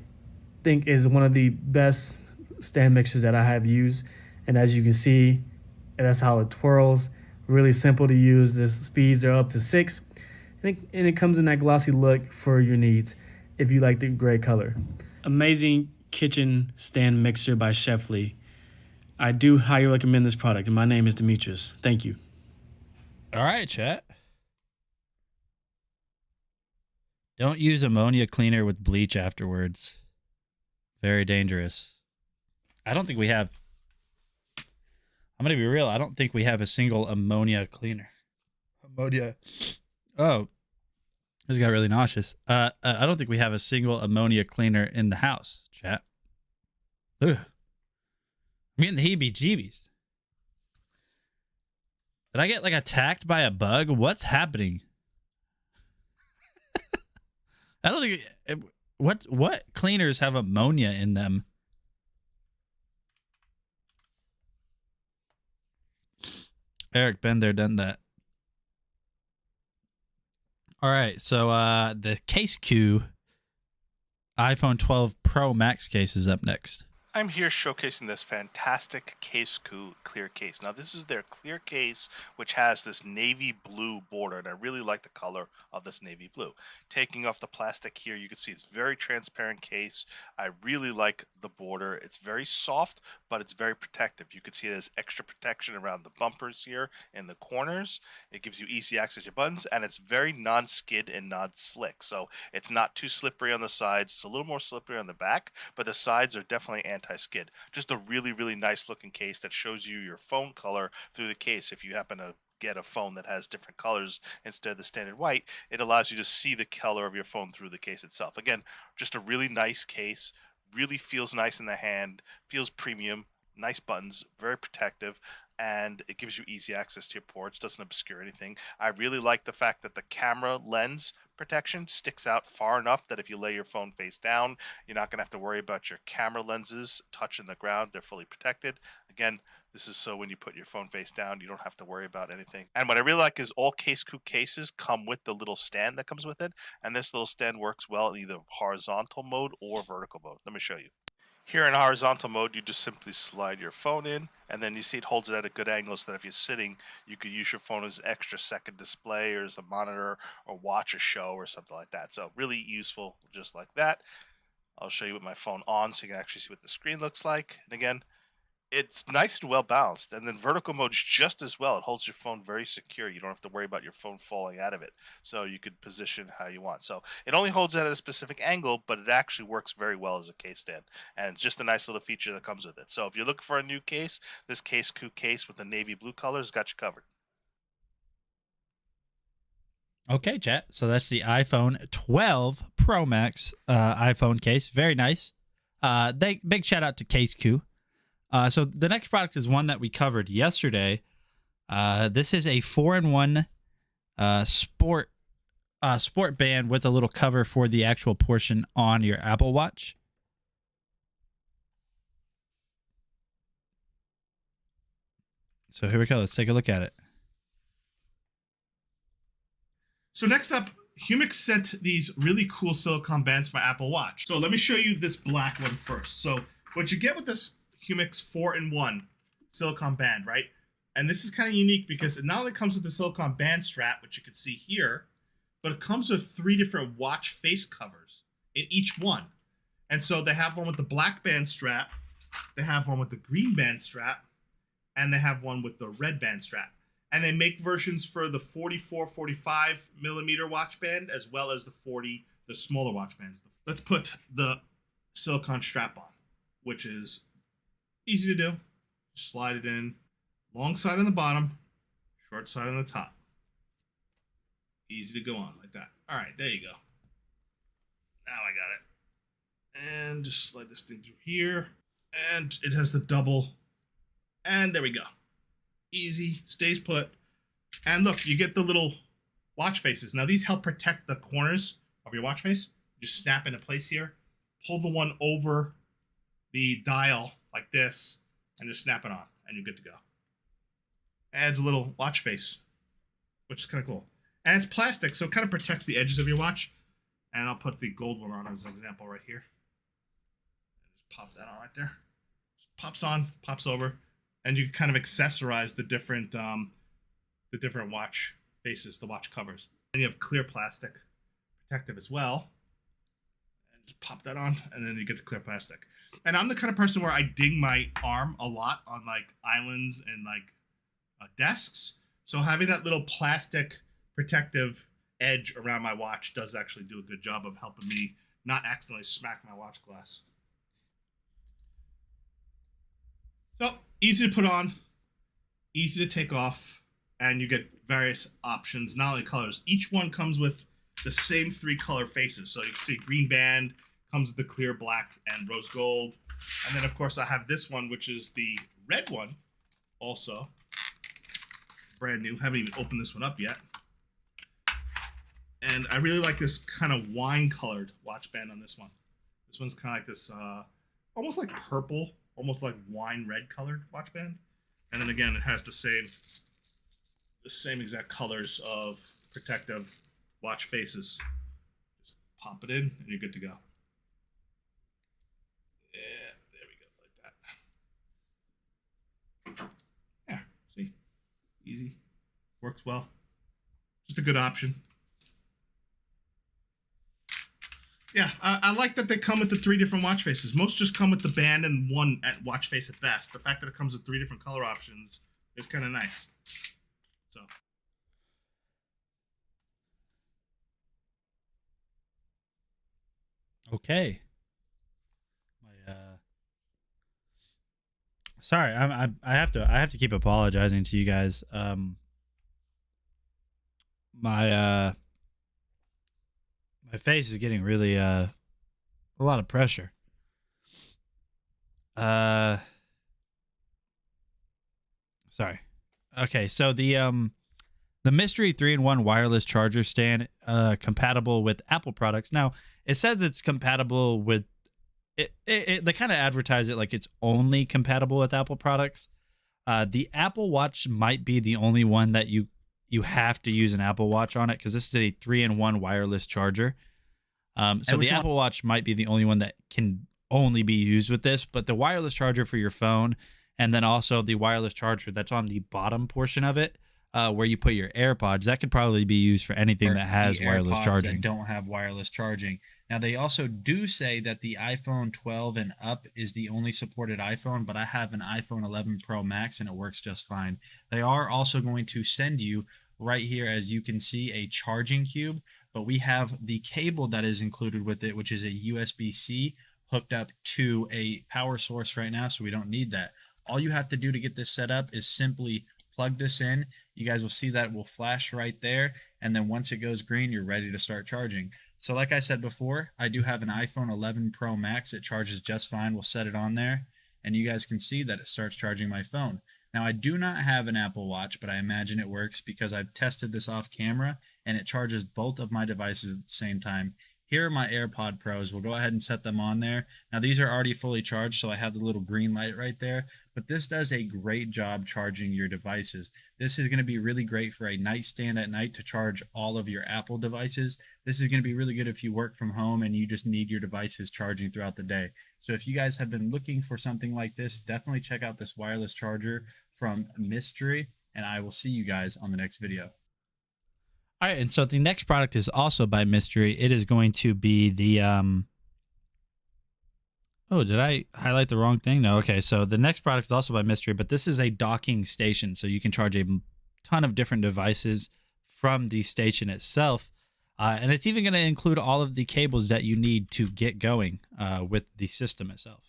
Speaker 8: think is one of the best stand mixers that I have used. And as you can see, that's how it twirls. Really simple to use. The speeds are up to 6. And it comes in that glossy look for your needs if you like the gray color. Amazing kitchen stand mixer by Sheffley. I do highly recommend this product, and my name is Demetrius. Thank you.
Speaker 1: All right, chat. Don't use ammonia cleaner with bleach afterwards. Very dangerous. I don't think we have... I'm going to be real. I don't think we have a single ammonia cleaner. Ammonia... Oh, this got really nauseous. I don't think we have a single ammonia cleaner in the house, chat. Ugh. I'm getting the heebie-jeebies. Did I get like attacked by a bug? What's happening? I don't think... What cleaners have ammonia in them? Eric, been there, done that. All right, so the Case Q iPhone 12 Pro Max case is up next.
Speaker 4: I'm here showcasing this fantastic Case Q clear case. Now, this is their clear case, which has this navy blue border, and I really like the color of this navy blue. Taking off the plastic here, you can see it's very transparent case. I really like the border. It's very soft, but it's very protective. You can see it has extra protection around the bumpers here in the corners. It gives you easy access to your buttons, and it's very non-skid and non-slick. So it's not too slippery on the sides. It's a little more slippery on the back, but the sides are definitely anti-skid. Just a really, really nice looking case that shows you your phone color through the case. If you happen to get a phone that has different colors instead of the standard white, it allows you to see the color of your phone through the case itself. Again, just a really nice case. Really feels nice in the hand, feels premium. nice buttons, very protective, and it gives you easy access to your ports, doesn't obscure anything. I really like the fact that the camera lens protection sticks out far enough that if you lay your phone face down, you're not going to have to worry about your camera lenses touching the ground. They're fully protected. Again, this is so when you put your phone face down, you don't have to worry about anything. And what I really like is all Case Coop cases come with the little stand that comes with it, and this little stand works well in either horizontal mode or vertical mode. Let me show you. Here in horizontal mode, you just simply slide your phone in, and then you see it holds it at a good angle so that if you're sitting, you could use your phone as an extra second display or as a monitor or watch a show or something like that. So really useful just like that. I'll show you with my phone on so you can actually see what the screen looks like. And again, it's nice and well balanced. And then vertical mode is just as well. It holds your phone very secure. You don't have to worry about your phone falling out of it. So you could position how you want. So it only holds it at a specific angle, but it actually works very well as a case stand. And it's just a nice little feature that comes with it. So if you're looking for a new case, this Case Coop case with the navy blue colors got you covered.
Speaker 1: Okay, chat. So that's the iPhone 12 Pro Max iPhone case. Very nice. Big shout out to Case Coop. So the next product is one that we covered yesterday. This is a 4-in-1 sport band with a little cover for the actual portion on your Apple Watch. So here we go. Let's take a look at it.
Speaker 9: So next up, Humix sent these really cool silicone bands for my Apple Watch. So let me show you this black one first. So what you get with this Humix 4-in-1 silicone band, right? And this is kind of unique because it not only comes with the silicone band strap, which you can see here, but it comes with 3 different watch face covers in each one. And so they have one with the black band strap, they have one with the green band strap, and they have one with the red band strap. And they make versions for the 44, 45 millimeter watch band, as well as the smaller watch bands. Let's put the silicone strap on, which is easy to do. Just slide it in. Long side on the bottom, short side on the top. Easy to go on like that. All right, there you go. Now I got it. And just slide this thing through here. And it has the double. And there we go. Easy, stays put. And look, you get the little watch faces. Now these help protect the corners of your watch face. Just snap into place here. Pull the one over the dial like this and just snap it on and you're good to go. Adds a little watch face, which is kind of cool. And it's plastic, so it kind of protects the edges of your watch. And I'll put the gold one on as an example right here. Just pop that on right there. Just pops on, pops over. And you can kind of accessorize the different watch faces, the watch covers. And you have clear plastic protective as well. And just pop that on, and then you get the clear plastic. And I'm the kind of person where I ding my arm a lot on like islands and like desks. So having that little plastic protective edge around my watch does actually do a good job of helping me not accidentally smack my watch glass. So easy to put on, easy to take off, and you get various options, not only colors. Each one comes with the same 3 color faces. So you can see green band comes with the clear black and rose gold. And then of course I have this one, which is the red one also. Brand new, haven't even opened this one up yet. And I really like this kind of wine colored watch band on this one. This one's kind of like this, almost like purple, almost like wine red colored watch band. And then again, it has the same exact colors of protective watch faces. Just pop it in and you're good to go. Yeah, there we go, like that. Yeah, see, easy, works well. Just a good option. Yeah, I like that they come with the 3 different watch faces. Most just come with the band and one at watch face at best. The fact that it comes with 3 different color options is kind of nice. So.
Speaker 1: Okay. Sorry, I have to keep apologizing to you guys. My face is getting really a lot of pressure. Sorry. Okay, so the mystery 3-in-1 wireless charger stand compatible with Apple products. Now, it says it's compatible with they kind of advertise it like it's only compatible with Apple products. The Apple Watch might be the only one that you have to use an Apple Watch on it, because this is a 3-in-1 wireless charger. So the Apple Watch might be the only one that can only be used with this, but the wireless charger for your phone, and then also the wireless charger that's on the bottom portion of it, where you put your AirPods, that could probably be used for anything that has wireless charging. That don't have wireless charging. Now, they also do say that the iPhone 12 and up is the only supported iPhone, but I have an iPhone 11 Pro Max and it works just fine. They are also going to send you right here, as you can see, a charging cube, but we have the cable that is included with it, which is a USB-C hooked up to a power source right now, so we don't need that. All you have to do to get this set up is simply plug this in. You guys will see that it will flash right there, and then once it goes green, you're ready to start charging. So like I said before, I do have an iPhone 11 Pro Max. It charges just fine. We'll set it on there, and you guys can see that it starts charging my phone. Now, I do not have an Apple Watch, but I imagine it works because I've tested this off camera, and it charges both of my devices at the same time. Here are my AirPod Pros. We'll go ahead and set them on there. Now, these are already fully charged, so I have the little green light right there, but this does a great job charging your devices. This is going to be really great for a nightstand at night to charge all of your Apple devices. This is going to be really good if you work from home and you just need your devices charging throughout the day. So if you guys have been looking for something like this, definitely check out this wireless charger from Mystery, and I will see you guys on the next video. All right, and so the next product is also by Mystery. It is going to be the oh, did I highlight the wrong thing? No, okay. So the next product is also by Mystery, but this is a docking station, so you can charge a ton of different devices from the station itself, and it's even going to include all of the cables that you need to get going with the system itself.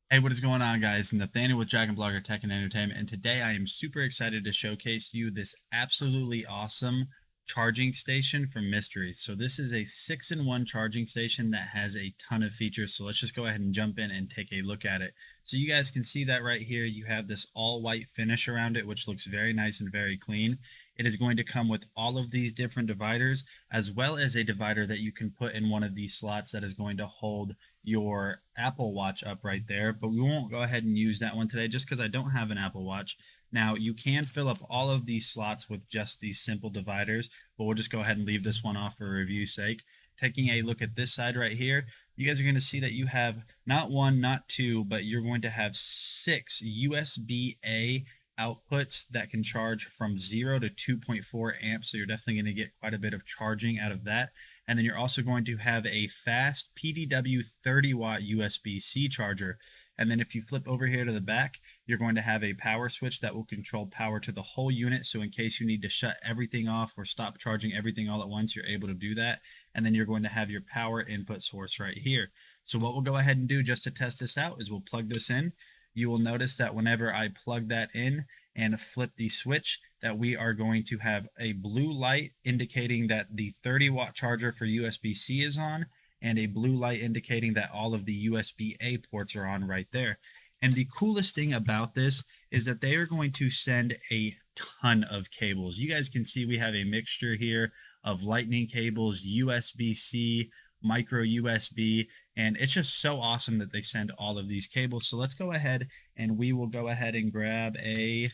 Speaker 1: Hey, what is going on, guys? Nathaniel with Dragon Blogger Tech and Entertainment, and today I am super excited to showcase to you this absolutely awesome charging station from Mystery. So this is a 6-in-1 charging station that has a ton of features. So let's just go ahead and jump in and take a look at it. So you guys can see that right here. You have this all white finish around it, which looks very nice and very clean. It is going to come with all of these different dividers, as well as a divider that you can put in one of these slots that is going to hold your Apple Watch up right there. But we won't go ahead and use that one today just because I don't have an Apple Watch. Now, you can fill up all of these slots with just these simple dividers, but we'll just go ahead and leave this one off for review's sake. Taking a look at this side right here, you guys are going to see that you have not one, not two, but you're going to have 6 USB-A outputs that can charge from 0 to 2.4 amps. So you're definitely going to get quite a bit of charging out of that. And then you're also going to have a fast PDW 30-watt USB-C charger. And then if you flip over here to the back, you're going to have a power switch that will control power to the whole unit. So in case you need to shut everything off or stop charging everything all at once, you're able to do that. And then you're going to have your power input source right here. So what we'll go ahead and do just to test this out is we'll plug this in. You will notice that whenever I plug that in and flip the switch, that we are going to have a blue light indicating that the 30-watt charger for USB-C is on, and a blue light indicating that all of the USB-A ports are on right there. And the coolest thing about this is that they are going to send a ton of cables. You guys can see we have a mixture here of lightning cables, USB-C, micro USB, and it's just so awesome that they send all of these cables. So let's go ahead and we will go ahead and grab a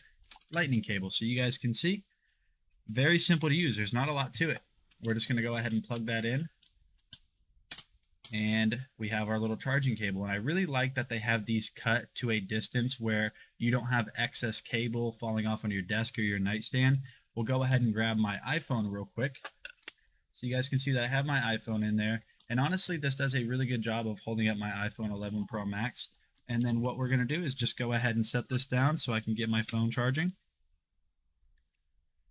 Speaker 1: lightning cable so you guys can see. Very simple to use. There's not a lot to it. We're just going to go ahead and plug that in, and we have our little charging cable. And I really like that they have these cut to a distance where you don't have excess cable falling off on your desk or your nightstand. We'll go ahead and grab my iPhone real quick so you guys can see that I have my iPhone in there. And honestly, this does a really good job of holding up my iPhone 11 Pro Max. And then what we're going to do is just go ahead and set this down so I can get my phone charging.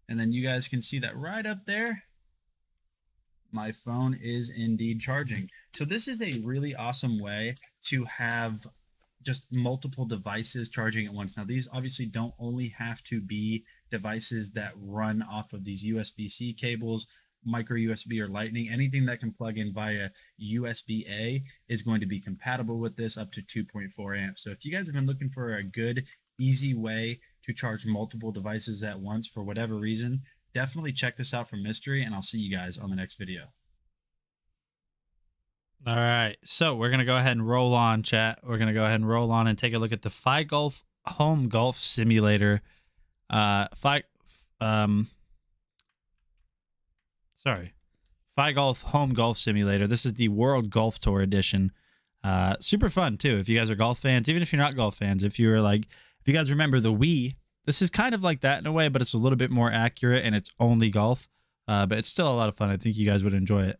Speaker 1: And then you guys can see that right up there, my phone is indeed charging. So this is a really awesome way to have just multiple devices charging at once. Now, these obviously don't only have to be devices that run off of these USB-C cables, micro USB, or lightning. Anything that can plug in via USB-A is going to be compatible with this up to 2.4 amps. So if you guys have been looking for a good, easy way to charge multiple devices at once for whatever reason, definitely check this out for Mystery, and I'll see you guys on the next video. All right, so we're going to go ahead and roll on, chat. We're going to go ahead and roll on and take a look at the FiGolf Home Golf Simulator. FiGolf Home Golf Simulator. This is the World Golf Tour Edition. Super fun, too, if you guys are golf fans. Even if you're not golf fans, if you guys remember the Wii, this is kind of like that in a way, but it's a little bit more accurate, and it's only golf. But it's still a lot of fun. I think you guys would enjoy it.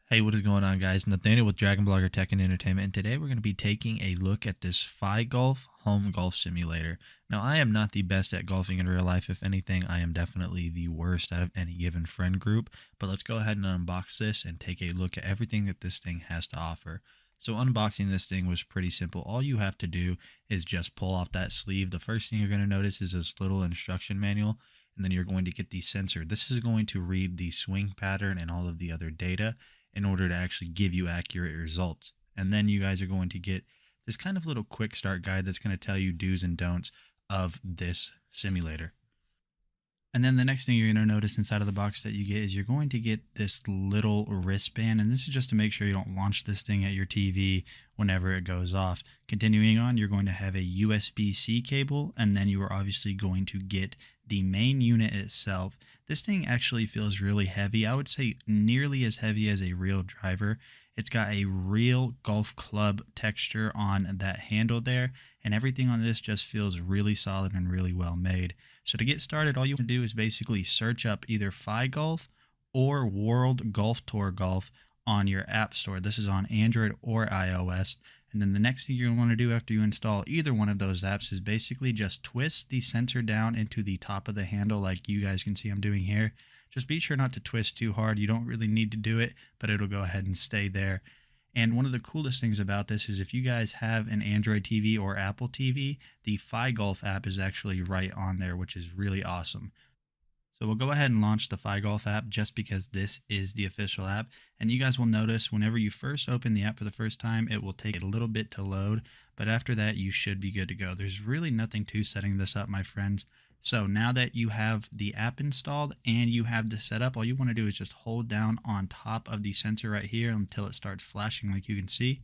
Speaker 1: Hey, what is going on, guys? Nathaniel with Dragon Blogger Tech and Entertainment, and today we're going to be taking a look at this FiGolf Home Golf Simulator. Now, I am not the best at golfing in real life. If anything, I am definitely the worst out of any given friend group, but let's go ahead and unbox this and take a look at everything that this thing has to offer. So unboxing this thing was pretty simple. All you have to do is just pull off that sleeve. The first thing you're going to notice is this little instruction manual, and then you're going to get the sensor. This is going to read the swing pattern and all of the other data in order to actually give you accurate results. And then you guys are going to get this kind of little quick start guide that's going to tell you do's and don'ts of this simulator. And then the next thing you're going to notice inside of the box that you get is you're going to get this little wristband, and this is just to make sure you don't launch this thing at your TV whenever it goes off. Continuing on, you're going to have a USB-C cable, and then you are obviously going to get the main unit itself. This thing actually feels really heavy. I would say nearly as heavy as a real driver. It's got a real golf club texture on that handle there, and everything on this just feels really solid and really well made. So to get started, all you want to do is basically search up either FiGolf or World Golf Tour Golf on your app store. This is on Android or iOS. And then the next thing you're going to want to do after you install either one of those apps is basically just twist the sensor down into the top of the handle like you guys can see I'm doing here. Just be sure not to twist too hard. You don't really need to do it, but it'll go ahead and stay there. And one of the coolest things about this is if you guys have an Android TV or Apple TV, the FiGolf app is actually right on there, which is really awesome. So we'll go ahead and launch the FiGolf app just because this is the official app. And you guys will notice whenever you first open the app for the first time, it will take a little bit to load. But after that, you should be good to go. There's really nothing to setting this up, my friends. So now that you have the app installed and you have this set up, all you want to do is just hold down on top of the sensor right here until it starts flashing like you can see.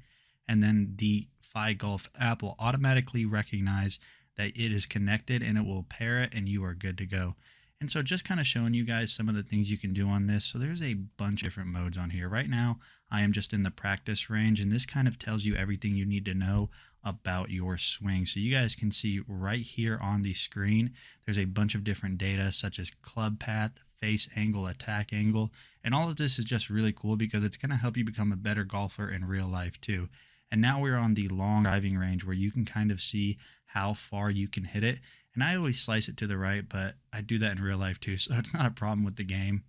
Speaker 1: And then the FiGolf app will automatically recognize that it is connected and it will pair it and you are good to go. And so just kind of showing you guys some of the things you can do on this. So there's a bunch of different modes on here. Right now, I am just in the practice range, and this kind of tells you everything you need to know about your swing. So you guys can see right here on the screen, there's a bunch of different data such as club path, face angle, attack angle, and all of this is just really cool because it's going to help you become a better golfer in real life too. And now we're on the long driving range where you can kind of see how far you can hit it. And I always slice it to the right, but I do that in real life too, so it's not a problem with the game.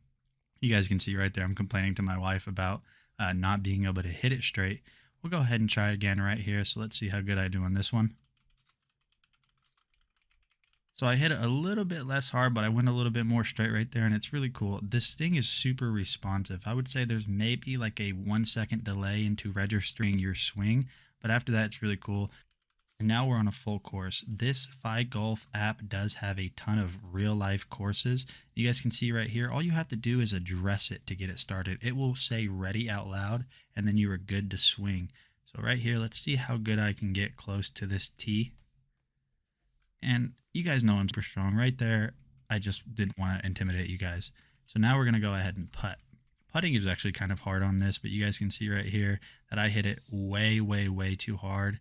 Speaker 1: You guys can see right there, I'm complaining to my wife about not being able to hit it straight. We'll go ahead and try again right here, so let's see how good I do on this one. So I hit it a little bit less hard, but I went a little bit more straight right there, and it's really cool. This thing is super responsive. I would say there's maybe like a 1 second delay into registering your swing, but after that, it's really cool. And now we're on a full course. This FiGolf app does have a ton of real life courses. You guys can see right here, all you have to do is address it to get it started. It will say ready out loud, and then you are good to swing. So right here, let's see how good I can get close to this tee. And you guys know I'm super strong right there. I just didn't want to intimidate you guys. So now we're going to go ahead and putt. Putting is actually kind of hard on this, but you guys can see right here that I hit it way, way, way too hard.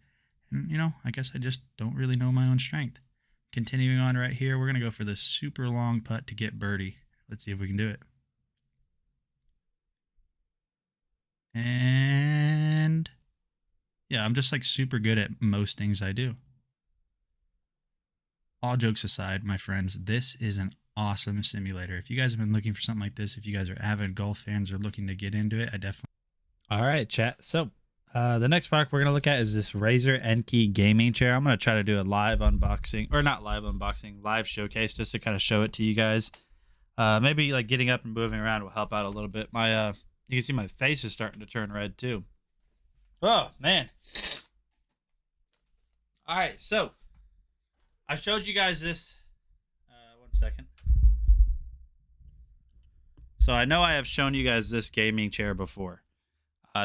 Speaker 1: And, you know, I guess I just don't really know my own strength. Continuing on right here, we're going to go for this super long putt to get birdie. Let's see if we can do it. And yeah, I'm just like super good at most things I do. All jokes aside, my friends, this is an awesome simulator. If you guys have been looking for something like this, if you guys are avid golf fans or looking to get into it, I definitely... All right, chat. So the next product we're going to look at is this Razer Enkey gaming chair. I'm going to try to do a live unboxing, or not live unboxing, live showcase just to kind of show it to you guys. Maybe like getting up and moving around will help out a little bit. My you can see my face is starting to turn red too. Oh, man. All right, so I showed you guys this. 1 second. So I know I have shown you guys this gaming chair before.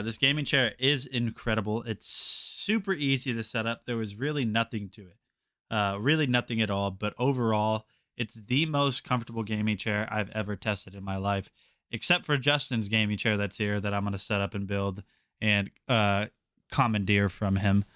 Speaker 1: This gaming chair is incredible. It's super easy to set up. There was really nothing to it. Really nothing at all. But overall, it's the most comfortable gaming chair I've ever tested in my life. Except for Justin's gaming chair that's here that I'm going to set up and build and commandeer from him.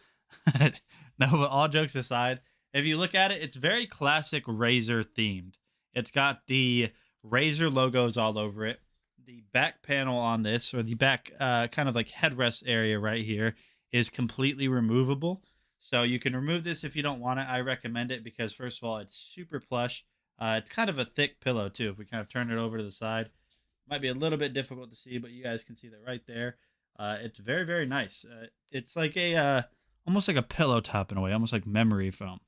Speaker 1: No, but all jokes aside, if you look at it, it's very classic Razer themed. It's got the Razer logos all over it. The back panel on this, or the back kind of like headrest area right here, is completely removable. So you can remove this if you don't want it. I recommend it because, first of all, it's super plush. It's kind of a thick pillow, too. If we kind of turn it over to the side, might be a little bit difficult to see, but you guys can see that right there. It's very, very nice. It's like a almost like a pillow top in a way, almost like memory foam.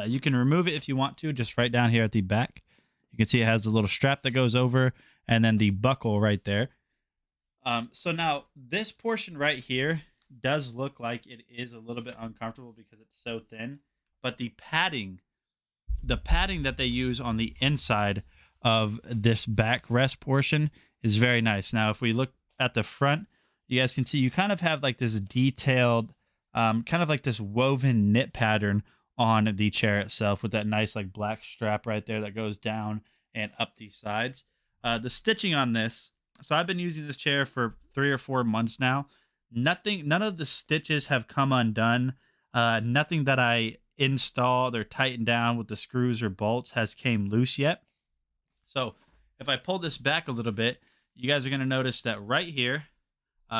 Speaker 1: You can remove it if you want to, just right down here at the back. You can see it has a little strap that goes over, and then the buckle right there. So now this portion right here does look like it is a little bit uncomfortable because it's so thin, but the padding that they use on the inside of this backrest portion is very nice. Now, if we look at the front, you guys can see you kind of have like this detailed, kind of like this woven knit pattern on the chair itself with that nice like black strap right there that goes down and up these sides. The stitching on this, so I've been using this chair for 3 or 4 months now. None of the stitches have come undone. Nothing that I installed or tightened down with the screws or bolts has came loose yet. So if I pull this back a little bit, you guys are going to notice that right here,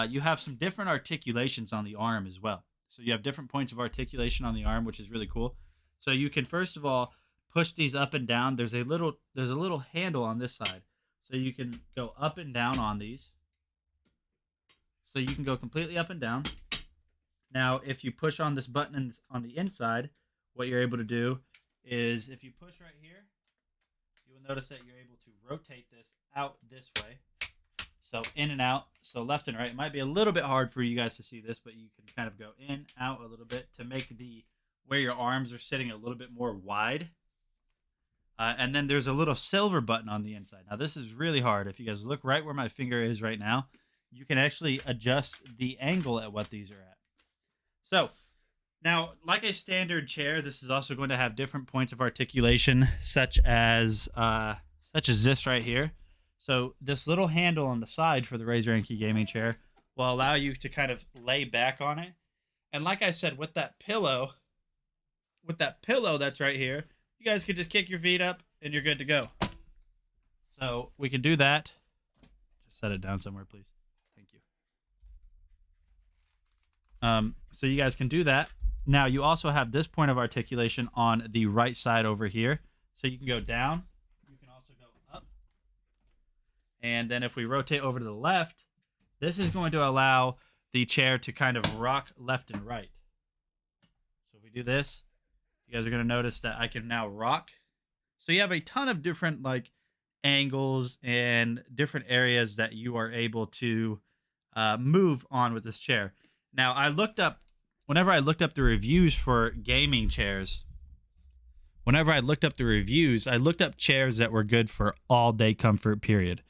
Speaker 1: you have some different articulations on the arm as well. So you have different points of articulation on the arm, which is really cool. So you can, first of all, push these up and down. There's a little handle on this side. So you can go up and down on these. So you can go completely up and down. Now, if you push on this button on the inside, what you're able to do is, if you push right here, you will notice that you're able to rotate this out this way. So in and out, so left and right. It might be a little bit hard for you guys to see this, but you can kind of go in, out a little bit to make where your arms are sitting a little bit more wide. And then there's a little silver button on the inside. Now, this is really hard. If you guys look right where my finger is right now, you can actually adjust the angle at what these are at. So now, like a standard chair, this is also going to have different points of articulation, such as this right here. So this little handle on the side for the Razer Enki gaming chair will allow you to kind of lay back on it. And like I said, with that pillow that's right here, you guys could just kick your feet up and you're good to go. So we can do that. Just set it down somewhere, please. Thank you. So you guys can do that. Now you also have this point of articulation on the right side over here. So you can go down. You can also go up. And then if we rotate over to the left, this is going to allow the chair to kind of rock left and right. So if we do this, you guys are going to notice that I can now rock. So you have a ton of different like angles and different areas that you are able to move on with this chair. Now, whenever I looked up the reviews for gaming chairs, I looked up chairs that were good for all day comfort, period.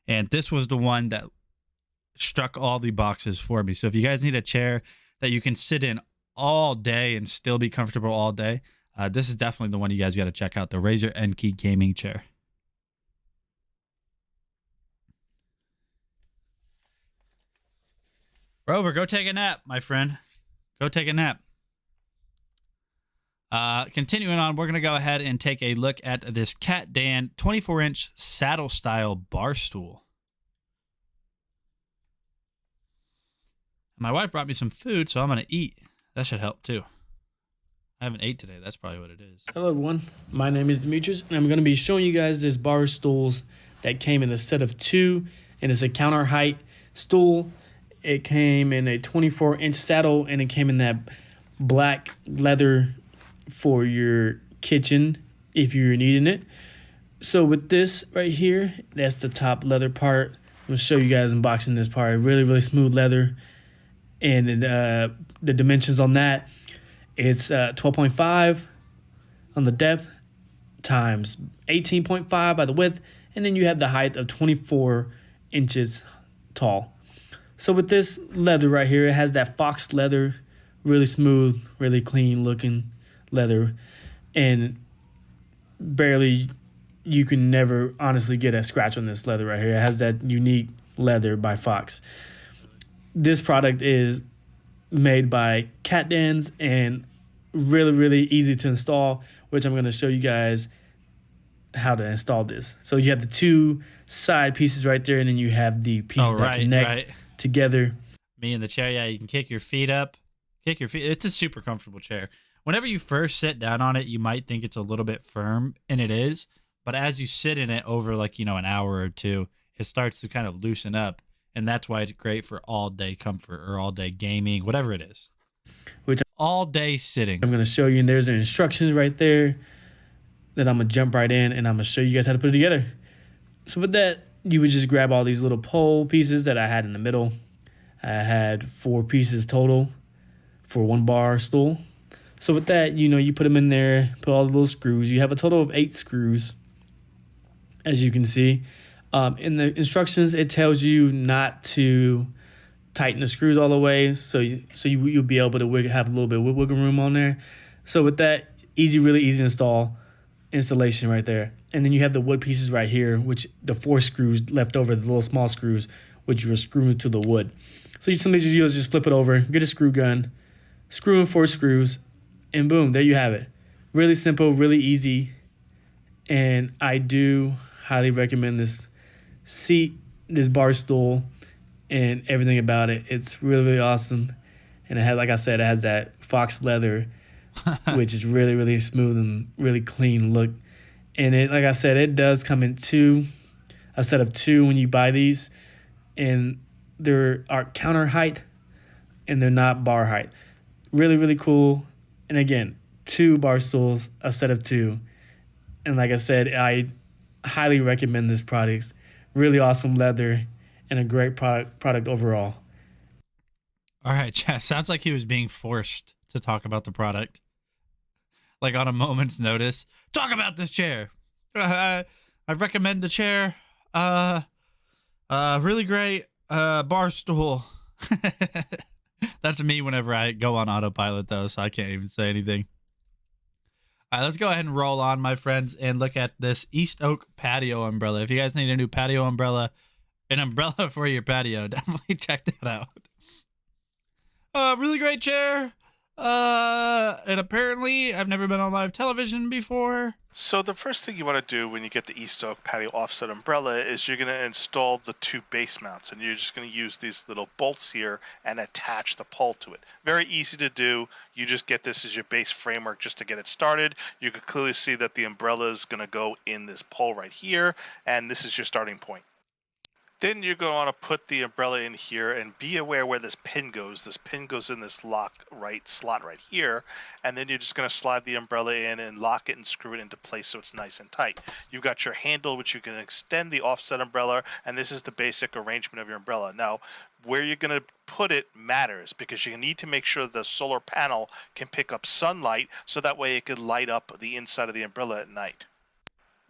Speaker 1: And this was the one that struck all the boxes for me. So if you guys need a chair that you can sit in all day and still be comfortable all day, this is definitely the one you guys got to check out, the Razer Enki gaming chair. Rover, go take a nap, my friend. Go take a nap. Continuing on, we're going to go ahead and take a look at this Cat Dan 24-inch saddle style bar stool. My wife brought me some food, so I'm going to eat. That should help too. I haven't ate today. That's probably what it is.
Speaker 8: Hello everyone, my name is Demetrius, and I'm going to be showing you guys this bar stools that came in a set of 2, and it's a counter height stool. It came in a 24-inch saddle, and it came in that black leather for your kitchen if you're needing it. So with this right here, that's the top leather part. I'm going to show you guys unboxing this part. Really, really smooth leather. And the dimensions on that, it's 12.5 on the depth times 18.5 by the width, and then you have the height of 24 inches tall. So with this leather right here, it has that fox leather, really smooth, really clean looking leather, and barely, you can never honestly get a scratch on this leather right here. It has that unique leather by Fox. This product is made by Cat Dens and really, really easy to install, which I'm going to show you guys how to install this. So you have the two side pieces right there, and then you have the pieces that connect together.
Speaker 1: Me in the chair, yeah, you can kick your feet up. Kick your feet. It's a super comfortable chair. Whenever you first sit down on it, you might think it's a little bit firm, and it is. But as you sit in it over like, an hour or two, it starts to kind of loosen up. And that's why it's great for all day comfort or all day gaming, whatever it is.
Speaker 8: Which
Speaker 1: all day sitting.
Speaker 8: I'm going to show you, and there's the instructions right there that I'm going to jump right in, and I'm going to show you guys how to put it together. So with that, you would just grab all these little pole pieces that I had in the middle. I had 4 pieces total for 1 bar stool. So with that, you put them in there, put all the little screws. You have a total of 8 screws, as you can see. In the instructions, it tells you not to tighten the screws all the way, so you'll be able to have a little bit of wiggle room on there. So with that, really easy installation right there. And then you have the wood pieces right here, which the 4 screws left over, the little small screws, which you were screwing to the wood. So you simply just flip it over, get a screw gun, screw in 4 screws, and boom, there you have it. Really simple, really easy, and I do highly recommend this seat, this bar stool, and everything about it. It's really, really awesome, and it has, like I said, it has that fox leather, which is really, really smooth and really clean look. And it, like I said, it does come in a set of 2 when you buy these, and they're counter height, and they're not bar height. Really, really cool. And again, 2 bar stools, a set of 2. And like I said, I highly recommend this product. Really awesome leather and a great product overall.
Speaker 1: All right, Chad. Sounds like he was being forced to talk about the product. Like on a moment's notice. Talk about this chair. I recommend the chair. Really great bar stool. That's me whenever I go on autopilot, though, so I can't even say anything. All right, let's go ahead and roll on, my friends, and look at this East Oak patio umbrella. If you guys need a new patio umbrella, an umbrella for your patio, definitely check that out. Really great chair. And apparently I've never been on live television before.
Speaker 4: So the first thing you want to do when you get the East Oak patio offset umbrella is you're going to install the 2 base mounts, and you're just going to use these little bolts here and attach the pole to it. Very easy to do. You just get this as your base framework just to get it started. You can clearly see that the umbrella is going to go in this pole right here, and this is your starting point. Then you're going to want to put the umbrella in here, and be aware where this pin goes. This pin goes in this slot right here, and then you're just going to slide the umbrella in and lock it and screw it into place so it's nice and tight. You've got your handle, which you can extend the offset umbrella, and this is the basic arrangement of your umbrella. Now, where you're going to put it matters, because you need to make sure the solar panel can pick up sunlight, so that way it could light up the inside of the umbrella at night.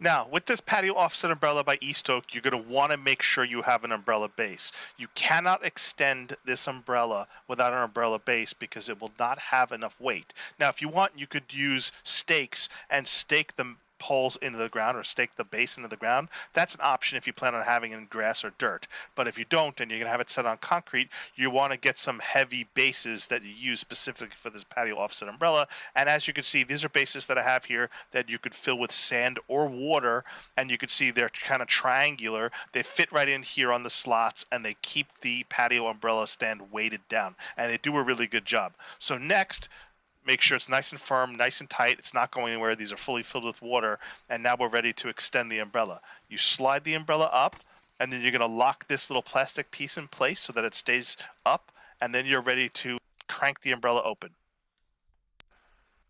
Speaker 4: Now, with this patio offset umbrella by East Oak, you're going to want to make sure you have an umbrella base. You cannot extend this umbrella without an umbrella base because it will not have enough weight. Now, if you want, you could use stakes and stake the poles into the ground, or stake the base into the ground. That's an option if you plan on having it in grass or dirt. But if you don't, and you're going to have it set on concrete, you want to get some heavy bases that you use specifically for this patio offset umbrella. And as you can see, these are bases that I have here that you could fill with sand or water, and you can see they're kind of triangular. They fit right in here on the slots, and they keep the patio umbrella stand weighted down, and they do a really good job. So next, make sure it's nice and firm, nice and tight. It's not going anywhere. These are fully filled with water. And now we're ready to extend the umbrella. You slide the umbrella up, and then you're going to lock this little plastic piece in place so that it stays up. And then you're ready to crank the umbrella open.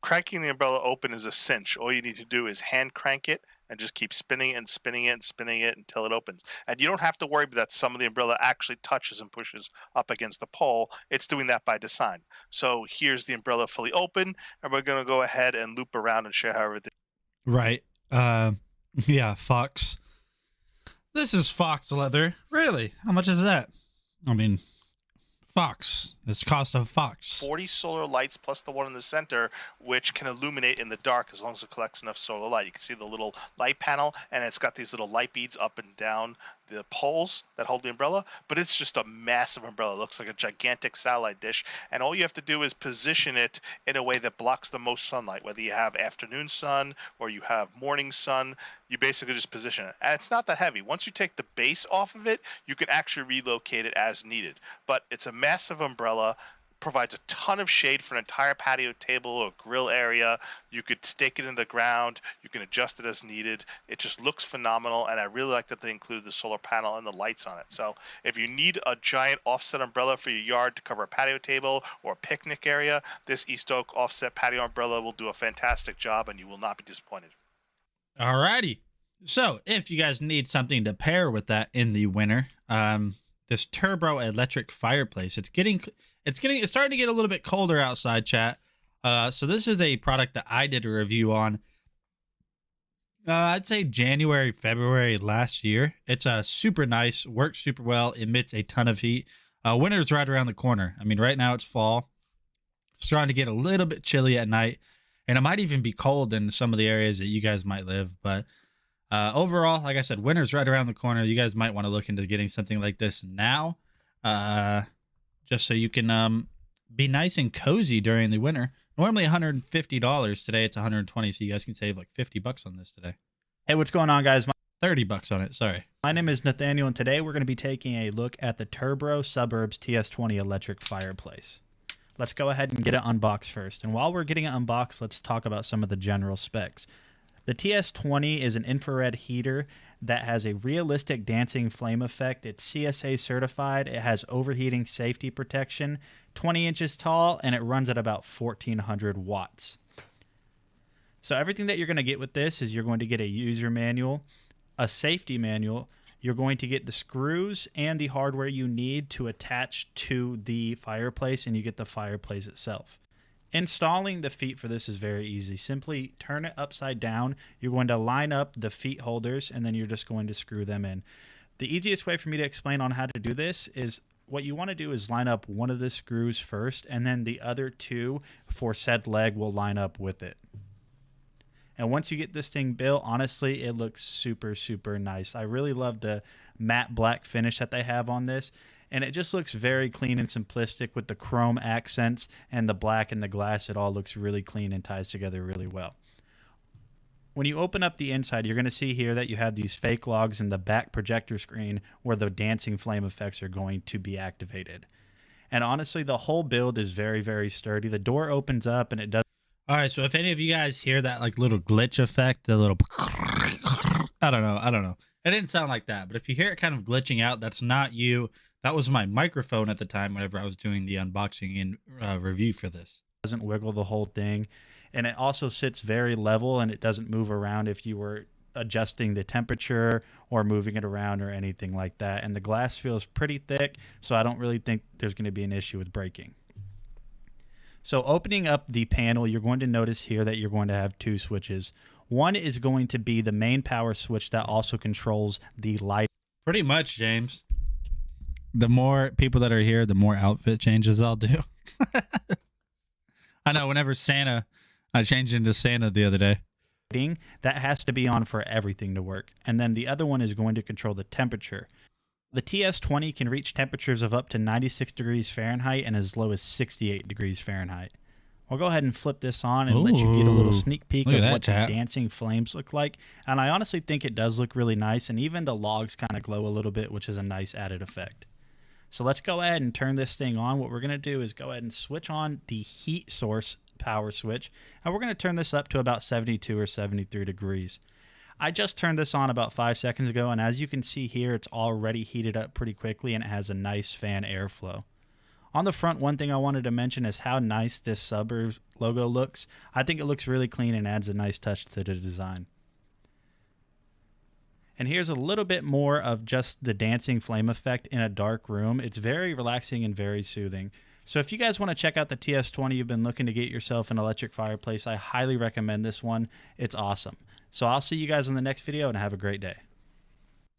Speaker 4: Cranking the umbrella open is a cinch. All you need to do is hand crank it and just keep spinning it and spinning it and spinning it until it opens. And you don't have to worry that some of the umbrella actually touches and pushes up against the pole. It's doing that by design. So here's the umbrella fully open, and we're going to go ahead and loop around and show how everything.
Speaker 1: Right. Yeah, Fox. This is Fox leather. Really? How much is that? I mean, Fox. It's the cost of Fox.
Speaker 4: 40 solar lights plus the one in the center, which can illuminate in the dark as long as it collects enough solar light. You can see the little light panel, and it's got these little light beads up and down the poles that hold the umbrella, but it's just a massive umbrella. It looks like a gigantic satellite dish, and all you have to do is position it in a way that blocks the most sunlight. Whether you have afternoon sun or you have morning sun, you basically just position it. And it's not that heavy. Once you take the base off of it, you can actually relocate it as needed. But it's a massive umbrella, provides a ton of shade for an entire patio table or grill area. You could stake it in the ground. You can adjust it as needed. It just looks phenomenal, and I really like that they included the solar panel and the lights on it. So if you need a giant offset umbrella for your yard to cover a patio table or a picnic area, this East Oak offset patio umbrella will do a fantastic job, and you will not be disappointed.
Speaker 1: Alrighty. So if you guys need something to pair with that in the winter, this turbo electric fireplace, it's starting to get a little bit colder outside, chat. So this is a product that I did a review on. I'd say January, February last year. It's super nice, works super well, emits a ton of heat. Winter's right around the corner. I mean, right now it's fall. It's starting to get a little bit chilly at night, and it might even be cold in some of the areas that you guys might live. But overall, like I said, winter's right around the corner. You guys might want to look into getting something like this now, just so you can be nice and cozy during the winter. Normally $150. Today it's $120, so you guys can save like $50 on this today.
Speaker 7: Hey, what's going on, guys?
Speaker 1: $30 on it, sorry.
Speaker 7: My name is Nathaniel, and today we're going to be taking a look at the Turbo Suburbs TS20 electric fireplace. Let's go ahead and get it unboxed first. And while we're getting it unboxed, let's talk about some of the general specs. The TS20 is an infrared heater that has a realistic dancing flame effect. It's CSA certified. It has overheating safety protection, 20 inches tall, and it runs at about 1400 watts. So everything that you're going to get with this is you're going to get a user manual, a safety manual. You're going to get the screws and the hardware you need to attach to the fireplace, and you get the fireplace itself. Installing the feet for this is very easy. Simply turn it upside down. You're going to line up the feet holders, and then you're just going to screw them in. The easiest way for me to explain on how to do this is what you want to do is line up one of the screws first, and then the other two for said leg will line up with it. And once you get this thing built, honestly, it looks super, super nice. I really love the matte black finish that they have on this. And it just looks very clean and simplistic with the chrome accents and the black and the glass. It all looks really clean and ties together really well. When you open up the inside, you're going to see here that you have these fake logs in the back projector screen where the dancing flame effects are going to be activated. And honestly, the whole build is very, very sturdy. The door opens up and it does.
Speaker 1: All right, so if any of you guys hear that like little glitch effect, the little I don't know. It didn't sound like that, but if you hear it kind of glitching out, that's not you. That was my microphone at the time whenever I was doing the unboxing and review for this.
Speaker 7: Doesn't wiggle the whole thing, and it also sits very level, and it doesn't move around if you were adjusting the temperature or moving it around or anything like that. And the glass feels pretty thick, so I don't really think there's going to be an issue with breaking. So opening up the panel, you're going to notice here that you're going to have two switches. One is going to be the main power switch that also controls the light.
Speaker 1: Pretty much, James. The more people that are here, the more outfit changes I'll do. I know, whenever Santa, I changed into Santa the other day.
Speaker 7: That has to be on for everything to work. And then the other one is going to control the temperature. The TS20 can reach temperatures of up to 96 degrees Fahrenheit and as low as 68 degrees Fahrenheit. I'll go ahead and flip this on and let you get a little sneak peek of what the dancing flames look like. And I honestly think it does look really nice, and even the logs kind of glow a little bit, which is a nice added effect. So let's go ahead and turn this thing on. What we're going to do is go ahead and switch on the heat source power switch, and we're going to turn this up to about 72 or 73 degrees. I just turned this on about 5 seconds ago, and as you can see here, it's already heated up pretty quickly, and it has a nice fan airflow. On the front, one thing I wanted to mention is how nice this suburb logo looks. I think it looks really clean and adds a nice touch to the design. And here's a little bit more of just the dancing flame effect in a dark room. It's very relaxing and very soothing. So if you guys want to check out the TS20, you've been looking to get yourself an electric fireplace, I highly recommend this one. It's awesome. So I'll see you guys in the next video, and have a great day.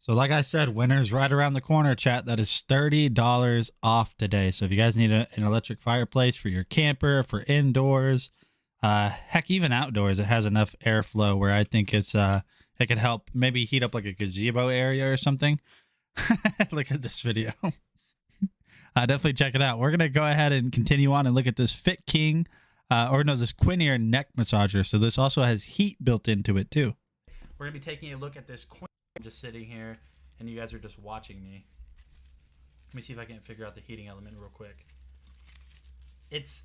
Speaker 1: So like I said, winter's right around the corner, chat. That is $30 off today. So if you guys need an electric fireplace for your camper, for indoors, heck, even outdoors, it has enough airflow where I think it's it could help maybe heat up like a gazebo area or something. Look at this video. Definitely check it out. We're going to go ahead and continue on and look at this Fit King, this Quinier neck massager. So this also has heat built into it too.
Speaker 7: We're going to be taking a look at this Quinier. I'm just sitting here and you guys are just watching me. Let me see if I can figure out the heating element real quick. It's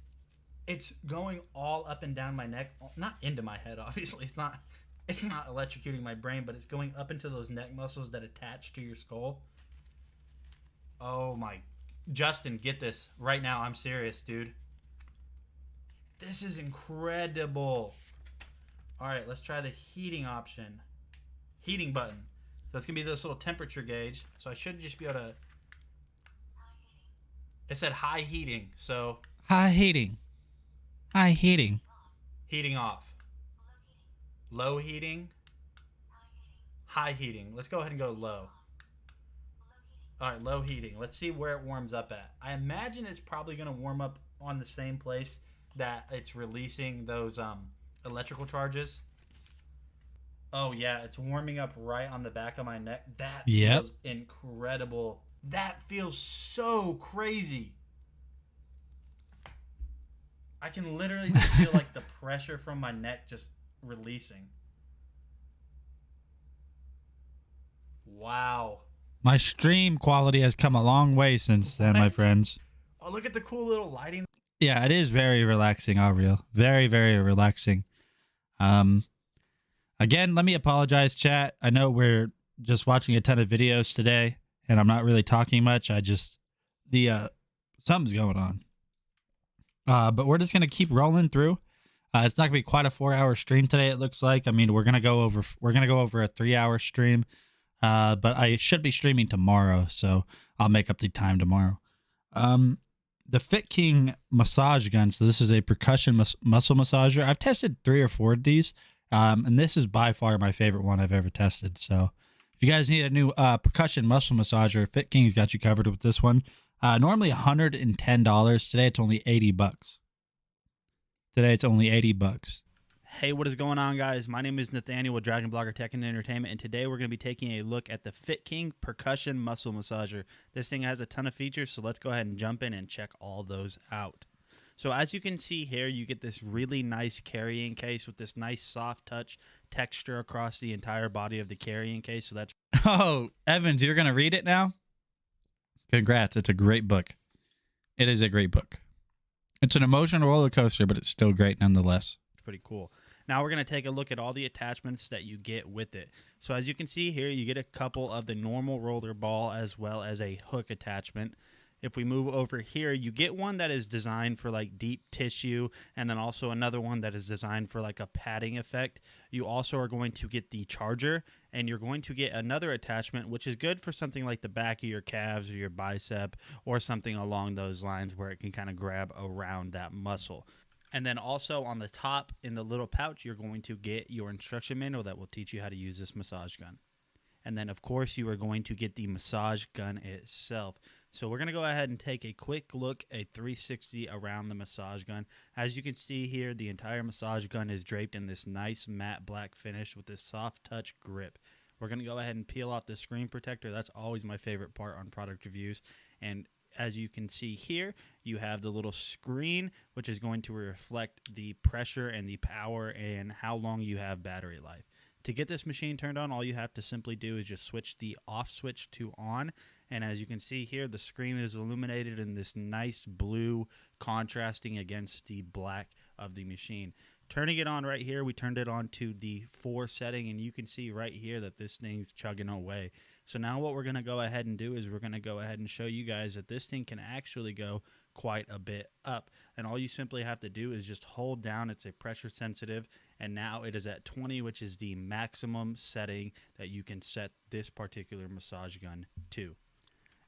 Speaker 7: going all up and down my neck, not into my head, obviously. It's not electrocuting my brain, but it's going up into those neck muscles that attach to your skull. Oh my, Justin, get this right now. I'm serious, dude. This is incredible. All right, let's try the heating option. Heating button. So it's gonna be this little temperature gauge. So I should just be able to. It said high heating, so.
Speaker 1: High heating. High heating.
Speaker 7: Heating off. Low heating. High heating. Let's go ahead and go low. All right, low heating. Let's see where it warms up at. I imagine it's probably going to warm up on the same place that it's releasing those electrical charges. Oh, yeah, it's warming up right on the back of my neck. That feels incredible. That feels so crazy. I can literally just feel like the pressure from my neck just releasing. Wow.
Speaker 1: My stream quality has come a long way since then, my friends.
Speaker 7: Oh, look at the cool little lighting.
Speaker 1: Yeah, it is very relaxing, Avril. Very, very relaxing. Again, let me apologize, chat. I know we're just watching a ton of videos today, and I'm not really talking much. Something's going on. But we're just going to keep rolling through. It's not going to be quite a 4-hour stream today, it looks like. I mean, we're going to go over a 3-hour stream. But I should be streaming tomorrow, so I'll make up the time tomorrow. The Fit King massage gun. So this is a percussion muscle massager. I've tested 3 or 4 of these, and this is by far my favorite one I've ever tested. So if you guys need a new percussion muscle massager, Fit King's got you covered with this one. Normally $110. Today it's only $80. Today it's only $80.
Speaker 7: Hey, what is going on, guys? My name is Nathaniel with Dragon Blogger Tech and Entertainment, and today we're going to be taking a look at the Fit King Percussion Muscle Massager. This thing has a ton of features, so let's go ahead and jump in and check all those out. So as you can see here, you get this really nice carrying case with this nice soft touch texture across the entire body of the carrying case. So that's
Speaker 1: Oh, Evans, you're going to read it now? Congrats. It's a great book. It is a great book. It's an emotional roller coaster, but it's still great nonetheless.
Speaker 7: pretty cool. Now we're going to take a look at all the attachments that you get with it. So as you can see here, you get a couple of the normal roller ball as well as a hook attachment. If we move over here, you get one that is designed for like deep tissue, and then also another one that is designed for like a padding effect. You also are going to get the charger, and you're going to get another attachment, which is good for something like the back of your calves or your bicep or something along those lines where it can kind of grab around that muscle. And then also on the top in the little pouch, you're going to get your instruction manual that will teach you how to use this massage gun. And then, of course, you are going to get the massage gun itself. So we're going to go ahead and take a quick look at 360 around the massage gun. As you can see here, the entire massage gun is draped in this nice matte black finish with this soft touch grip. We're going to go ahead and peel off the screen protector. That's always my favorite part on product reviews. And as you can see here, you have the little screen, which is going to reflect the pressure and the power and how long you have battery life. To get this machine turned on, all you have to simply do is just switch the off switch to on. And as you can see here, the screen is illuminated in this nice blue contrasting against the black of the machine. Turning it on right here, we turned it on to the 4 setting, and you can see right here that this thing's chugging away. So now what we're going to go ahead and do is we're going to go ahead and show you guys that this thing can actually go quite a bit up. And all you simply have to do is just hold down. It's a pressure sensitive, and now it is at 20, which is the maximum setting that you can set this particular massage gun to.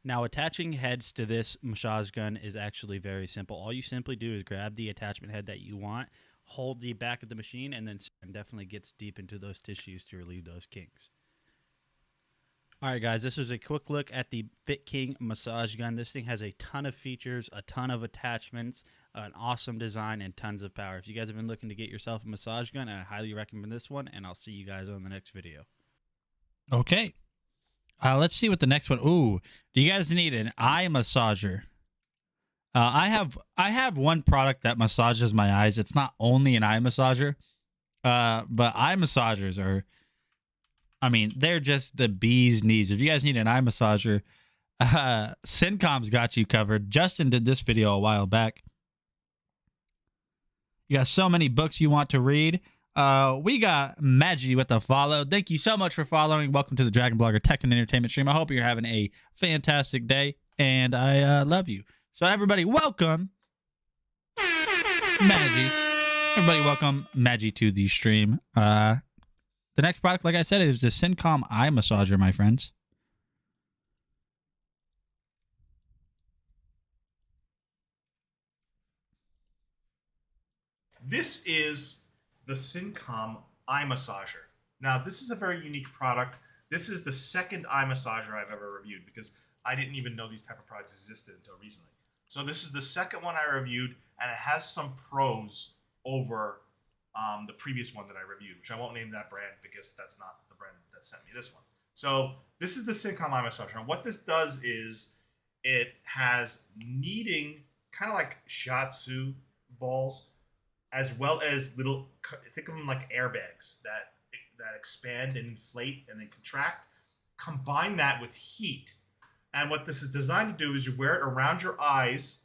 Speaker 7: Now, attaching heads to this massage gun is actually very simple. All you simply do is grab the attachment head that you want, hold the back of the machine, and then definitely gets deep into those tissues to relieve those kinks. All right, guys, this is a quick look at the Fit King massage gun. This thing has a ton of features, a ton of attachments, an awesome design, and tons of power. If you guys have been looking to get yourself a massage gun, I highly recommend this one, and I'll see you guys on the next video.
Speaker 1: Okay. Let's see what the next one. Ooh, do you guys need an eye massager? I have one product that massages my eyes. It's not only an eye massager, but eye massagers are, I mean, they're just the bee's knees. If you guys need an eye massager, Syncom's got you covered. Justin did this video a while back. You got so many books you want to read. We got Maggie with a follow. Thank you so much for following. Welcome to the Dragon Blogger Tech and Entertainment stream. I hope you're having a fantastic day, and I love you. So everybody, welcome Maggie. Everybody, welcome Maggie to the stream. The next product, like I said, is the Syncom eye massager, my friends.
Speaker 9: This is the Syncom eye massager. Now, this is a very unique product. This is the second eye massager I've ever reviewed because I didn't even know these type of products existed until recently. So this is the second one I reviewed, and it has some pros over the previous one that I reviewed, which I won't name that brand because that's not the brand that sent me this one. So this is the Syncom eye massager. And what this does is it has kneading, kind of like shiatsu balls, as well as little, think of them like airbags that expand and inflate and then contract. Combine that with heat. And what this is designed to do is you wear it around your eyes,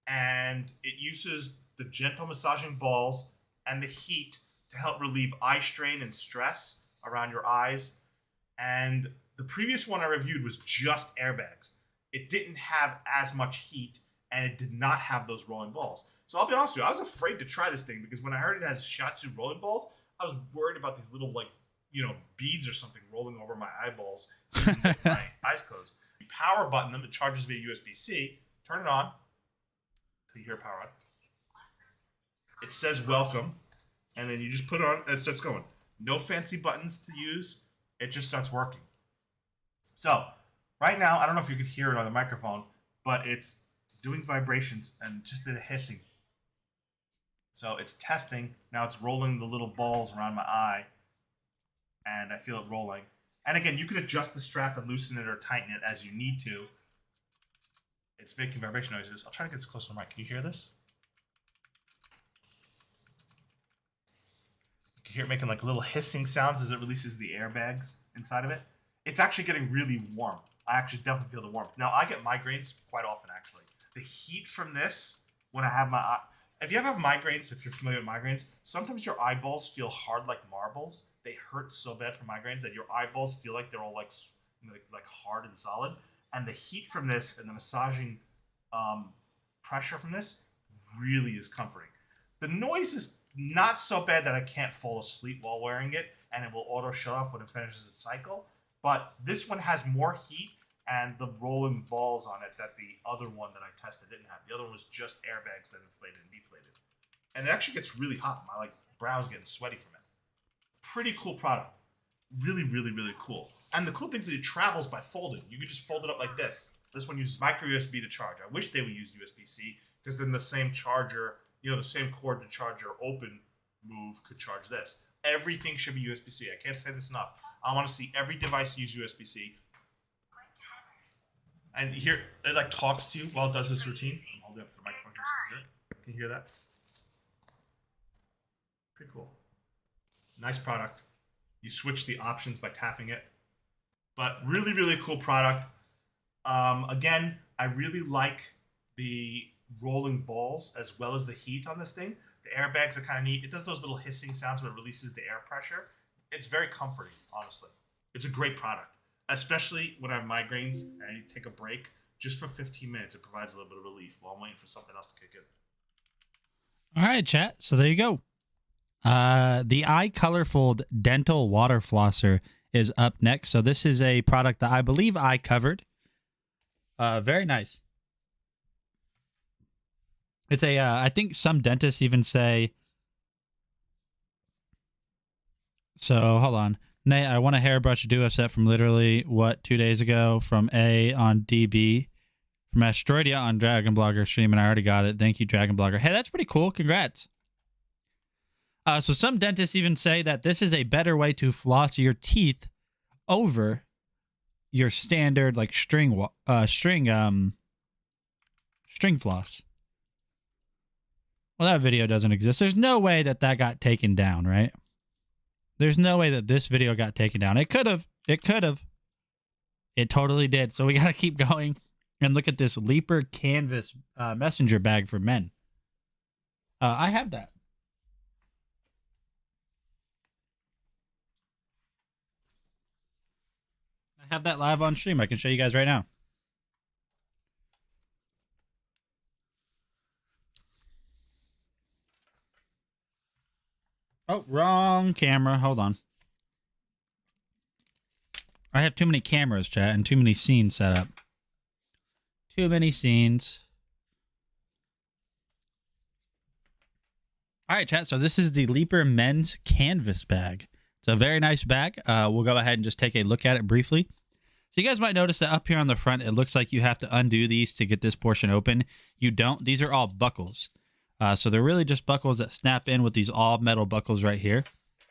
Speaker 9: and it uses the gentle massaging balls and the heat to help relieve eye strain and stress around your eyes. And the previous one I reviewed was just airbags. It didn't have as much heat, and it did not have those rolling balls. So I'll be honest with you, I was afraid to try this thing because when I heard it has shiatsu rolling balls, I was worried about these little, like, beads or something rolling over my eyeballs and my eyes closed. You power button them, it charges via USB-C, turn it on, till you hear power on. It says welcome, and then you just put it on, and it starts going. No fancy buttons to use, it just starts working. So, right now, I don't know if you could hear it on the microphone, but it's doing vibrations and just a hissing. So it's testing, now it's rolling the little balls around my eye, and I feel it rolling. And again, you can adjust the strap and loosen it or tighten it as you need to. It's making vibration noises. I'll try to get this close to the mic. Can you hear this? You can hear it making like little hissing sounds as it releases the airbags inside of it. It's actually getting really warm. I actually definitely feel the warmth. Now, I get migraines quite often, actually. The heat from this, when I have my eye... If you ever have migraines, if you're familiar with migraines, sometimes your eyeballs feel hard like marbles. They hurt so bad from migraines that your eyeballs feel like they're all like hard and solid. And the heat from this and the massaging pressure from this really is comforting. The noise is not so bad that I can't fall asleep while wearing it, and it will auto shut off when it finishes its cycle. But this one has more heat and the rolling balls on it that the other one that I tested didn't have. The other one was just airbags that inflated and deflated. And it actually gets really hot. My brow's getting sweaty from it. Pretty cool product. Really, really, really cool. And the cool thing is that it travels by folding. You can just fold it up like this. This one uses micro USB to charge. I wish they would use USB-C because then the same charger, the same cord to charge your open move could charge this. Everything should be USB-C. I can't say this enough. I want to see every device use USB-C. And here, it talks to you while it does this routine. I'm holding up the microphone here so you can hear it. Can you hear that? Pretty cool. Nice product. You switch the options by tapping it. But really, really cool product. Again, I really like the rolling balls as well as the heat on this thing. The airbags are kind of neat. It does those little hissing sounds when it releases the air pressure. It's very comforting, honestly. It's a great product. especially when I have migraines and I take a break. Just for 15 minutes, it provides a little bit of relief while I'm waiting for something else to kick in.
Speaker 1: All right, chat. So there you go. The Eye Colorful Dental Water Flosser is up next. So this is a product that I believe I covered. Very nice. It's a, I think some dentists even say, so hold on. Nate, I want a hairbrush duo set from literally, 2 days ago from A on DB. From Astroidia on Dragon Blogger stream, and I already got it. Thank you, Dragon Blogger. Hey, that's pretty cool. Congrats. So some dentists even say that this is a better way to floss your teeth over your standard like string floss. Well, that video doesn't exist. There's no way that got taken down, right? There's no way that this video got taken down. It could have. It could have. It totally did. So we got to keep going and look at this Leaper Canvas messenger bag for men. I have that. I have that live on stream. I can show you guys right now. Oh, wrong camera. Hold on. I have too many cameras, chat, and too many scenes set up. Too many scenes. All right, chat. So this is the Leaper Men's Canvas Bag. It's a very nice bag. We'll go ahead and just take a look at it briefly. So you guys might notice that up here on the front, it looks like you have to undo these to get this portion open. You don't. These are all buckles. So they're really just buckles that snap in with these all metal buckles right here.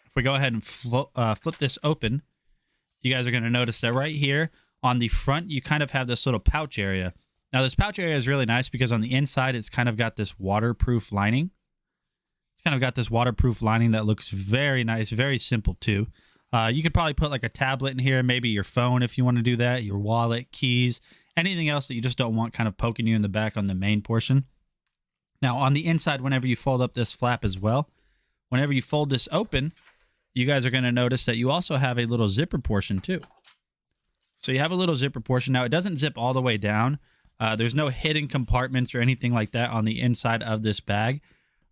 Speaker 1: If we go ahead and flip this open, you guys are going to notice that right here on the front, you kind of have this little pouch area. Now this pouch area is really nice because on the inside, it's kind of got this waterproof lining. It's kind of got this waterproof lining that looks very nice, very simple too. You could probably put like a tablet in here, maybe your phone if you want to do that, your wallet, keys, anything else that you just don't want kind of poking you in the back on the main portion. Now, on the inside, whenever you fold up this flap as well, whenever you fold this open, you guys are going to notice that you also have a little zipper portion too. So you have a little zipper portion. Now, it doesn't zip all the way down. There's no hidden compartments or anything like that on the inside of this bag.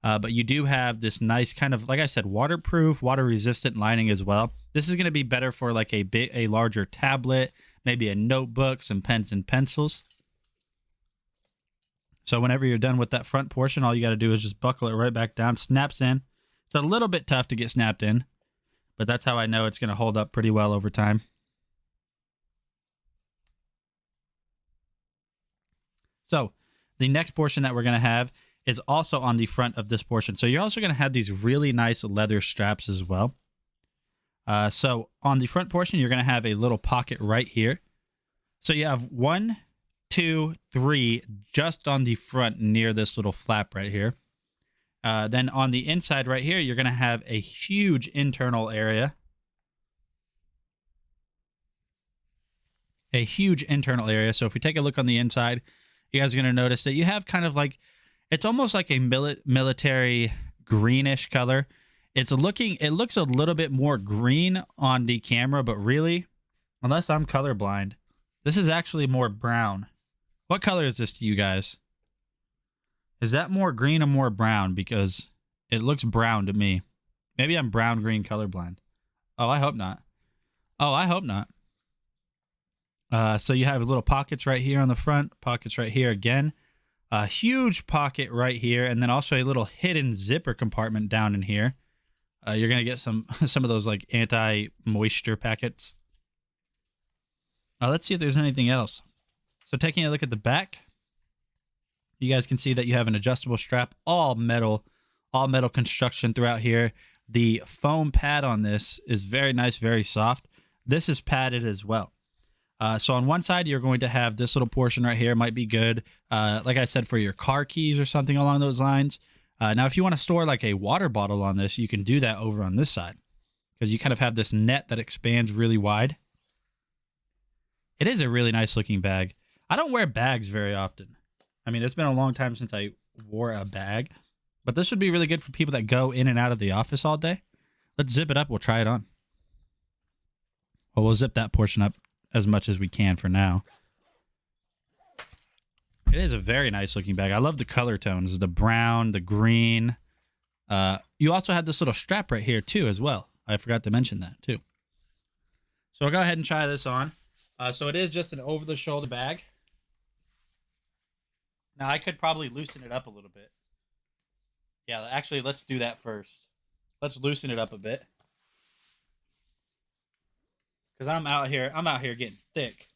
Speaker 1: But you do have this nice kind of, like I said, waterproof, water-resistant lining as well. This is going to be better for like a larger tablet, maybe a notebook, some pens and pencils. So whenever you're done with that front portion, all you got to do is just buckle it right back down. Snaps in. It's a little bit tough to get snapped in, but that's how I know it's going to hold up pretty well over time. So the next portion that we're going to have is also on the front of this portion. So you're also going to have these really nice leather straps as well. So on the front portion, you're going to have a little pocket right here. So you have 1, 2, 3 just on the front near this little flap right here. Then on the inside right here, you're going to have a huge internal area. A huge internal area. So if we take a look on the inside, you guys are going to notice that you have kind of like, it's almost like a military greenish color. It looks a little bit more green on the camera, but really, unless I'm colorblind, this is actually more brown. What color is this to you guys? Is that more green or more brown? Because it looks brown to me. Maybe I'm brown-green colorblind. Oh, I hope not. Oh, I hope not. So you have little pockets right here on the front, pockets right here again. A huge pocket right here, and then also a little hidden zipper compartment down in here. You're going to get some of those like anti-moisture packets. Let's see if there's anything else. So taking a look at the back, you guys can see that you have an adjustable strap, all metal construction throughout here. The foam pad on this is very nice, very soft. This is padded as well. So on one side, you're going to have this little portion right here. Might be good, like I said, for your car keys or something along those lines. Now, if you want to store like a water bottle on this, you can do that over on this side because you kind of have this net that expands really wide. It is a really nice looking bag. I don't wear bags very often. I mean, it's been a long time since I wore a bag, but this would be really good for people that go in and out of the office all day. Let's zip it up. We'll try it on. Well, we'll zip that portion up as much as we can for now. It is a very nice looking bag. I love the color tones, the brown, the green. You also have this little strap right here too as well. I forgot to mention that too. So I'll go ahead and try this on. So it is just an over-the-shoulder bag. Now I could probably loosen it up a little bit. Yeah, actually, let's do that first. Let's loosen it up a bit. Because I'm out here getting thick.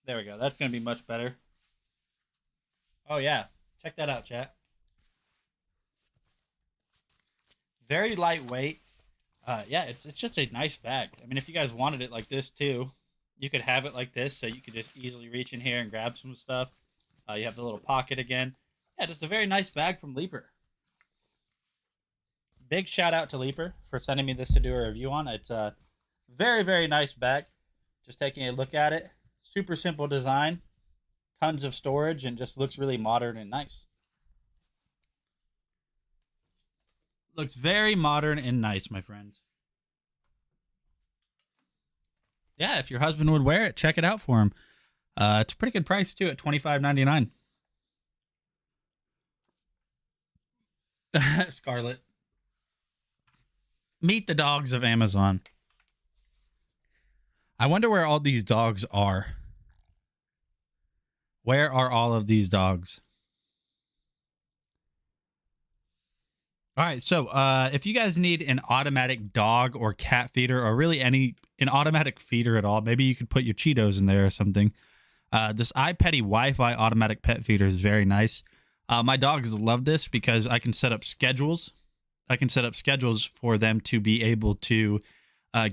Speaker 1: There we go. That's going to be much better. Oh, yeah. Check that out, chat. Very lightweight. Yeah, it's just a nice bag. I mean, if you guys wanted it like this, too, you could have it like this, so you could just easily reach in here and grab some stuff. You have the little pocket again. Yeah, just a very nice bag from Leaper. Big shout out to Leaper for sending me this to do a review on. It's a very, very nice bag. Just taking a look at it. Super simple design. Tons of storage and just looks really modern and nice. Looks very modern and nice, my friends. Yeah, if your husband would wear it, check it out for him. It's a pretty good price, too, at $25.99. Scarlett. Meet the dogs of Amazon. I wonder where all these dogs are. Where are all of these dogs? All right, so if you guys need an automatic dog or cat feeder, or really an automatic feeder at all, maybe you could put your Cheetos in there or something. This iPetty Wi-Fi automatic pet feeder is very nice. My dogs love this because I can set up schedules. I can set up schedules for them to be able to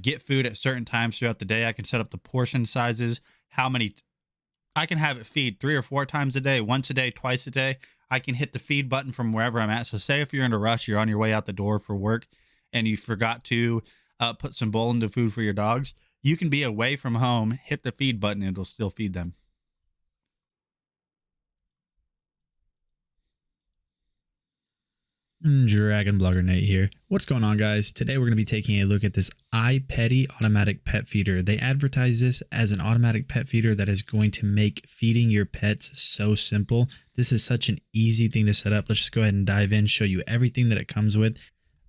Speaker 1: get food at certain times throughout the day. I can set up the portion sizes, how many. I can have it feed 3 or 4 times a day, once a day, twice a day. I can hit the feed button from wherever I'm at. So say if you're in a rush, you're on your way out the door for work and you forgot to put some bowl into food for your dogs, you can be away from home, hit the feed button, and it'll still feed them.
Speaker 10: Dragon Blogger Nate here. What's going on, guys? Today we're going to be taking a look at this iPetty automatic pet feeder. They advertise this as an automatic pet feeder that is going to make feeding your pets so simple. This is such an easy thing to set up. Let's just go ahead and dive in, show you everything that it comes with.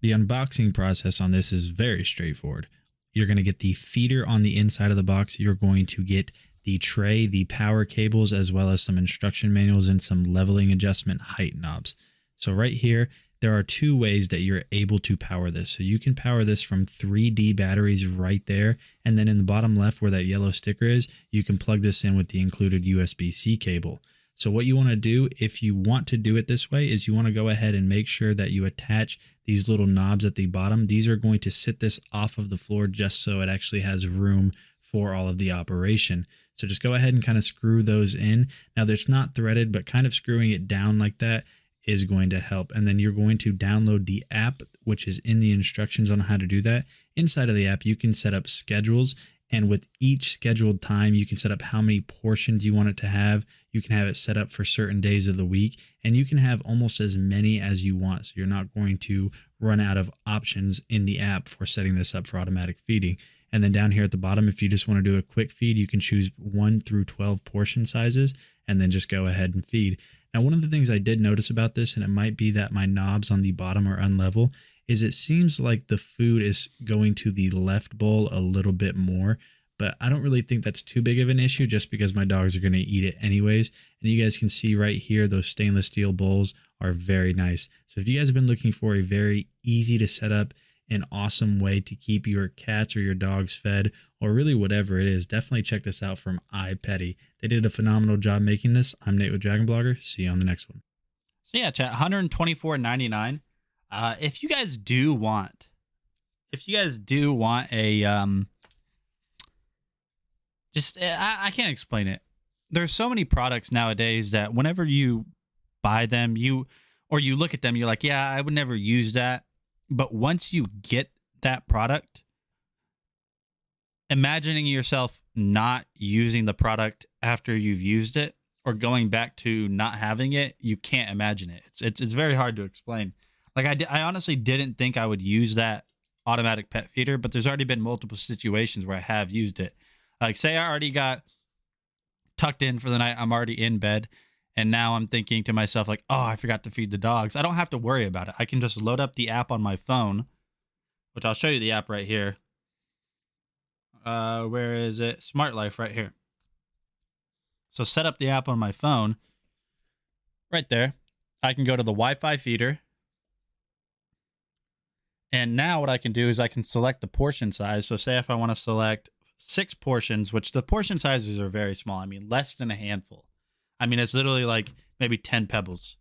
Speaker 10: The unboxing process on this is very straightforward. You're going to get the feeder on the inside of the box. You're going to get the tray, the power cables, as well as some instruction manuals and some leveling adjustment height knobs. So right here, there are 2 ways that you're able to power this. So you can power this from 3D batteries right there. And then in the bottom left where that yellow sticker is, you can plug this in with the included USB-C cable. So what you want to do if you want to do it this way is you want to go ahead and make sure that you attach these little knobs at the bottom. These are going to sit this off of the floor just so it actually has room for all of the operation. So just go ahead and kind of screw those in. Now it's not threaded, but kind of screwing it down like that is going to help. And then you're going to download the app, which is in the instructions on how to do that. Inside of the app, you can set up schedules, and with each scheduled time, you can set up how many portions you want it to have. You can have it set up for certain days of the week, and you can have almost as many as you want. So you're not going to run out of options in the app for setting this up for automatic feeding. And then down here at the bottom, if you just want to do a quick feed, you can choose 1 through 12 portion sizes and then just go ahead and feed. Now, one of the things I did notice about this, and it might be that my knobs on the bottom are unlevel, is it seems like the food is going to the left bowl a little bit more, but I don't really think that's too big of an issue just because my dogs are going to eat it anyways. And you guys can see right here, those stainless steel bowls are very nice. So if you guys have been looking for a very easy to set up, an awesome way to keep your cats or your dogs fed, or really whatever it is, definitely check this out from iPetty. They did a phenomenal job making this. I'm Nate with Dragon Blogger. See you on the next one.
Speaker 1: So yeah, chat, $124.99. If you guys do want a I can't explain it. There's so many products nowadays that whenever you buy them, you look at them, you're like, yeah, I would never use that. But once you get that product, imagining yourself not using the product after you've used it or going back to not having it, you can't imagine it. It's very hard to explain. Like I honestly didn't think I would use that automatic pet feeder, but there's already been multiple situations where I have used it. Like, say I already got tucked in for the night, I'm already in bed, and now I'm thinking to myself, like, oh, I forgot to feed the dogs. I don't have to worry about it. I can just load up the app on my phone, which I'll show you the app right here. Where is it? Smart Life right here. So set up the app on my phone. Right there. I can go to the Wi-Fi feeder. And now what I can do is I can select the portion size. So say if I want to select 6 portions, which the portion sizes are very small. I mean, less than a handful. I mean, it's literally like maybe 10 pebbles.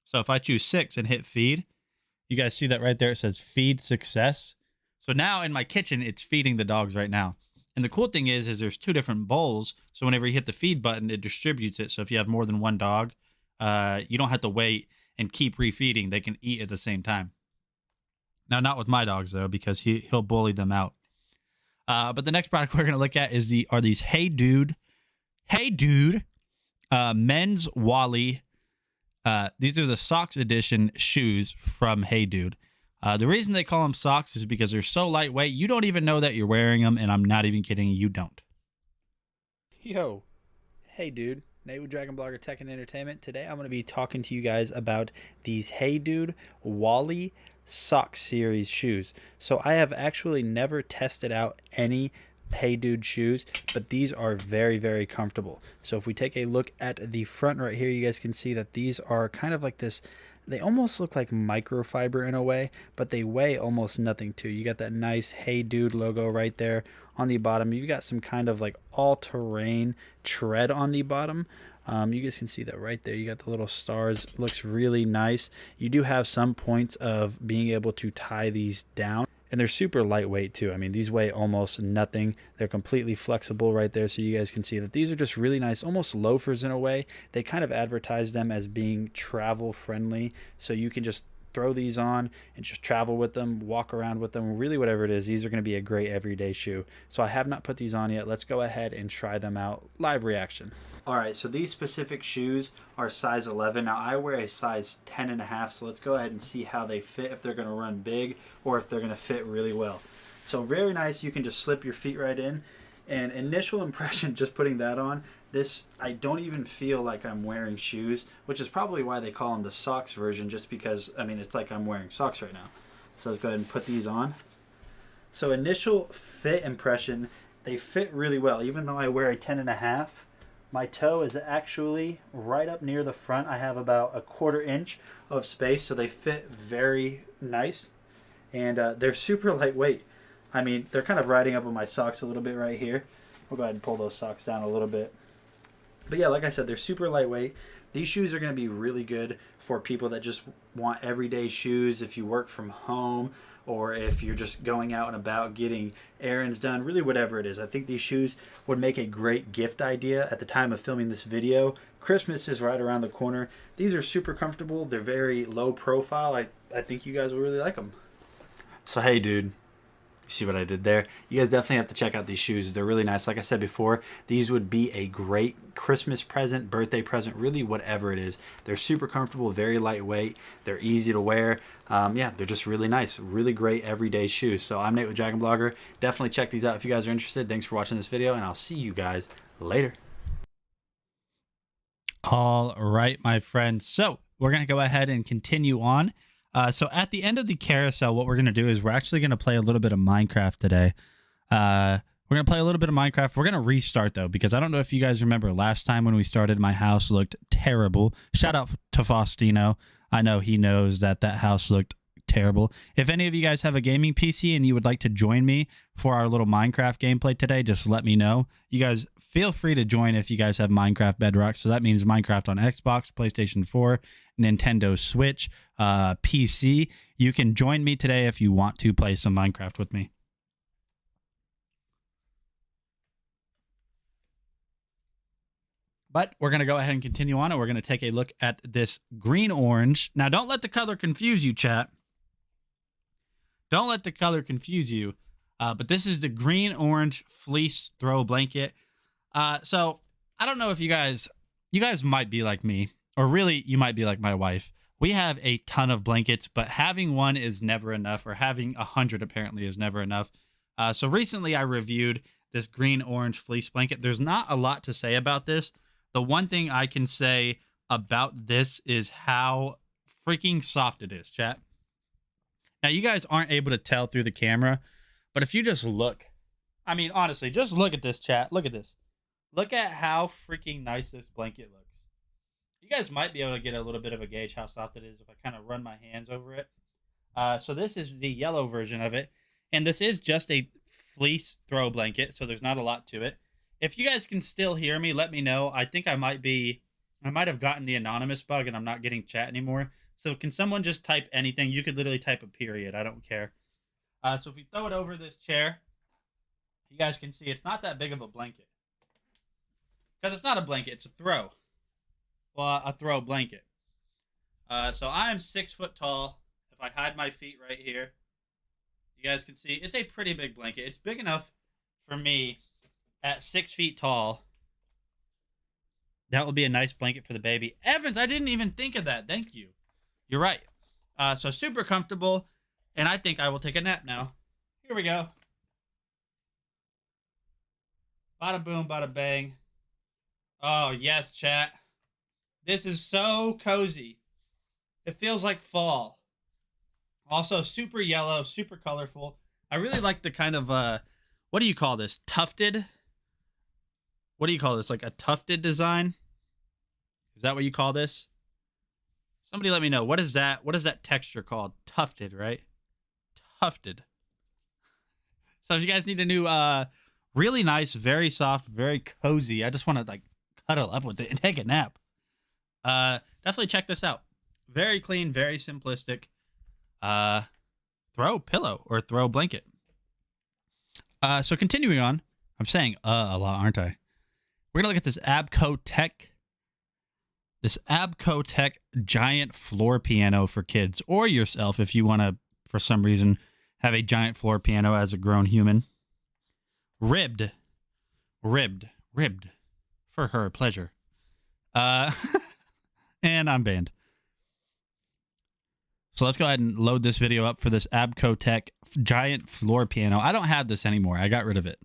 Speaker 1: So if I choose 6 and hit feed, you guys see that right there. It says feed success. So now in my kitchen, it's feeding the dogs right now. And the cool thing is there's 2 different bowls. So whenever you hit the feed button, it distributes it. So if you have more than one dog, you don't have to wait and keep refeeding. They can eat at the same time. Now, not with my dogs, though, because he'll bully them out. But the next product we're going to look at is are these Hey Dude men's Wally. These are the socks edition shoes from Hey Dude. The reason they call them socks is because they're so lightweight, you don't even know that you're wearing them, and I'm not even kidding, you don't.
Speaker 7: Yo, hey dude, Nate with Dragon Blogger Tech and Entertainment. Today I'm going to be talking to you guys about these Hey Dude Wally Sock Series shoes. So I have actually never tested out any Hey Dude shoes, but these are very, very comfortable. So if we take a look at the front right here, you guys can see that these are kind of like this. They almost look like microfiber in a way, but they weigh almost nothing too. You got that nice Hey Dude logo right there on the bottom. You've got some kind of like all-terrain tread on the bottom. You guys can see that right there. You got the little stars. Looks really nice. You do have some points of being able to tie these down. And they're super lightweight too. I mean, these weigh almost nothing. They're completely flexible right there. So you guys can see that these are just really nice, almost loafers in a way. They kind of advertise them as being travel friendly. So you can just throw these on and just travel with them, walk around with them, really whatever it is. These are going to be a great everyday shoe. So I have not put these on yet. Let's go ahead and try them out. Live reaction. All right, so these specific shoes are size 11. Now I wear a size 10.5, so let's go ahead and see how they fit, if they're going to run big or if they're going to fit really well. So very nice. You can just slip your feet right in. And initial impression, just putting that on, this, I don't even feel like I'm wearing shoes, which is probably why they call them the socks version, just because, I mean, it's like I'm wearing socks right now. So let's go ahead and put these on. So initial fit impression, they fit really well. Even though I wear a 10.5, my toe is actually right up near the front. I have about 1/4 inch of space, so they fit very nice. And they're super lightweight. I mean, they're kind of riding up on my socks a little bit right here. We'll go ahead and pull those socks down a little bit. But yeah, like I said, they're super lightweight. These shoes are going to be really good for people that just want everyday shoes if you work from home or if you're just going out and about getting errands done, really whatever it is. I think these shoes would make a great gift idea at the time of filming this video. Christmas is right around the corner. These are super comfortable. They're very low profile. I think you guys will really like them. So hey dude, see what I did there? You guys definitely have to check out these shoes. They're really nice. Like I said before, these would be a great Christmas present, birthday present, really whatever it is. They're super comfortable, very lightweight. They're easy to wear. Yeah, they're just really nice. Really great everyday shoes. So I'm Nate with Dragon Blogger. Definitely check these out if you guys are interested. Thanks for watching this video, and I'll see you guys later.
Speaker 1: All right, my friends. So we're going to go ahead and continue on. So at the end of the carousel, what we're going to do is we're actually going to play a little bit of Minecraft today. We're going to play a little bit of Minecraft. We're going to restart, though, because I don't know if you guys remember last time when we started, my house looked terrible. Shout out to Faustino. I know he knows that house looked terrible. If any of you guys have a gaming PC and you would like to join me for our little Minecraft gameplay today, just let me know. You guys feel free to join if you guys have Minecraft Bedrock. So that means Minecraft on Xbox, PlayStation 4, Nintendo Switch, PC. You can join me today if you want to play some Minecraft with me. But we're going to go ahead and continue on, and we're going to take a look at this green-orange. Now, don't let the color confuse you, chat. Don't let the color confuse you. But this is the green-orange fleece throw blanket. So I don't know if you guys might be like me, or really you might be like my wife, We have a ton of blankets, but having one is never enough, or having 100 apparently is never enough. So recently I reviewed this green-orange fleece blanket. There's not a lot to say about this. The one thing I can say about this is how freaking soft it is, chat. Now, you guys aren't able to tell through the camera, but if you just look, I mean, honestly, just look at this, chat. Look at this. Look at how freaking nice this blanket looks. You guys might be able to get a little bit of a gauge how soft it is if I kind of run my hands over it. So this is the yellow version of it, and this is just a fleece throw blanket, so there's not a lot to it. If you guys can still hear me, let me know. I think I might have gotten the anonymous bug and I'm not getting chat anymore. So can someone just type anything? You could literally type a period. I don't care. So if we throw it over this chair, you guys can see it's not that big of a blanket. Because it's not a blanket, it's a throw. Well, a throw blanket. So I'm 6 foot tall. If I hide my feet right here, you guys can see it's a pretty big blanket. It's big enough for me at 6 feet tall. That would be a nice blanket for the baby. Evans, I didn't even think of that. Thank you. You're right. So super comfortable. And I think I will take a nap now. Here we go. Bada boom, bada bang. Oh, yes, chat. This is so cozy. It feels like fall. Also, super yellow, super colorful. I really like the kind of, what do you call this? Tufted? What do you call this? Like a tufted design? Is that what you call this? Somebody let me know. What is that? What is that texture called? Tufted, right? Tufted. So if you guys need a new, really nice, very soft, very cozy. I just want to like cuddle up with it and take a nap. Definitely check this out. Very clean, very simplistic. Throw pillow or throw blanket. So continuing on, I'm saying a lot, aren't I? We're gonna look at this Abco Tech giant floor piano for kids or yourself if you want to, for some reason, have a giant floor piano as a grown human. Ribbed for her pleasure. And I'm banned. So let's go ahead and load this video up for this Abco Tech giant floor piano. I don't have this anymore. I got rid of it.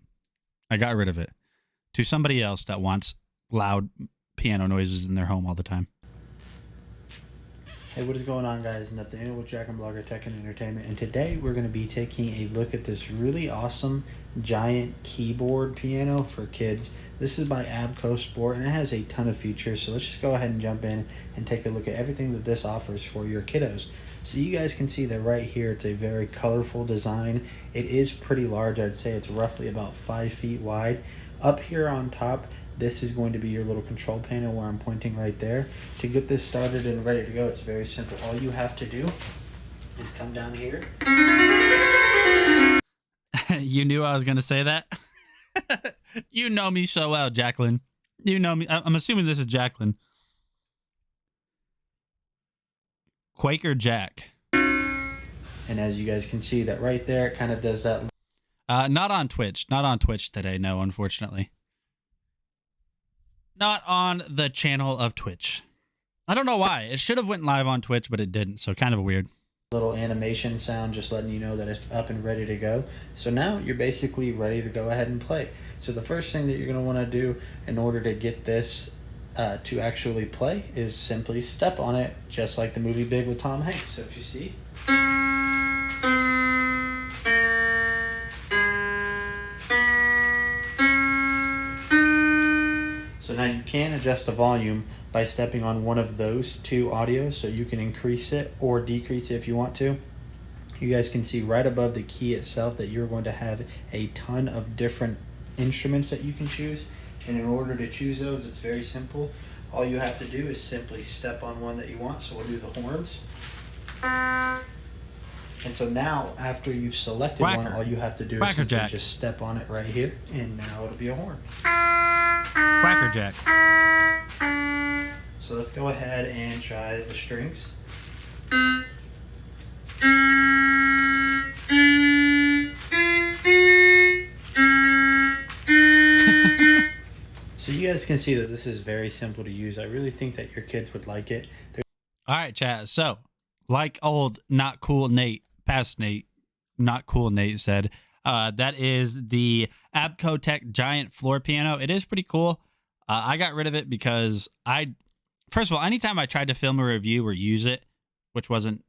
Speaker 1: To somebody else that wants loud piano noises in their home all the time.
Speaker 3: Hey, what is going on, guys? Nathaniel with Dragon Blogger Tech and Entertainment, and today we're going to be taking a look at this really awesome giant keyboard piano for kids. This is by Abco Sport, and it has a ton of features, so let's just go ahead and jump in and take a look at everything that this offers for your kiddos. So you guys can see that right here, it's a very colorful design. It is pretty large. I'd say it's roughly about 5 feet wide. Up here on top, this is going to be your little control panel where I'm pointing right there. To get this started and ready to go, it's very simple. All you have to do is come down here.
Speaker 1: You knew I was going to say that? You know me so well, Jacqueline. You know me. I'm assuming this is Jacqueline. Quaker Jack.
Speaker 3: And as you guys can see, that right there, it kind of does that.
Speaker 1: Not on Twitch. Not on Twitch today, no, unfortunately. Not on the channel of Twitch. I don't know why. It should have went live on Twitch, but it didn't, so kind of weird.
Speaker 3: Little animation sound just letting you know that it's up and ready to go. So now you're basically ready to go ahead and play. So the first thing that you're going to want to do in order to get this to actually play is simply step on it, just like the movie Big with Tom Hanks. So if you see. So now you can adjust the volume by stepping on one of those two audios, so you can increase it or decrease it if you want to. You guys can see right above the key itself that you're going to have a ton of different instruments that you can choose. And in order to choose those, it's very simple. All you have to do is simply step on one that you want. So we'll do the horns. And so now, after you've selected one, all you have to do is simply just step on it right here, and now it'll be a horn.
Speaker 1: Quacker Jack.
Speaker 3: So let's go ahead and try the strings. So you guys can see that this is very simple to use. I really think that your kids would like it.
Speaker 1: All right, chat. So, like old not cool Nate, past Nate, not cool Nate said, that is the Abcotech giant floor piano. It is pretty cool. I got rid of it because first of all, anytime I tried to film a review or use it, which wasn't,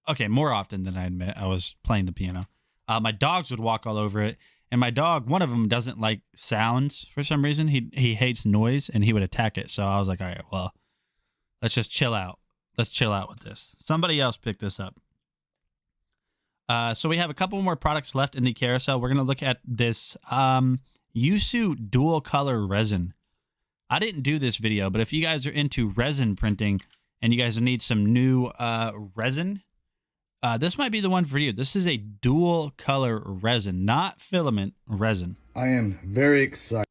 Speaker 1: okay, more often than I admit, I was playing the piano. My dogs would walk all over it. And my dog, one of them doesn't like sounds for some reason. He hates noise and he would attack it. So I was like, all right, well, let's just chill out. Let's chill out with this. Somebody else picked this up. So we have a couple more products left in the carousel. We're going to look at this Yusu dual color resin. I didn't do this video, but if you guys are into resin printing and you guys need some new resin, this might be the one for you. This is a dual color resin, not filament resin.
Speaker 11: I am very excited.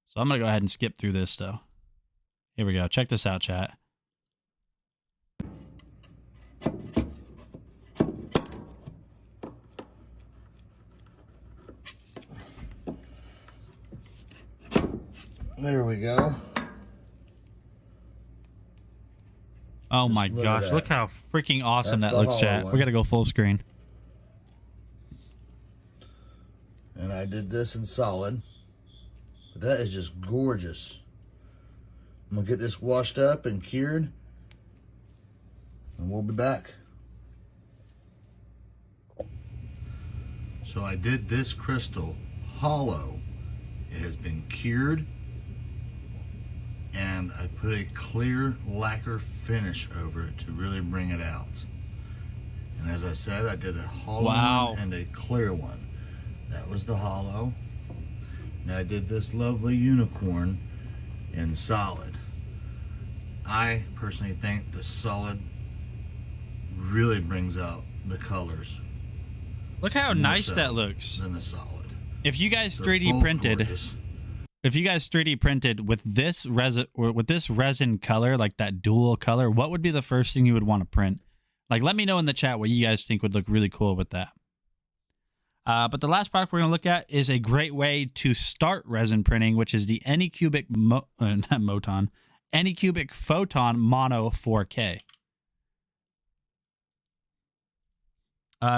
Speaker 1: So I'm going to go ahead and skip through this though. Here we go. Check this out, chat.
Speaker 11: There we go.
Speaker 1: Oh my
Speaker 11: look at
Speaker 1: gosh,
Speaker 11: that.
Speaker 1: look how freaking awesome
Speaker 11: That's
Speaker 1: that
Speaker 11: the
Speaker 1: looks,
Speaker 11: hollow
Speaker 1: chat.
Speaker 11: one.
Speaker 1: We got to go full screen.
Speaker 11: And I did this in solid. But that is just gorgeous. I'm going to get this washed up and cured. And we'll be back. So I did this crystal hollow. It has been cured. And I put a clear lacquer finish over it to really bring it out. And as I said, I did a hollow one and a clear one. That was the hollow. Now I did this lovely unicorn in solid. I personally think the solid really brings out the colors.
Speaker 1: Look how nice that looks.
Speaker 11: Than the solid.
Speaker 1: If you guys
Speaker 11: They're
Speaker 1: 3D
Speaker 11: both
Speaker 1: printed,
Speaker 11: gorgeous.
Speaker 1: if you guys 3D printed with this resin color, like that dual color, what would be the first thing you would want to print? Like, let me know in the chat what you guys think would look really cool with that. But the last product we're going to look at is a great way to start resin printing, which is the Anycubic Anycubic Photon Mono 4K.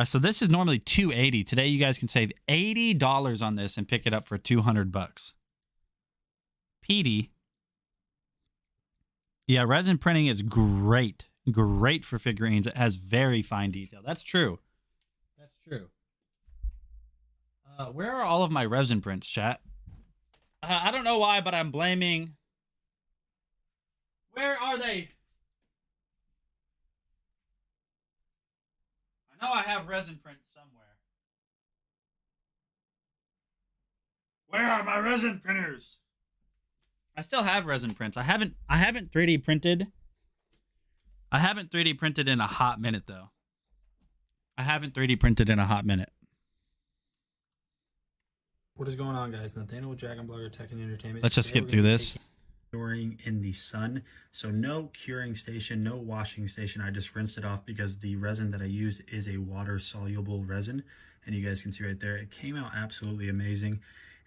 Speaker 1: So this is normally $280. Today you guys can save $80 on this and pick it up for $200. Petey. Yeah, resin printing is great. Great for figurines. It has very fine detail. That's true. That's true. Where are all of my resin prints, chat? I don't know why, but I'm blaming... Where are they? I know I have resin prints somewhere. Where are my resin printers? I still have resin prints. I haven't 3D printed. I haven't 3D printed in a hot minute though. I haven't 3D printed in a hot minute.
Speaker 3: What is going on, guys? Nathaniel with Dragon Blogger Tech and Entertainment.
Speaker 1: Let's just
Speaker 3: Today
Speaker 1: skip
Speaker 3: we're
Speaker 1: through
Speaker 3: gonna be
Speaker 1: this.
Speaker 3: Storing in the sun. So no curing station, no washing station. I just rinsed it off because the resin that I use is a water soluble resin. And you guys can see right there, it came out absolutely amazing.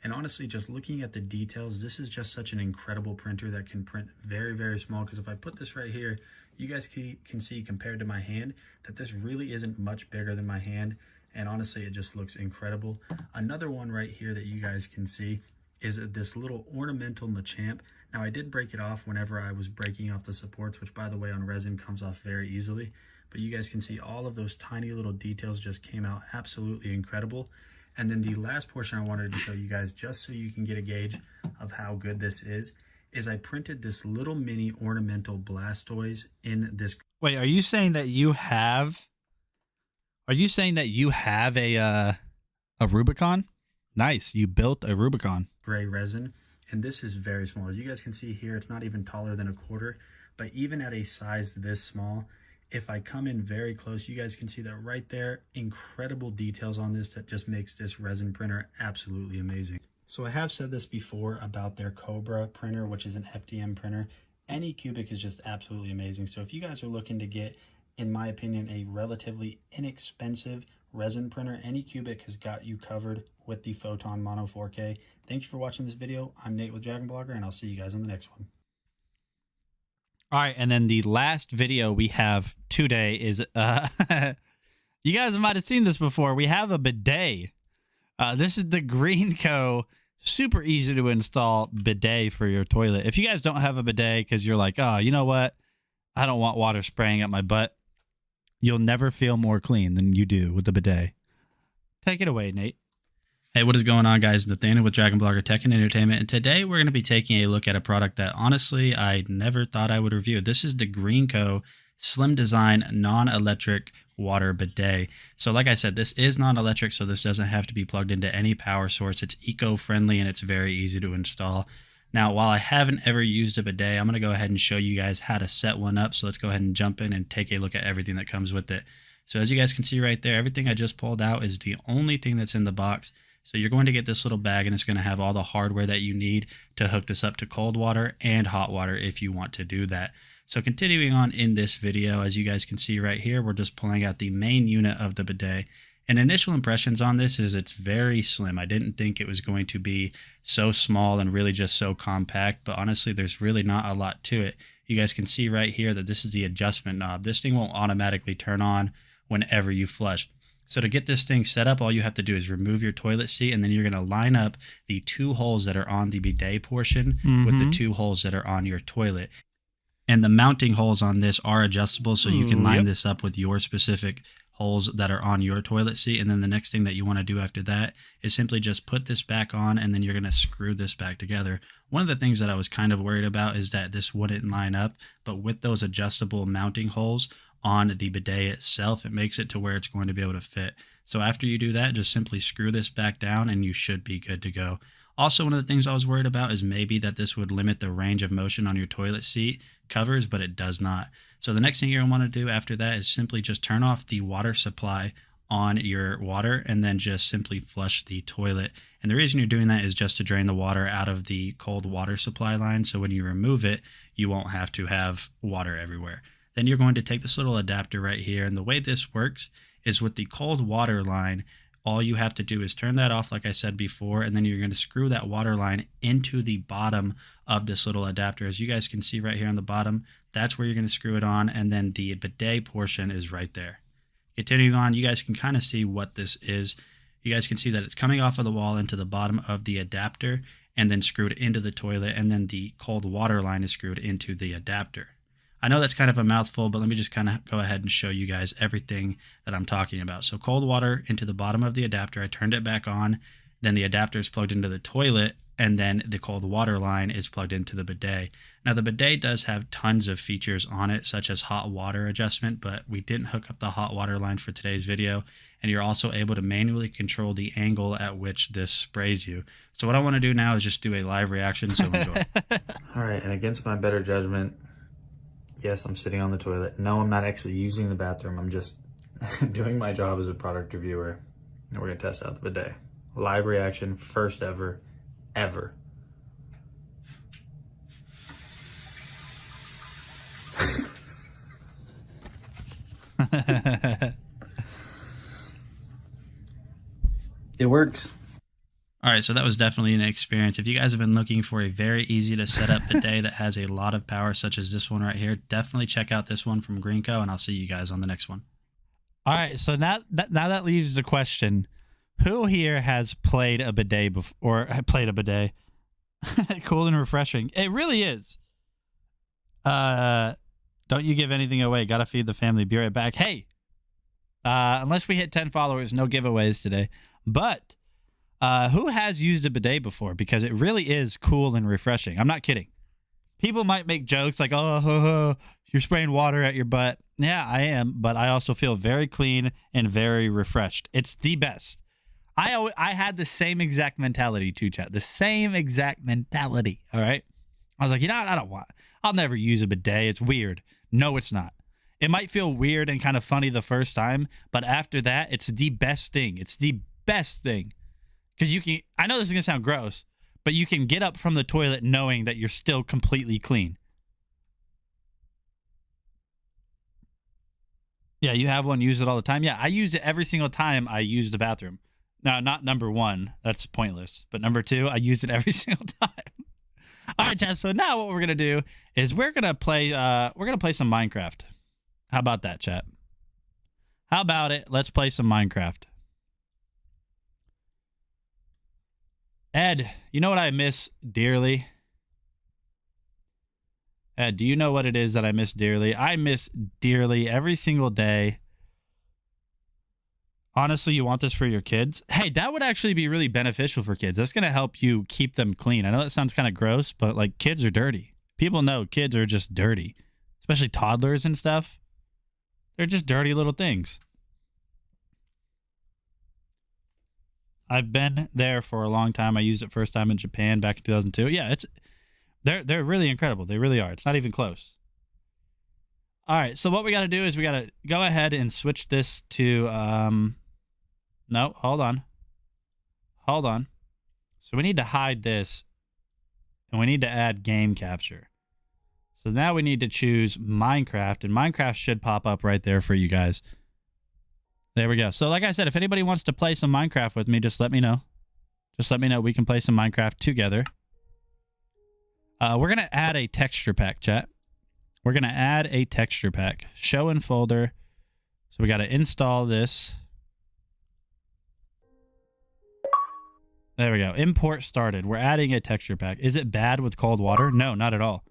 Speaker 3: And honestly, just looking at the details, this is just such an incredible printer that can print very, very small. Because if I put this right here, you guys can see compared to my hand that this really isn't much bigger than my hand. And honestly, it just looks incredible. Another one right here that you guys can see is this little ornamental Machamp. Now I did break it off whenever I was breaking off the supports, which by the way on resin comes off very easily. But you guys can see all of those tiny little details just came out absolutely incredible. And then the last portion I wanted to show you guys, just so you can get a gauge of how good this is I printed this little mini ornamental Blastoise in this.
Speaker 1: Wait, are you saying that you have? Are you saying that you have a Rubicon? Nice, you built a Rubicon.
Speaker 3: Gray resin, and this is very small. As you guys can see here, it's not even taller than a quarter, but even at a size this small, if I come in very close, you guys can see that right there, incredible details on this that just makes this resin printer absolutely amazing. So I have said this before about their Cobra printer, which is an FDM printer. Anycubic is just absolutely amazing. So if you guys are looking to get, in my opinion, a relatively inexpensive resin printer, Anycubic has got you covered with the Photon Mono 4K. Thank you for watching this video. I'm Nate with Dragon Blogger, and I'll see you guys on the next one.
Speaker 1: All right, and then the last video we have today is you guys might have seen this before. We have a bidet. This is the Greenco super easy to install bidet for your toilet. If you guys don't have a bidet because you're like, oh, you know what? I don't want water spraying at my butt. You'll never feel more clean than you do with the bidet. Take it away, Nate.
Speaker 10: Hey, what is going on, guys? Nathaniel with Dragon Blogger Tech and Entertainment, and today we're going to be taking a look at a product that honestly I never thought I would review. This is the Greenco Slim Design Non-Electric Water Bidet. So like I said, this is non-electric, so this doesn't have to be plugged into any power source. It's eco-friendly and it's very easy to install. Now, while I haven't ever used a bidet, I'm going to go ahead and show you guys how to set one up. So let's go ahead and jump in and take a look at everything that comes with it. So as you guys can see right there, everything I just pulled out is the only thing that's in the box. So you're going to get this little bag and it's going to have all the hardware that you need to hook this up to cold water and hot water if you want to do that. So continuing on in this video, as you guys can see right here, we're just pulling out the main unit of the bidet. And initial impressions on this is it's very slim. I didn't think it was going to be so small and really just so compact, but honestly, there's really not a lot to it. You guys can see right here that this is the adjustment knob. This thing won't automatically turn on whenever you flush. So to get this thing set up, all you have to do is remove your toilet seat, and then you're going to line up the two holes that are on the bidet portion with the two holes that are on your toilet. And the mounting holes on this are adjustable, so you can line this up with your specific holes that are on your toilet seat. And then the next thing that you want to do after that is simply just put this back on, and then you're going to screw this back together. One of the things that I was kind of worried about is that this wouldn't line up, but with those adjustable mounting holes on the bidet itself, it makes it to where it's going to be able to fit. So after you do that, just simply screw this back down and you should be good to go. Also, one of the things I was worried about is maybe that this would limit the range of motion on your toilet seat covers, but it does not. So the next thing you're going to want to do after that is simply just turn off the water supply on your water and then just simply flush the toilet. And the reason you're doing that is just to drain the water out of the cold water supply line. So when you remove it, you won't have to have water everywhere. Then you're going to take this little adapter right here. And the way this works is with the cold water line, all you have to do is turn that off like I said before, and then you're going to screw that water line into the bottom of this little adapter. As you guys can see right here on the bottom, that's where you're going to screw it on, and then the bidet portion is right there. Continuing on, you guys can kind of see what this is. You guys can see that it's coming off of the wall into the bottom of the adapter and then screwed into the toilet, and then the cold water line is screwed into the adapter. I know that's kind of a mouthful, but let me just kind of go ahead and show you guys everything that I'm talking about. So cold water into the bottom of the adapter. I turned it back on. Then the adapter is plugged into the toilet, and then the cold water line is plugged into the bidet. Now the bidet does have tons of features on it, such as hot water adjustment, but we didn't hook up the hot water line for today's video. And you're also able to manually control the angle at which this sprays you. So what I want to do now is just do a live reaction. So enjoy.
Speaker 12: All right, and against my better judgment, yes, I'm sitting on the toilet. No, I'm not actually using the bathroom. I'm just doing my job as a product reviewer. And we're going to test out the bidet. Live reaction, first ever.
Speaker 1: It works. All right, so that was definitely an experience. If you guys have been looking for a very easy to set up bidet that has a lot of power, such as this one right here, definitely check out this one from Greenco, and I'll see you guys on the next one. All right, so now that leaves the question: who here has played a bidet before, or played a bidet? Cool and refreshing. It really is. Don't you give anything away. Gotta feed the family. Be right back. Hey, unless we hit 10 followers, no giveaways today. But who has used a bidet before? Because it really is cool and refreshing. I'm not kidding. People might make jokes like, oh, you're spraying water at your butt. Yeah, I am. But I also feel very clean and very refreshed. It's the best. I had the same exact mentality too, chat. The same exact mentality. All right. I was like, you know what? I'll never use a bidet. It's weird. No, it's not. It might feel weird and kind of funny the first time, but after that, it's the best thing. It's the best thing. Because I know this is going to sound gross, but you can get up from the toilet knowing that you're still completely clean. Yeah, you have one, use it all the time. Yeah, I use it every single time I use the bathroom. Now, not number one, that's pointless. But number two, I use it every single time. All right, chat. So now what we're gonna do is we're gonna play some Minecraft. How about that, chat? How about it? Let's play some Minecraft. Ed, you know what I miss dearly? Ed, do you know what it is that I miss dearly? I miss dearly every single day. Honestly, you want this for your kids? Hey, that would actually be really beneficial for kids. That's going to help you keep them clean. I know that sounds kind of gross, but like kids are dirty. People know kids are just dirty, especially toddlers and stuff. They're just dirty little things. I've been there for a long time. I used it first time in Japan back in 2002. Yeah, they're really incredible. They really are. It's not even close. All right, so what we got to do is we got to go ahead and switch this to no, hold on. Hold on. So we need to hide this and we need to add game capture. So now we need to choose Minecraft, and Minecraft should pop up right there for you guys. There we go. So like I said, if anybody wants to play some Minecraft with me, just let me know. Just let me know. We can play some Minecraft together. We're going to add a texture pack, chat. We're going to add a texture pack. Show in folder. So we got to install this. There we go. Import started. We're adding a texture pack. Is it bad with cold water? No, not at all.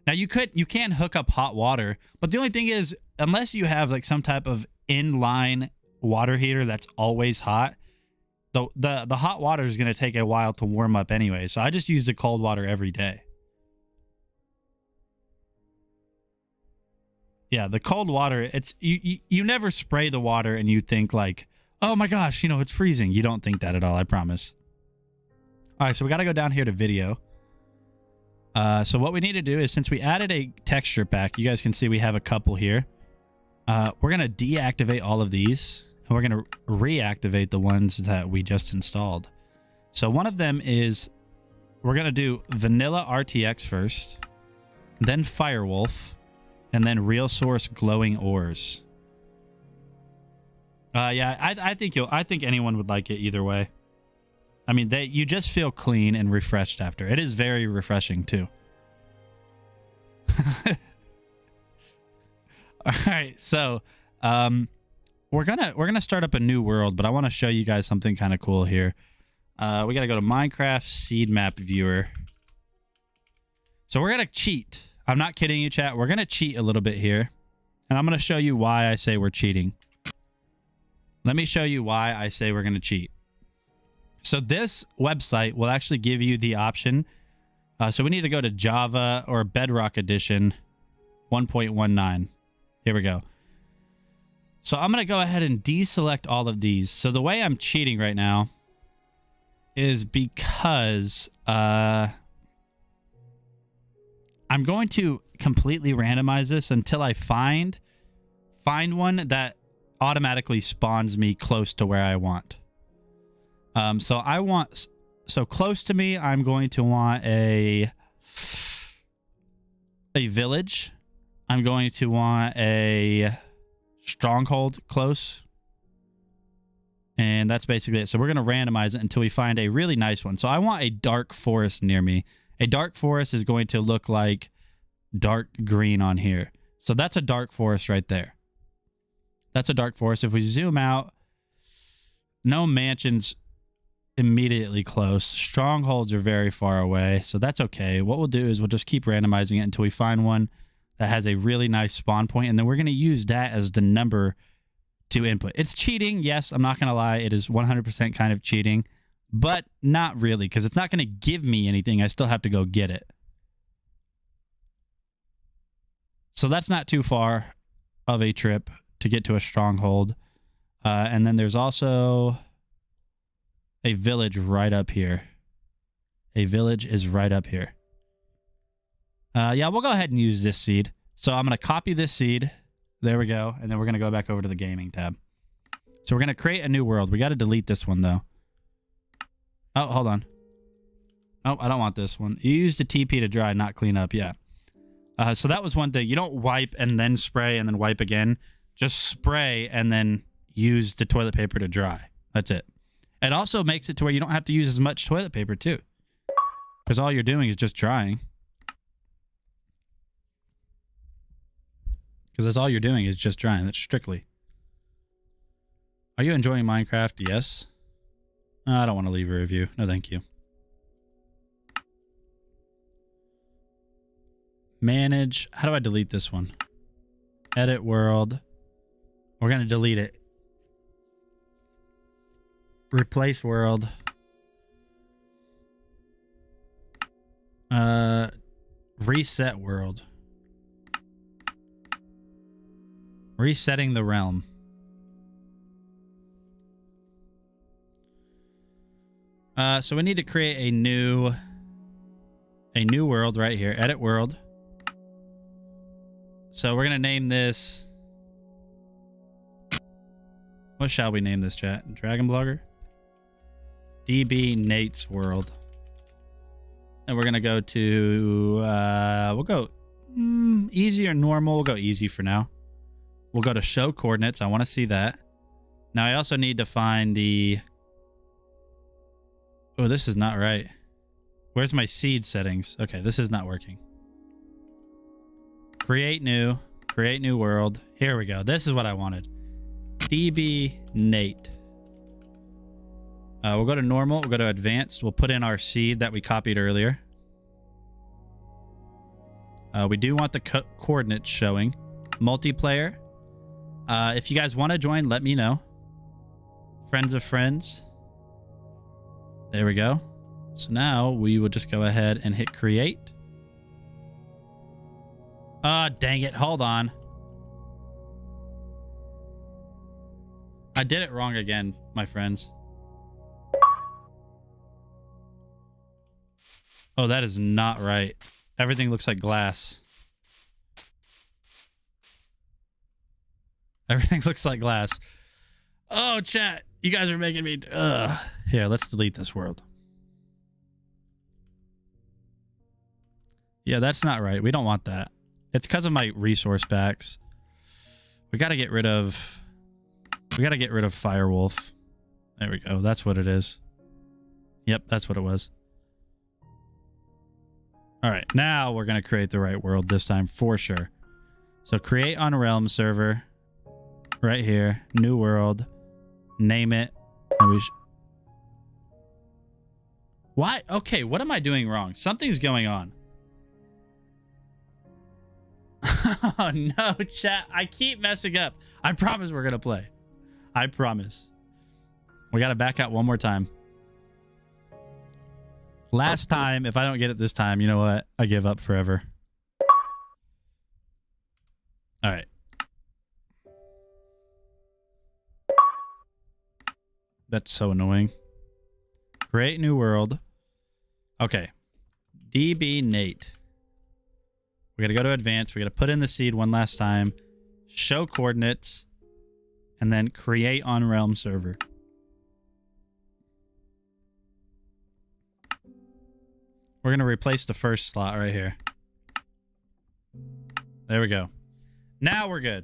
Speaker 1: Now you can hook up hot water, but the only thing is, unless you have like some type of inline water heater that's always hot, the hot water is going to take a while to warm up anyway. So I just use the cold water every day. Yeah, the cold water, it's you never spray the water and you think like, oh my gosh, you know, it's freezing. You don't think that at all, I promise. All right, so we got to go down here to video. So what we need to do is, since we added a texture pack, you guys can see we have a couple here. We're going to deactivate all of these, and we're going to reactivate the ones that we just installed. So one of them is, we're going to do Vanilla RTX first, then Firewolf, and then Real Source Glowing Ores. Yeah, I think anyone would like it either way. I mean, you just feel clean and refreshed after. It is very refreshing too. All right, so we're gonna start up a new world, but I want to show you guys something kind of cool here. We gotta go to Minecraft Seed Map Viewer. So we're gonna cheat. I'm not kidding you, chat. We're gonna cheat a little bit here, and I'm gonna show you why I say we're cheating. Let me show you why I say we're gonna cheat. So this website will actually give you the option. So we need to go to Java or Bedrock Edition 1.19. Here we go. So I'm going to go ahead and deselect all of these. So the way I'm cheating right now is because I'm going to completely randomize this until I find one that automatically spawns me close to where I want. So close to me, I'm going to want a village. I'm going to want a stronghold close. And that's basically it. So we're going to randomize it until we find a really nice one. So I want a dark forest near me. A dark forest is going to look like dark green on here. So that's a dark forest right there. That's a dark forest. If we zoom out, no mansions immediately close. Strongholds are very far away, so that's okay. What we'll do is we'll just keep randomizing it until we find one that has a really nice spawn point, and then we're going to use that as the number to input. It's cheating, yes, I'm not going to lie. It is 100% kind of cheating, but not really, because it's not going to give me anything. I still have to go get it. So that's not too far of a trip to get to a stronghold. And then there's also a village right up here. A village is right up here. Yeah, we'll go ahead and use this seed. So I'm going to copy this seed. There we go. And then we're going to go back over to the gaming tab. So we're going to create a new world. We got to delete this one, though. Oh, hold on. Oh, I don't want this one. You use the TP to dry, not clean up. Yeah. So that was one thing. You don't wipe and then spray and then wipe again. Just spray and then use the toilet paper to dry. That's it. It also makes it to where you don't have to use as much toilet paper, too. Because all you're doing is just trying. Because that's all you're doing is just trying. That's strictly. Are you enjoying Minecraft? Yes. I don't want to leave a review. No, thank you. Manage. How do I delete this one? Edit world. We're going to delete it. Replace world. Reset world. Resetting the realm. So we need to create a new world right here. Edit world. So we're gonna name this. What shall we name this, chat? Dragon Blogger? DB Nate's world. And we're gonna go to we'll go easy or normal. We'll go easy for now. We'll go to show coordinates. I want to see that. Now I also need to find the... Oh, this is not right. Where's my seed settings? Okay, this is not working. Create new world. Here we go. This is what I wanted. DB Nate. We'll go to normal. We'll go to advanced. We'll put in our seed that we copied earlier. We do want the coordinates showing. Multiplayer. If you guys want to join, let me know. Friends of friends. There we go. So now we will just go ahead and hit create. Dang it. Hold on. I did it wrong again, my friends. Oh, that is not right. Everything looks like glass. Everything looks like glass. Oh, chat. You guys are making me... Here, let's delete this world. Yeah, that's not right. We don't want that. It's because of my resource packs. We got to get rid of... We got to get rid of Firewolf. There we go. That's what it is. Yep, that's what it was. All right, now we're going to create the right world this time for sure. So create on Realm server. Right here. New world. Name it. And we Why? Okay, what am I doing wrong? Something's going on. Oh, no, chat. I keep messing up. I promise we're going to play. I promise. We got to back out one more time. Last time, if I don't get it this time, you know what? I give up forever. All right. That's so annoying. Create new world. Okay. DB Nate. We got to go to advanced. We got to put in the seed one last time. Show coordinates. And then create on realm server. We're going to replace the first slot right here. There we go. Now we're good.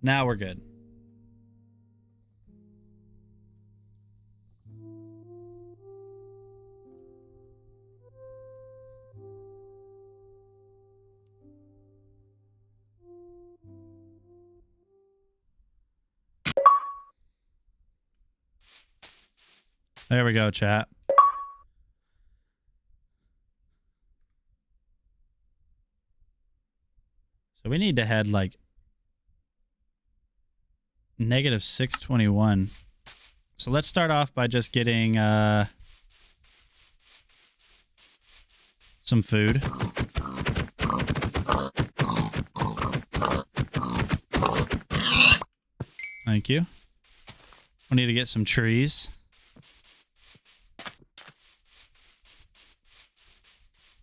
Speaker 1: Now we're good. There we go, chat. So we need to head like negative 621. So let's start off by just getting some food. Thank you. We need to get some trees.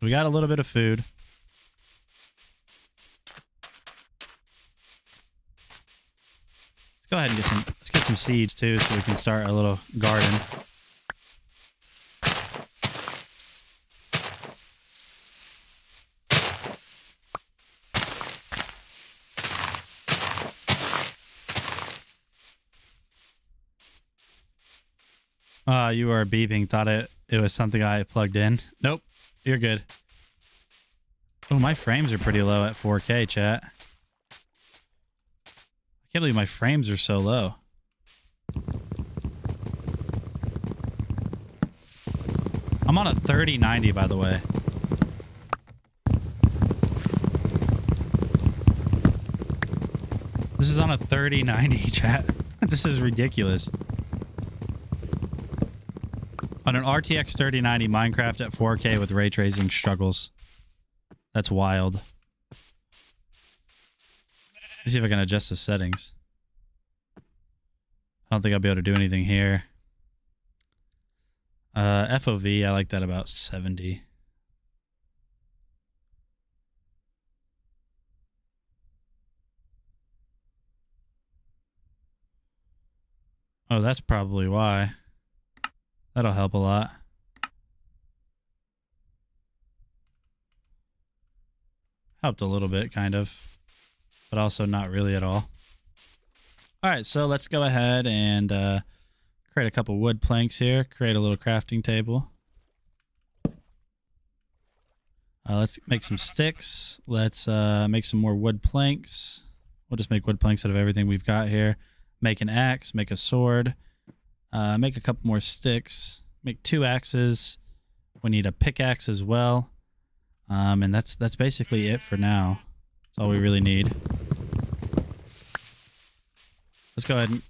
Speaker 1: We got a little bit of food. Let's go ahead and get some seeds too, so we can start a little garden. You are beeping. Thought it was something I plugged in. Nope, you're good. Oh, my frames are pretty low at 4K, chat. I can't believe my frames are so low. I'm on a 3090, by the way. This is on a 3090, chat. This is ridiculous. On an RTX 3090, Minecraft at 4K with ray tracing struggles. That's wild. Let's see if I can adjust the settings. I don't think I'll be able to do anything here. FOV, I like that about 70. Oh, that's probably why. That'll help a lot. Helped a little bit, kind of. But also not really at all. Alright, so let's go ahead and create a couple wood planks here. Create a little crafting table. Let's make some sticks. Let's make some more wood planks. We'll just make wood planks out of everything we've got here. Make an axe, make a sword, make a couple more sticks, make 2 axes. We need a pickaxe as well. And that's basically it for now. That's all we really need. Let's go ahead and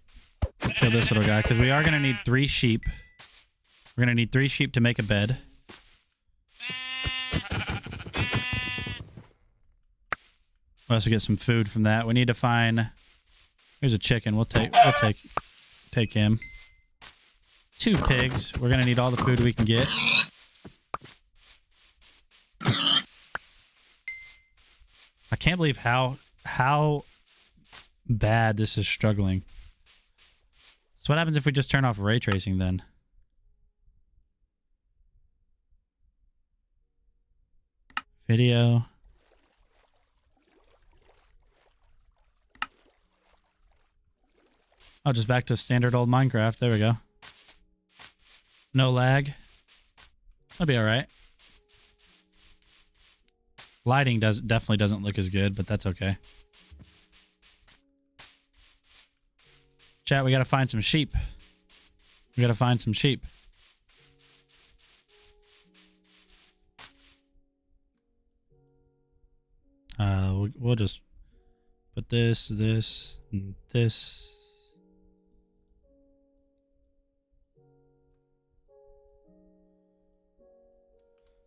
Speaker 1: kill this little guy, because we are going to need 3 sheep. We're going to need 3 sheep to make a bed. We'll also get some food from that. We need to find... Here's a chicken. We'll take him. 2 pigs. We're gonna need all the food we can get. I can't believe how bad this is struggling. So what happens if we just turn off ray tracing then? Video. Oh, just back to standard old Minecraft. There we go. No lag. That'll be all right. Lighting definitely doesn't look as good, but that's okay. Chat, we gotta find some sheep. We gotta find some sheep. We'll just put this, and this.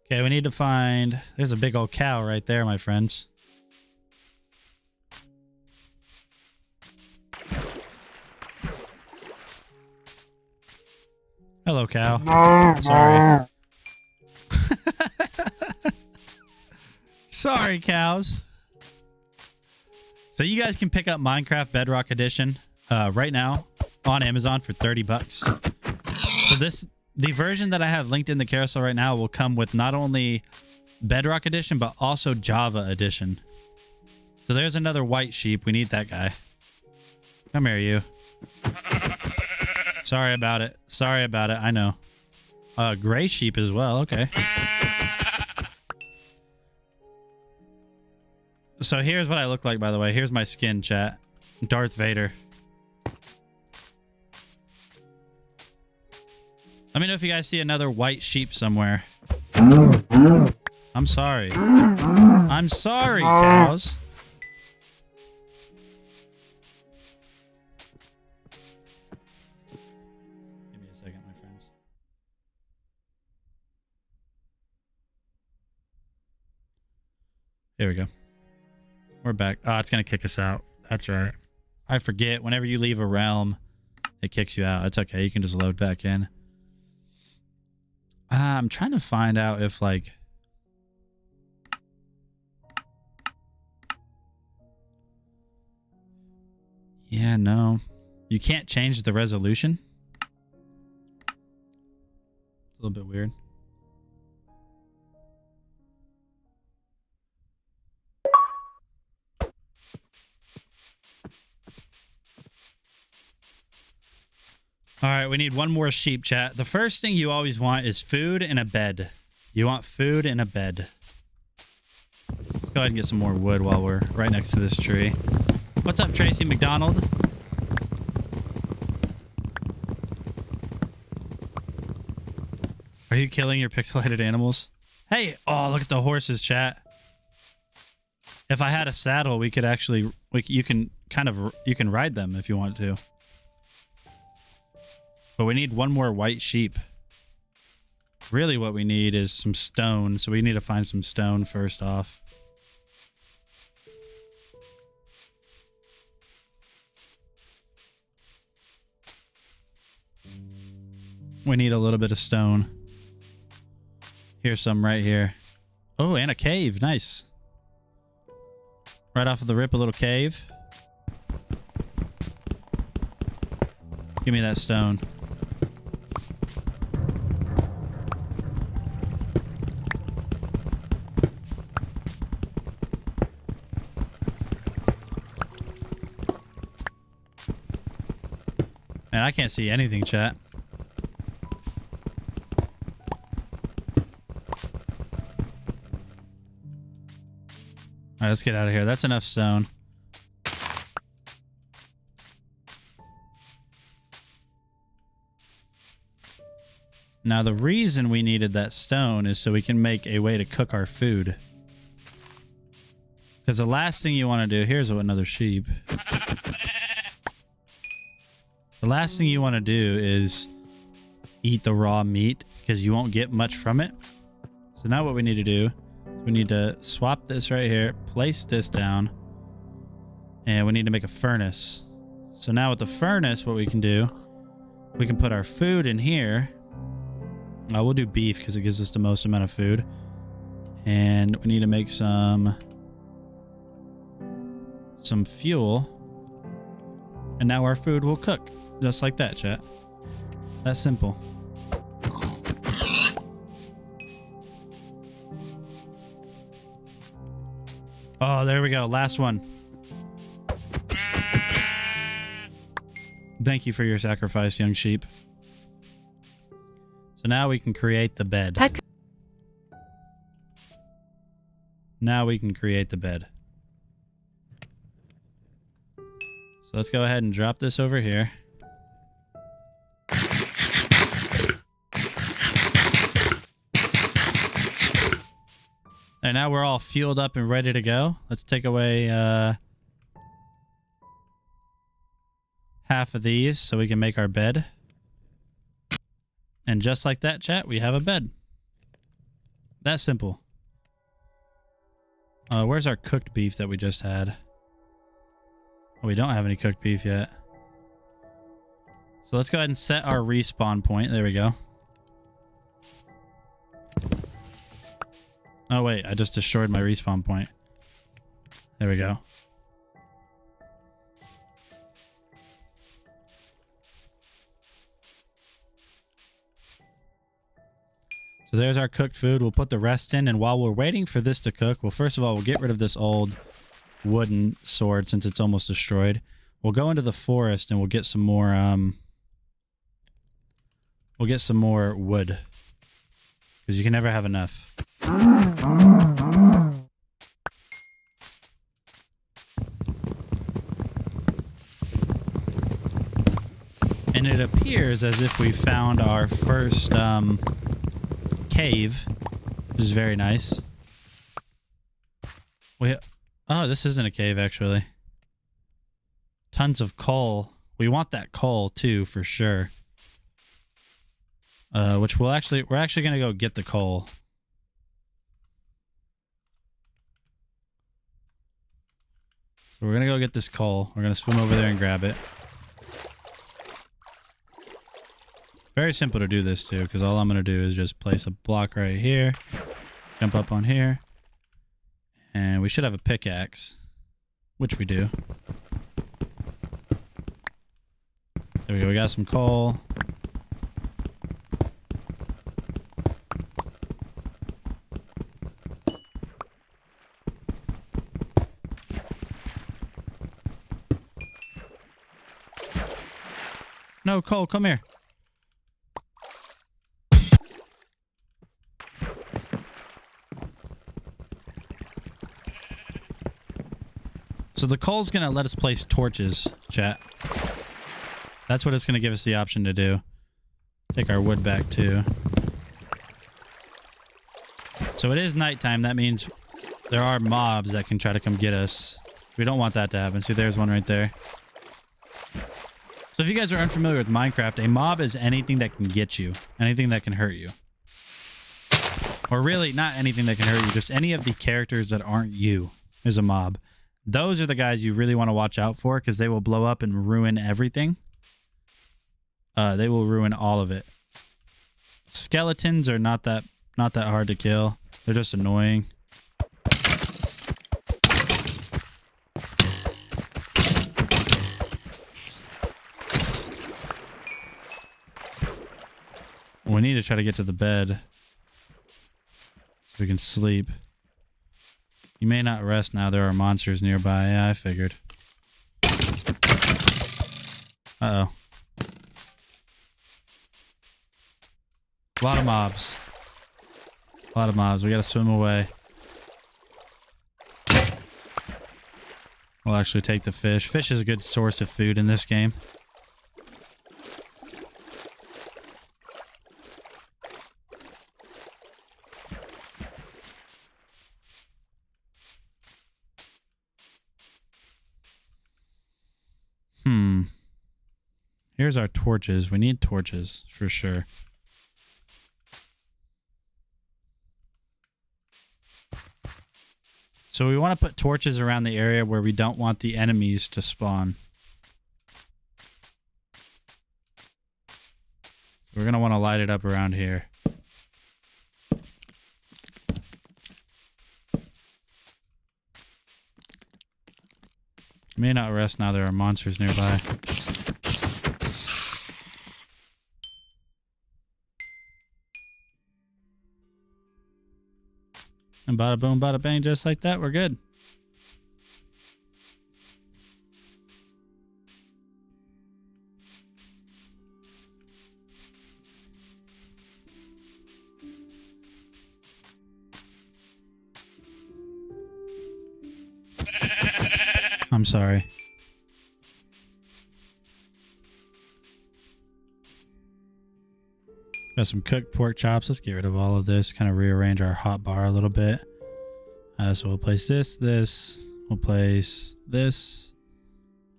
Speaker 1: Okay, we need to find... There's a big old cow right there, my friends. Hello, cow. Sorry. Sorry, cows. So you guys can pick up Minecraft Bedrock Edition right now on Amazon for $30. So the version that I have linked in the carousel right now will come with not only Bedrock Edition, but also Java Edition. So there's another white sheep. We need that guy. Come here, you. Sorry about it. Sorry about it. I know. Gray sheep as well. Okay. So here's what I look like, by the way. Here's my skin, chat. Darth Vader. Let me know if you guys see another white sheep somewhere. I'm sorry. I'm sorry, cows. Give me a second, my friends. There we go. We're back. Oh, it's going to kick us out. That's right. I forget. Whenever you leave a realm, it kicks you out. It's okay. You can just load back in. I'm trying to find out if, like... Yeah, no. You can't change the resolution? It's a little bit weird. All right, we need one more sheep, chat. The first thing you always want is food and a bed. You want food and a bed. Let's go ahead and get some more wood while we're right next to this tree. What's up, Tracy McDonald? Are you killing your pixelated animals? Hey, oh, look at the horses, chat. If I had a saddle, we could actually, you can ride them if you want to. But we need one more white sheep. Really what we need is some stone, so we need to find some stone first off. We need a little bit of stone. Here's some right here. Oh, and a cave. Nice. Right off of the rip, a little cave. Give me that stone. Man, I can't see anything, chat. Alright, let's get out of here. That's enough stone. Now, the reason we needed that stone is so we can make a way to cook our food. Because the last thing you want to do... Here's another sheep. The last thing you want to do is eat the raw meat, because you won't get much from it. So now what we need to do... We need to swap this right here, place this down, and we need to make a furnace. So now with the furnace, what we can do, we can put our food in here. We'll do beef because it gives us the most amount of food. And we need to make some fuel. And now our food will cook. Just like that, chat. That's simple. Oh, there we go. Last one. Thank you for your sacrifice, young sheep. So now we can create the bed. Now we can create the bed. So let's go ahead and drop this over here. And now we're all fueled up and ready to go. Let's take away half of these so we can make our bed. And just like that, chat, we have a bed. That simple. Where's our cooked beef that we just had? Oh, we don't have any cooked beef yet. So let's go ahead and set our respawn point. There we go. Oh, wait. I just destroyed my respawn point. There we go. So there's our cooked food. We'll put the rest in, and while we're waiting for this to cook, well, first of all, we'll get rid of this old wooden sword since it's almost destroyed. We'll go into the forest and we'll get some more wood. Because you can never have enough. And it appears as if we found our first cave, which is very nice. Oh, this isn't a cave, actually. Tons of coal. We want that coal, too, for sure. Which we're actually going to go get the coal. So we're going to go get this coal. We're going to swim over there and grab it. Very simple to do this, too, because all I'm going to do is just place a block right here. Jump up on here. And we should have a pickaxe. Which we do. There we go. We got some coal. no, Cole, come here. So the coal's going to let us place torches, chat. That's what it's going to give us the option to do. Take our wood back, too. So it is nighttime. That means there are mobs that can try to come get us. We don't want that to happen. See, there's one right there. So if you guys are unfamiliar with Minecraft, a mob is anything that can get you. Anything that can hurt you. Or really, not anything that can hurt you. Just any of the characters that aren't you is a mob. Those are the guys you really want to watch out for because they will blow up and ruin everything. They will ruin all of it. Skeletons are not that hard to kill. They're just annoying. We need to try to get to the bed so we can sleep. You may not rest now. There are monsters nearby. Yeah, I figured. Uh-oh. A lot of mobs. A lot of mobs. We gotta swim away. We'll actually take the fish. Fish is a good source of food in this game. Here's our torches. We need torches for sure. So we want to put torches around the area where we don't want the enemies to spawn. We're going to want to light it up around here. May not rest now. There are monsters nearby. And bada boom, bada bang, just like that, we're good. I'm sorry. Got some cooked pork chops. Let's get rid of all of this. Kind of rearrange our hot bar a little bit. So we'll place this. We'll place this.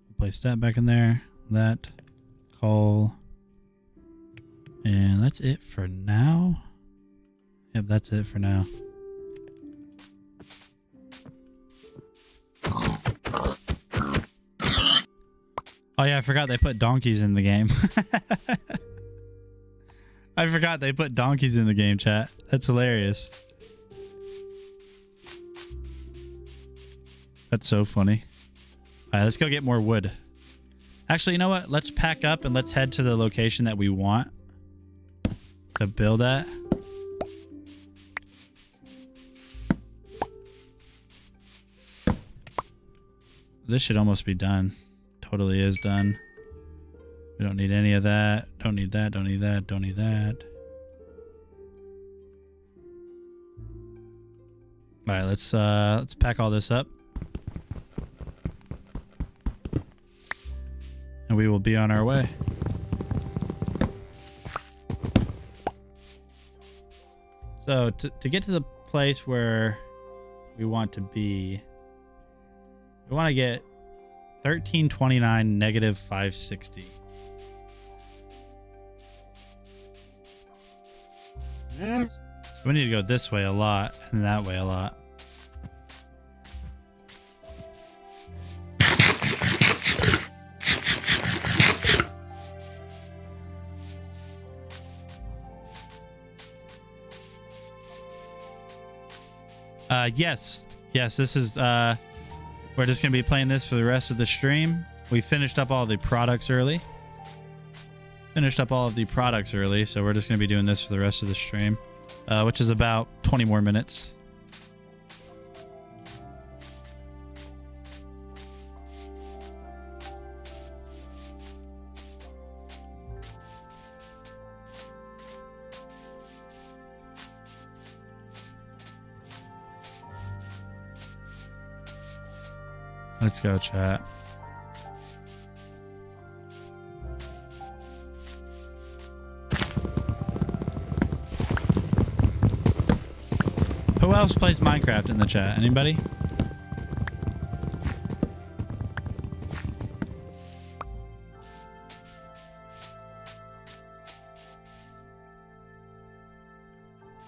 Speaker 1: We'll place that back in there. That. Coal. And that's it for now. Yep, that's it for now. Oh yeah, I forgot they put donkeys in the game. I forgot they put donkeys in the game, chat. That's hilarious. That's so funny. All right, let's go get more wood. Actually, you know what? Let's pack up and let's head to the location that we want to build at. This should almost be done. Totally is done. We don't need any of that. Don't need that. Don't need that. Don't need that. All right, let's pack all this up. And we will be on our way. So to get to the place where we want to be, we want to get 1329 negative 560. So we need to go this way a lot and that way a lot. Yes, this is we're just gonna be playing this for the rest of the stream. We finished up all the products early. So we're just gonna be doing this for the rest of the stream, which is about 20 more minutes. Let's go, chat. Who else plays Minecraft in the chat? Anybody?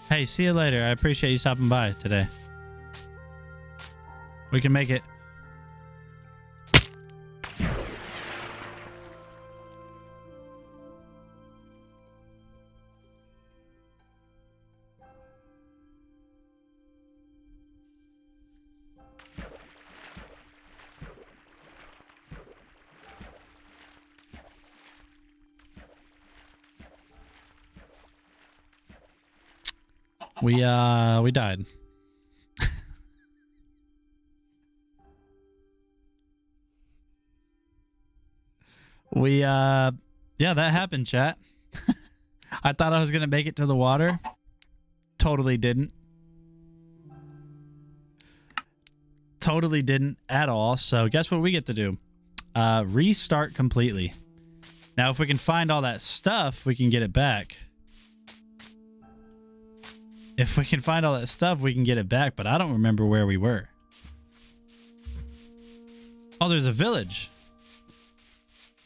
Speaker 1: Hey, see you later. I appreciate you stopping by today. We can make it. We died. Yeah, that happened, chat. I thought I was going to make it to the water. Totally didn't. Totally didn't at all. So guess what we get to do? Restart completely. Now, if we can find all that stuff, we can get it back. If we can find all that stuff, we can get it back, but I don't remember where we were. Oh, there's a village.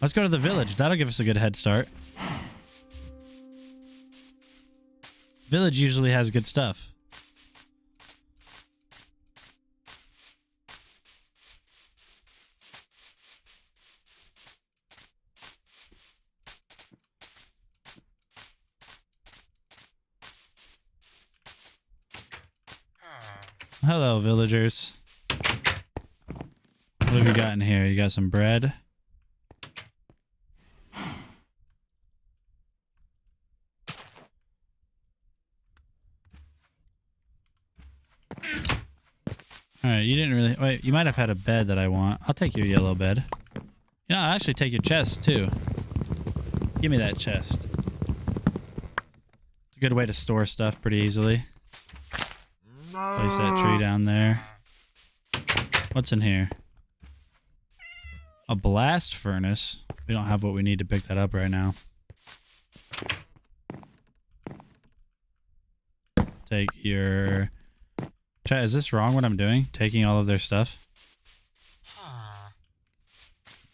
Speaker 1: Let's go to the village. That'll give us a good head start. Village usually has good stuff. Hello, villagers. What have you got in here? You got some bread? Alright, you didn't really... Wait, you might have had a bed that I want. I'll take your yellow bed. You know, I'll actually take your chest, too. Give me that chest. It's a good way to store stuff pretty easily. Place that tree down there. What's in here? A blast furnace. We don't have what we need to pick that up right now. Take your... Chat, is this wrong what I'm doing? Taking all of their stuff?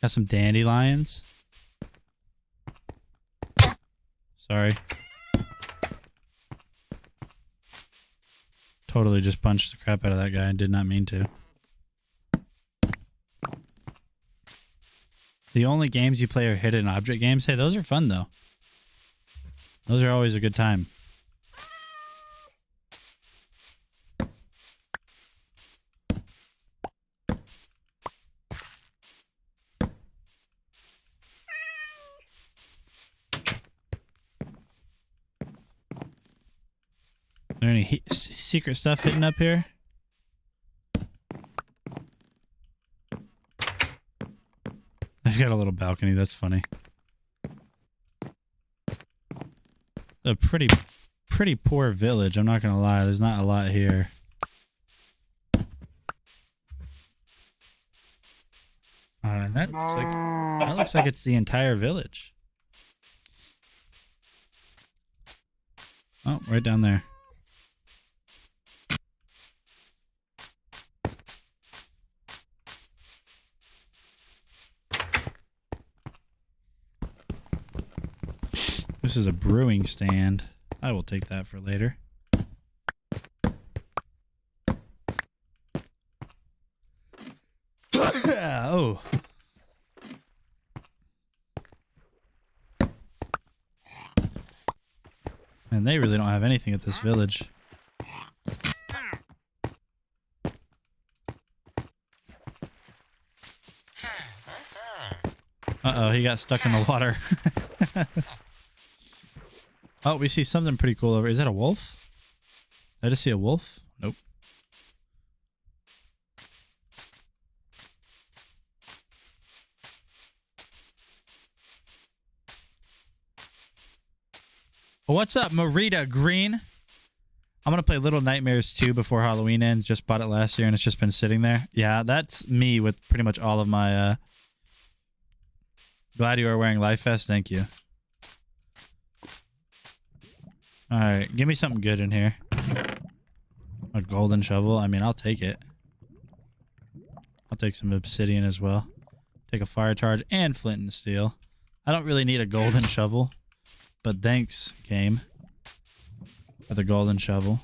Speaker 1: Got some dandelions. Sorry. Totally just punched the crap out of that guy. I did not mean to. The only games you play are hidden object games. Hey, those are fun, though. Those are always a good time. Is there any secret stuff hidden up here? I've got a little balcony. That's funny. A pretty poor village. I'm not gonna lie. There's not a lot here. That looks like it's the entire village. Oh, right down there. This is a brewing stand. I will take that for later. Oh. Man, they really don't have anything at this village. Uh-oh, he got stuck in the water. Oh, we see something pretty cool over. Is that a wolf? Did I just see a wolf? Nope. What's up, Marita Green? I'm going to play Little Nightmares 2 before Halloween ends. Just bought it last year and it's just been sitting there. Yeah, that's me with pretty much all of my... Glad you are wearing Life Vest. Thank you. Alright, give me something good in here. A golden shovel. I mean, I'll take it. I'll take some obsidian as well. Take a fire charge and flint and steel. I don't really need a golden shovel, but thanks, game, for the golden shovel.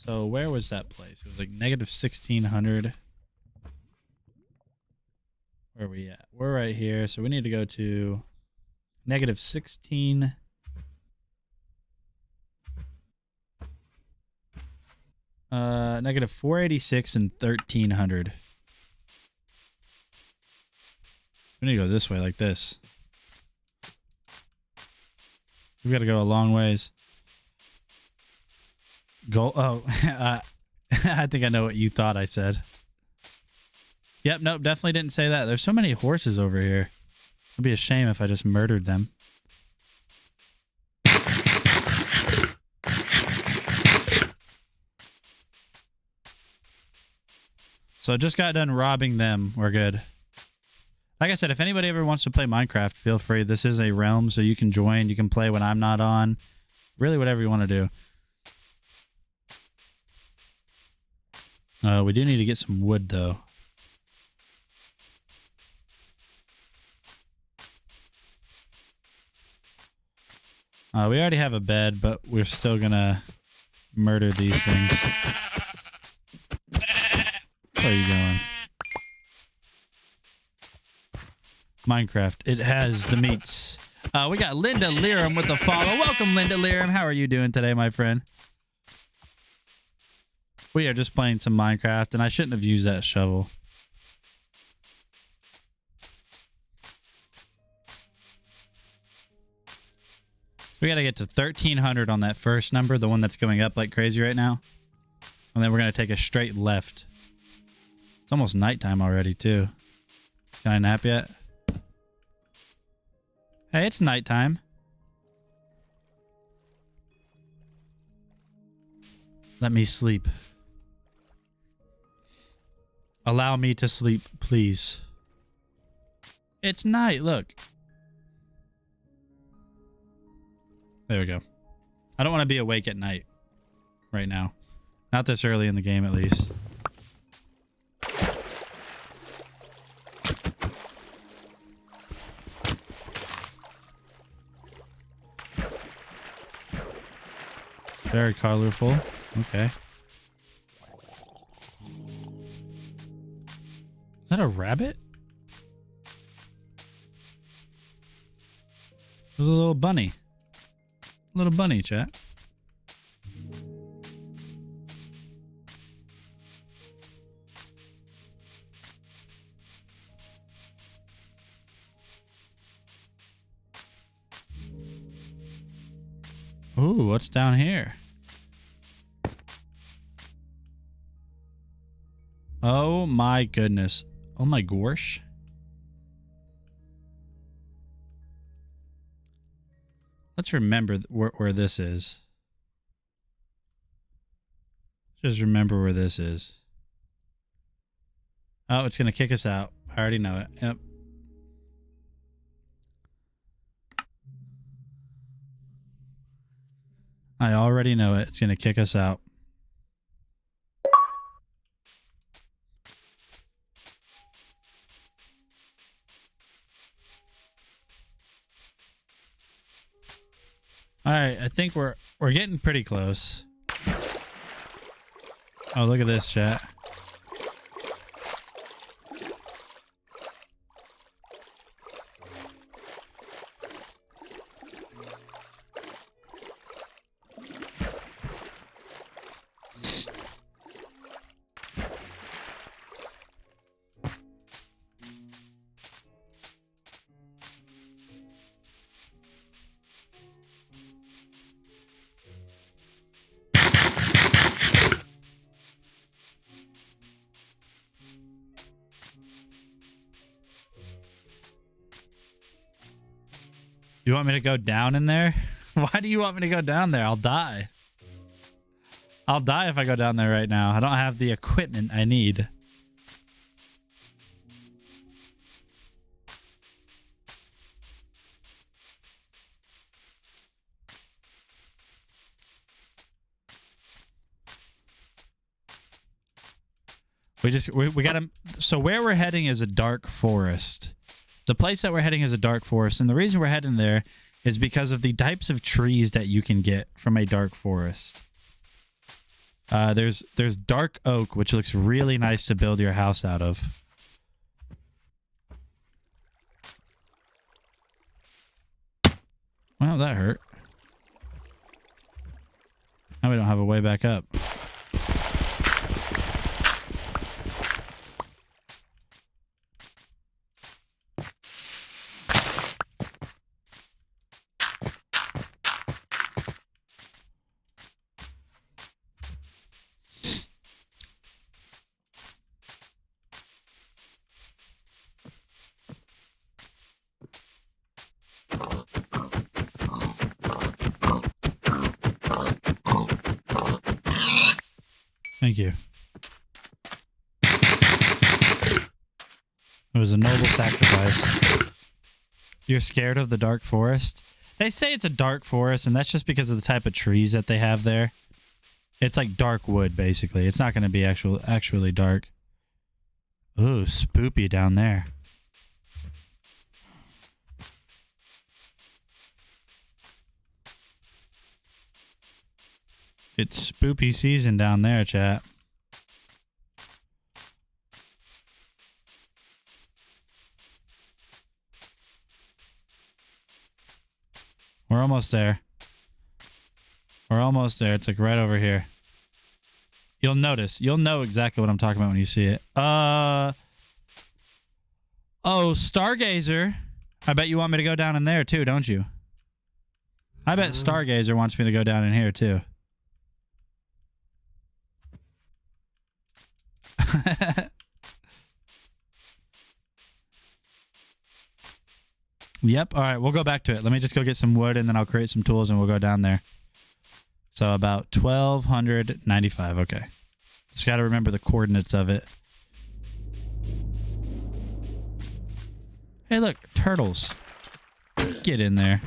Speaker 1: So where was that place? It was like negative 1600. Where are we at? We're right here, so we need to go to negative 16. Negative 486 and 1300. We need to go this way, like this. We got to go a long ways. Go. Oh, I think I know what you thought I said. Yep, nope, definitely didn't say that. There's so many horses over here. It'd be a shame if I just murdered them. So just got done robbing them. We're good. Like I said, if anybody ever wants to play Minecraft, feel free. This is a realm, so you can join. You can play when I'm not on. Really, whatever you want to do. We do need to get some wood, though. We already have a bed, but we're still gonna murder these things. Where are you going? Minecraft. It has the meats. We got Linda Liram with the follow. Welcome, Linda Liram. How are you doing today, my friend? We are just playing some Minecraft, and I shouldn't have used that shovel. We got to get to 1300 on that first number, the one that's going up like crazy right now. And then we're going to take a straight left. It's almost nighttime already, too. Can I nap yet? Hey, it's nighttime. Let me sleep. Allow me to sleep, please. It's night, look. There we go. I don't want to be awake at night right now. Not this early in the game, at least. Very colorful. Okay. Is that a rabbit? There's a little bunny. Little bunny, chat. Ooh, what's down here? Oh my goodness. Oh my gosh. Let's remember where this is. Just remember where this is. Oh, it's going to kick us out. I already know it. Yep. I already know it. It's going to kick us out. All right, I think we're getting pretty close. Oh, look at this, chat. You want me to go down in there? Why do you want me to go down there? I'll die. I'll die if I go down there right now. I don't have the equipment I need. We gotta, so where we're heading is a dark forest. The place that we're heading is a dark forest, and the reason we're heading there is because of the types of trees that you can get from a dark forest. There's dark oak, which looks really nice to build your house out of. Well, that hurt. Now we don't have a way back up. Thank you. It was a noble sacrifice. You're scared of the dark forest? They say it's a dark forest, and that's just because of the type of trees that they have there. It's like dark wood, basically. It's not going to be actually dark. Ooh, spoopy down there. It's spoopy season down there, chat. We're almost there. We're almost there. It's like right over here. You'll notice. You'll know exactly what I'm talking about when you see it. Oh, Stargazer. I bet you want me to go down in there too, don't you? I bet Stargazer wants me to go down in here too. Yep. All right, we'll go back to it. Let me just go get some wood, and then I'll create some tools, and we'll go down there. So about 1295. Okay. Just got to remember the coordinates of it. Hey, look, turtles. Get in there.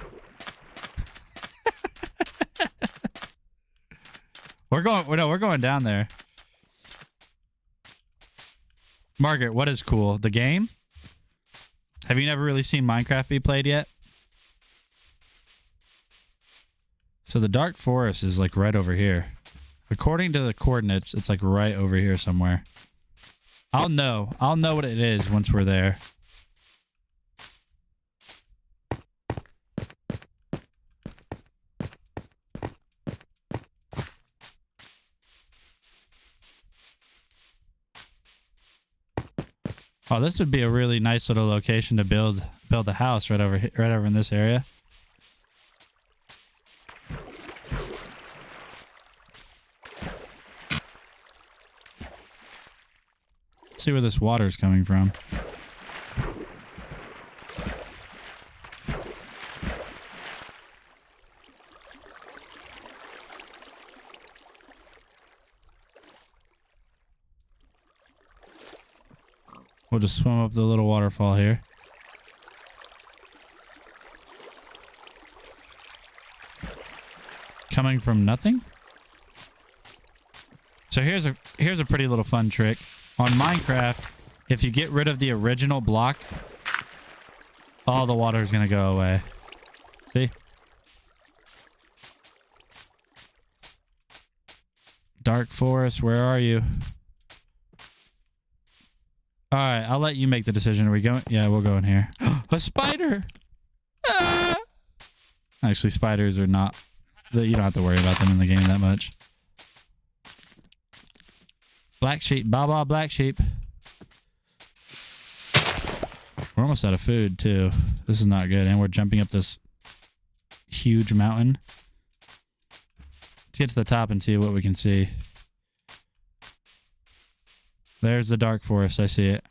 Speaker 1: We're going down there. Margaret, what is cool? The game? Have you never really seen Minecraft be played yet? So the dark forest is like right over here. According to the coordinates, it's like right over here somewhere. I'll know what it is once we're there. Oh, this would be a really nice little location to build a house right over in this area. Let's see where this water is coming from. We'll just swim up the little waterfall here. Coming from nothing? So here's a pretty little fun trick. On Minecraft, if you get rid of the original block, all the water is going to go away. See? Dark forest, where are you? All right, I'll let you make the decision. Are we going? Yeah, we'll go in here. A spider! Ah! Actually, spiders are not... You don't have to worry about them in the game that much. Black sheep. Baba, black sheep. We're almost out of food, too. This is not good. And we're jumping up this huge mountain. Let's get to the top and see what we can see. There's the dark forest. I see it.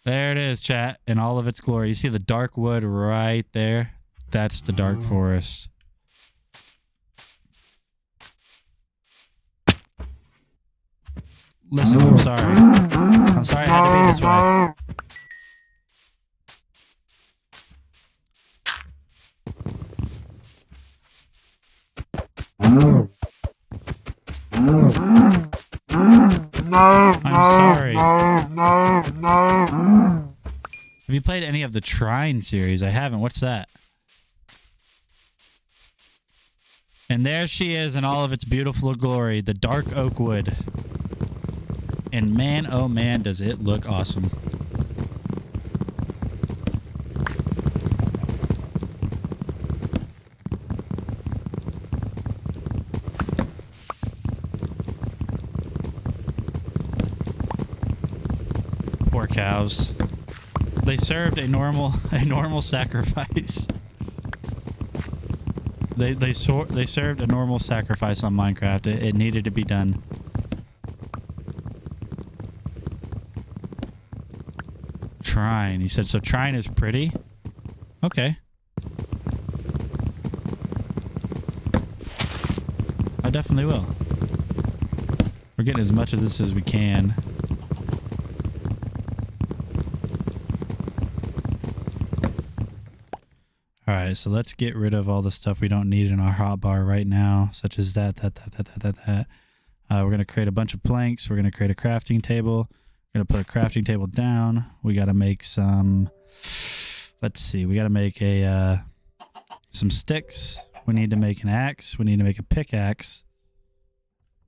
Speaker 1: There it is, chat, in all of its glory. You see the dark wood right there? That's the dark forest. Listen, I'm sorry. I'm sorry I had to be this way. I'm sorry. Have you played any of the Trine series? I haven't. What's that? And there she is in all of its beautiful glory, the dark oak wood. And man, oh man, does it look awesome. Poor cows. They served a normal sacrifice. They served a normal sacrifice on Minecraft. It needed to be done. Trine. He said, so Trine is pretty? Okay. I definitely will. We're getting as much of this as we can. Alright, so let's get rid of all the stuff we don't need in our hotbar right now, such as that. We're going to create a bunch of planks. We're going to create a crafting table. We're going to put a crafting table down. We got to make some... Let's see. We got to make some sticks. We need to make an axe. We need to make a pickaxe.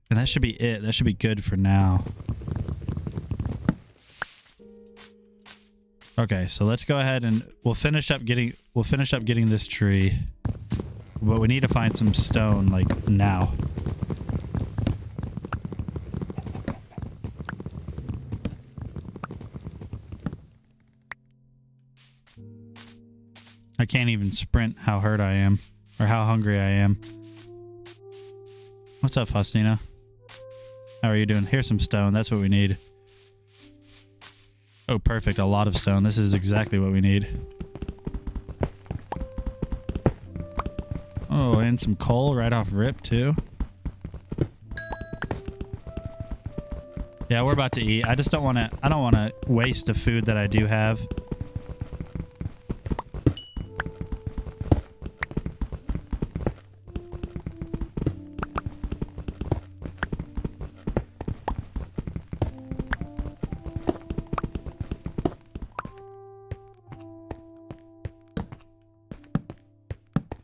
Speaker 1: And that should be it. That should be good for now. Okay, so let's go ahead and we'll finish up getting this tree. But we need to find some stone like now. I can't even sprint how hurt I am or how hungry I am. What's up, Faustina? How are you doing? Here's some stone. That's what we need. Oh, perfect. A lot of stone. This is exactly what we need. Oh, and some coal right off rip, too. Yeah, we're about to eat. I just don't want to... I don't want to waste the food that I do have.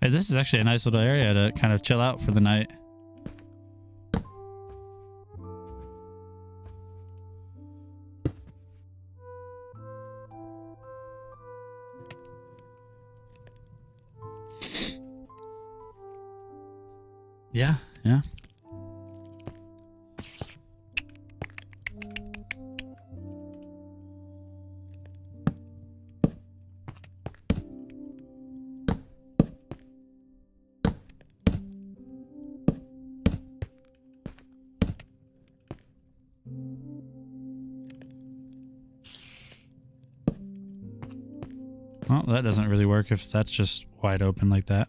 Speaker 1: Hey, this is actually a nice little area to kind of chill out for the night. Yeah, yeah. Well, that doesn't really work if that's just wide open like that.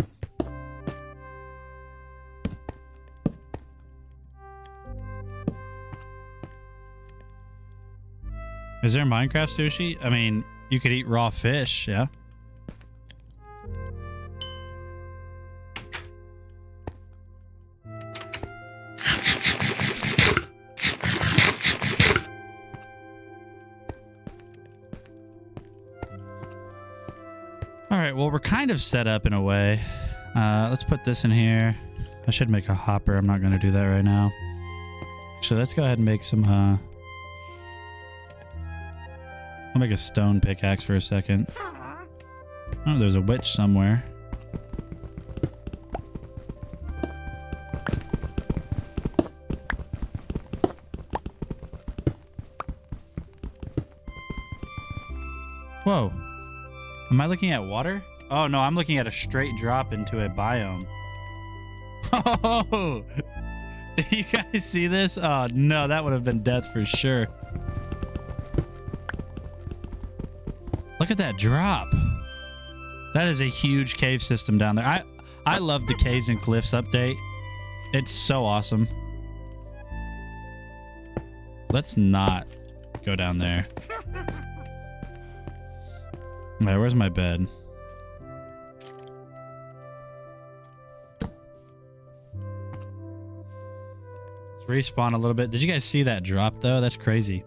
Speaker 1: Is there Minecraft sushi? I mean, you could eat raw fish, yeah? Alright, well, we're kind of set up in a way. Let's put this in here. I should make a hopper. I'm not going to do that right now. Actually, let's go ahead and make some... I'll make a stone pickaxe for a second. Oh, there's a witch somewhere. Whoa. Am I looking at water? Oh, no, I'm looking at a straight drop into a biome. Oh! Did you guys see this? Oh, no, that would have been death for sure. Look at that drop. That is a huge cave system down there. I love the Caves and Cliffs update. It's so awesome. Let's not go down there. All right, where's my bed? Let's respawn a little bit. Did you guys see that drop though? That's crazy.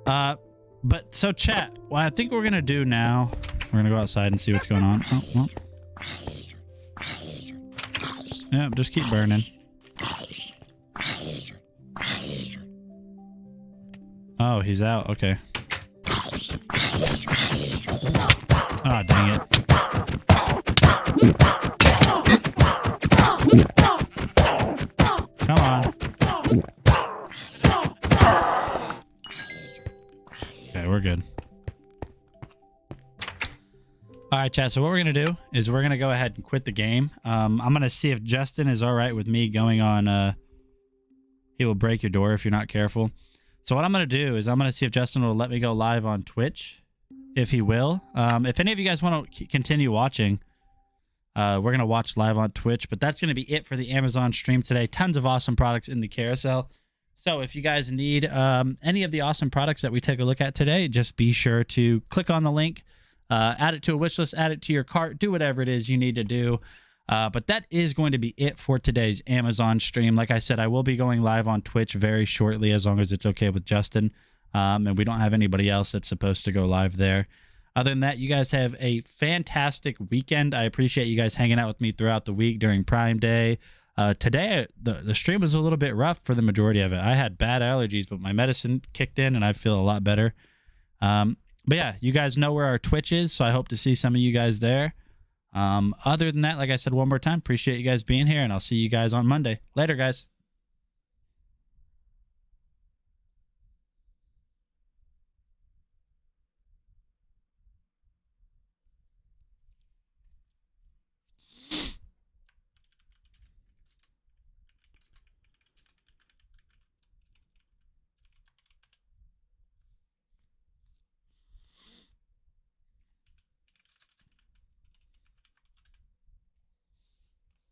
Speaker 1: But so chat, what I think we're gonna do now, we're gonna go outside and see what's going on. Oh, well. Yeah, just keep burning. Oh, he's out. Okay. Ah, dang it. Come on. Okay, we're good. All right, chat. So what we're going to do is we're going to go ahead and quit the game. I'm going to see if Justin is all right with me going on. He will break your door if you're not careful. So what I'm going to do is I'm going to see if Justin will let me go live on Twitch. If he will. If any of you guys want to continue watching, we're going to watch live on Twitch. But that's going to be it for the Amazon stream today. Tons of awesome products in the carousel. So if you guys need any of the awesome products that we take a look at today, just be sure to click on the link. Add it to a wish list, add it to your cart, do whatever it is you need to do. But that is going to be it for today's Amazon stream. Like I said, I will be going live on Twitch very shortly, as long as it's okay with Justin. And we don't have anybody else that's supposed to go live there. Other than that, you guys have a fantastic weekend. I appreciate you guys hanging out with me throughout the week during Prime Day. Today, the stream was a little bit rough for the majority of it. I had bad allergies, but my medicine kicked in and I feel a lot better. But yeah, you guys know where our Twitch is, so I hope to see some of you guys there. Other than that, like I said one more time, appreciate you guys being here, and I'll see you guys on Monday. Later, guys.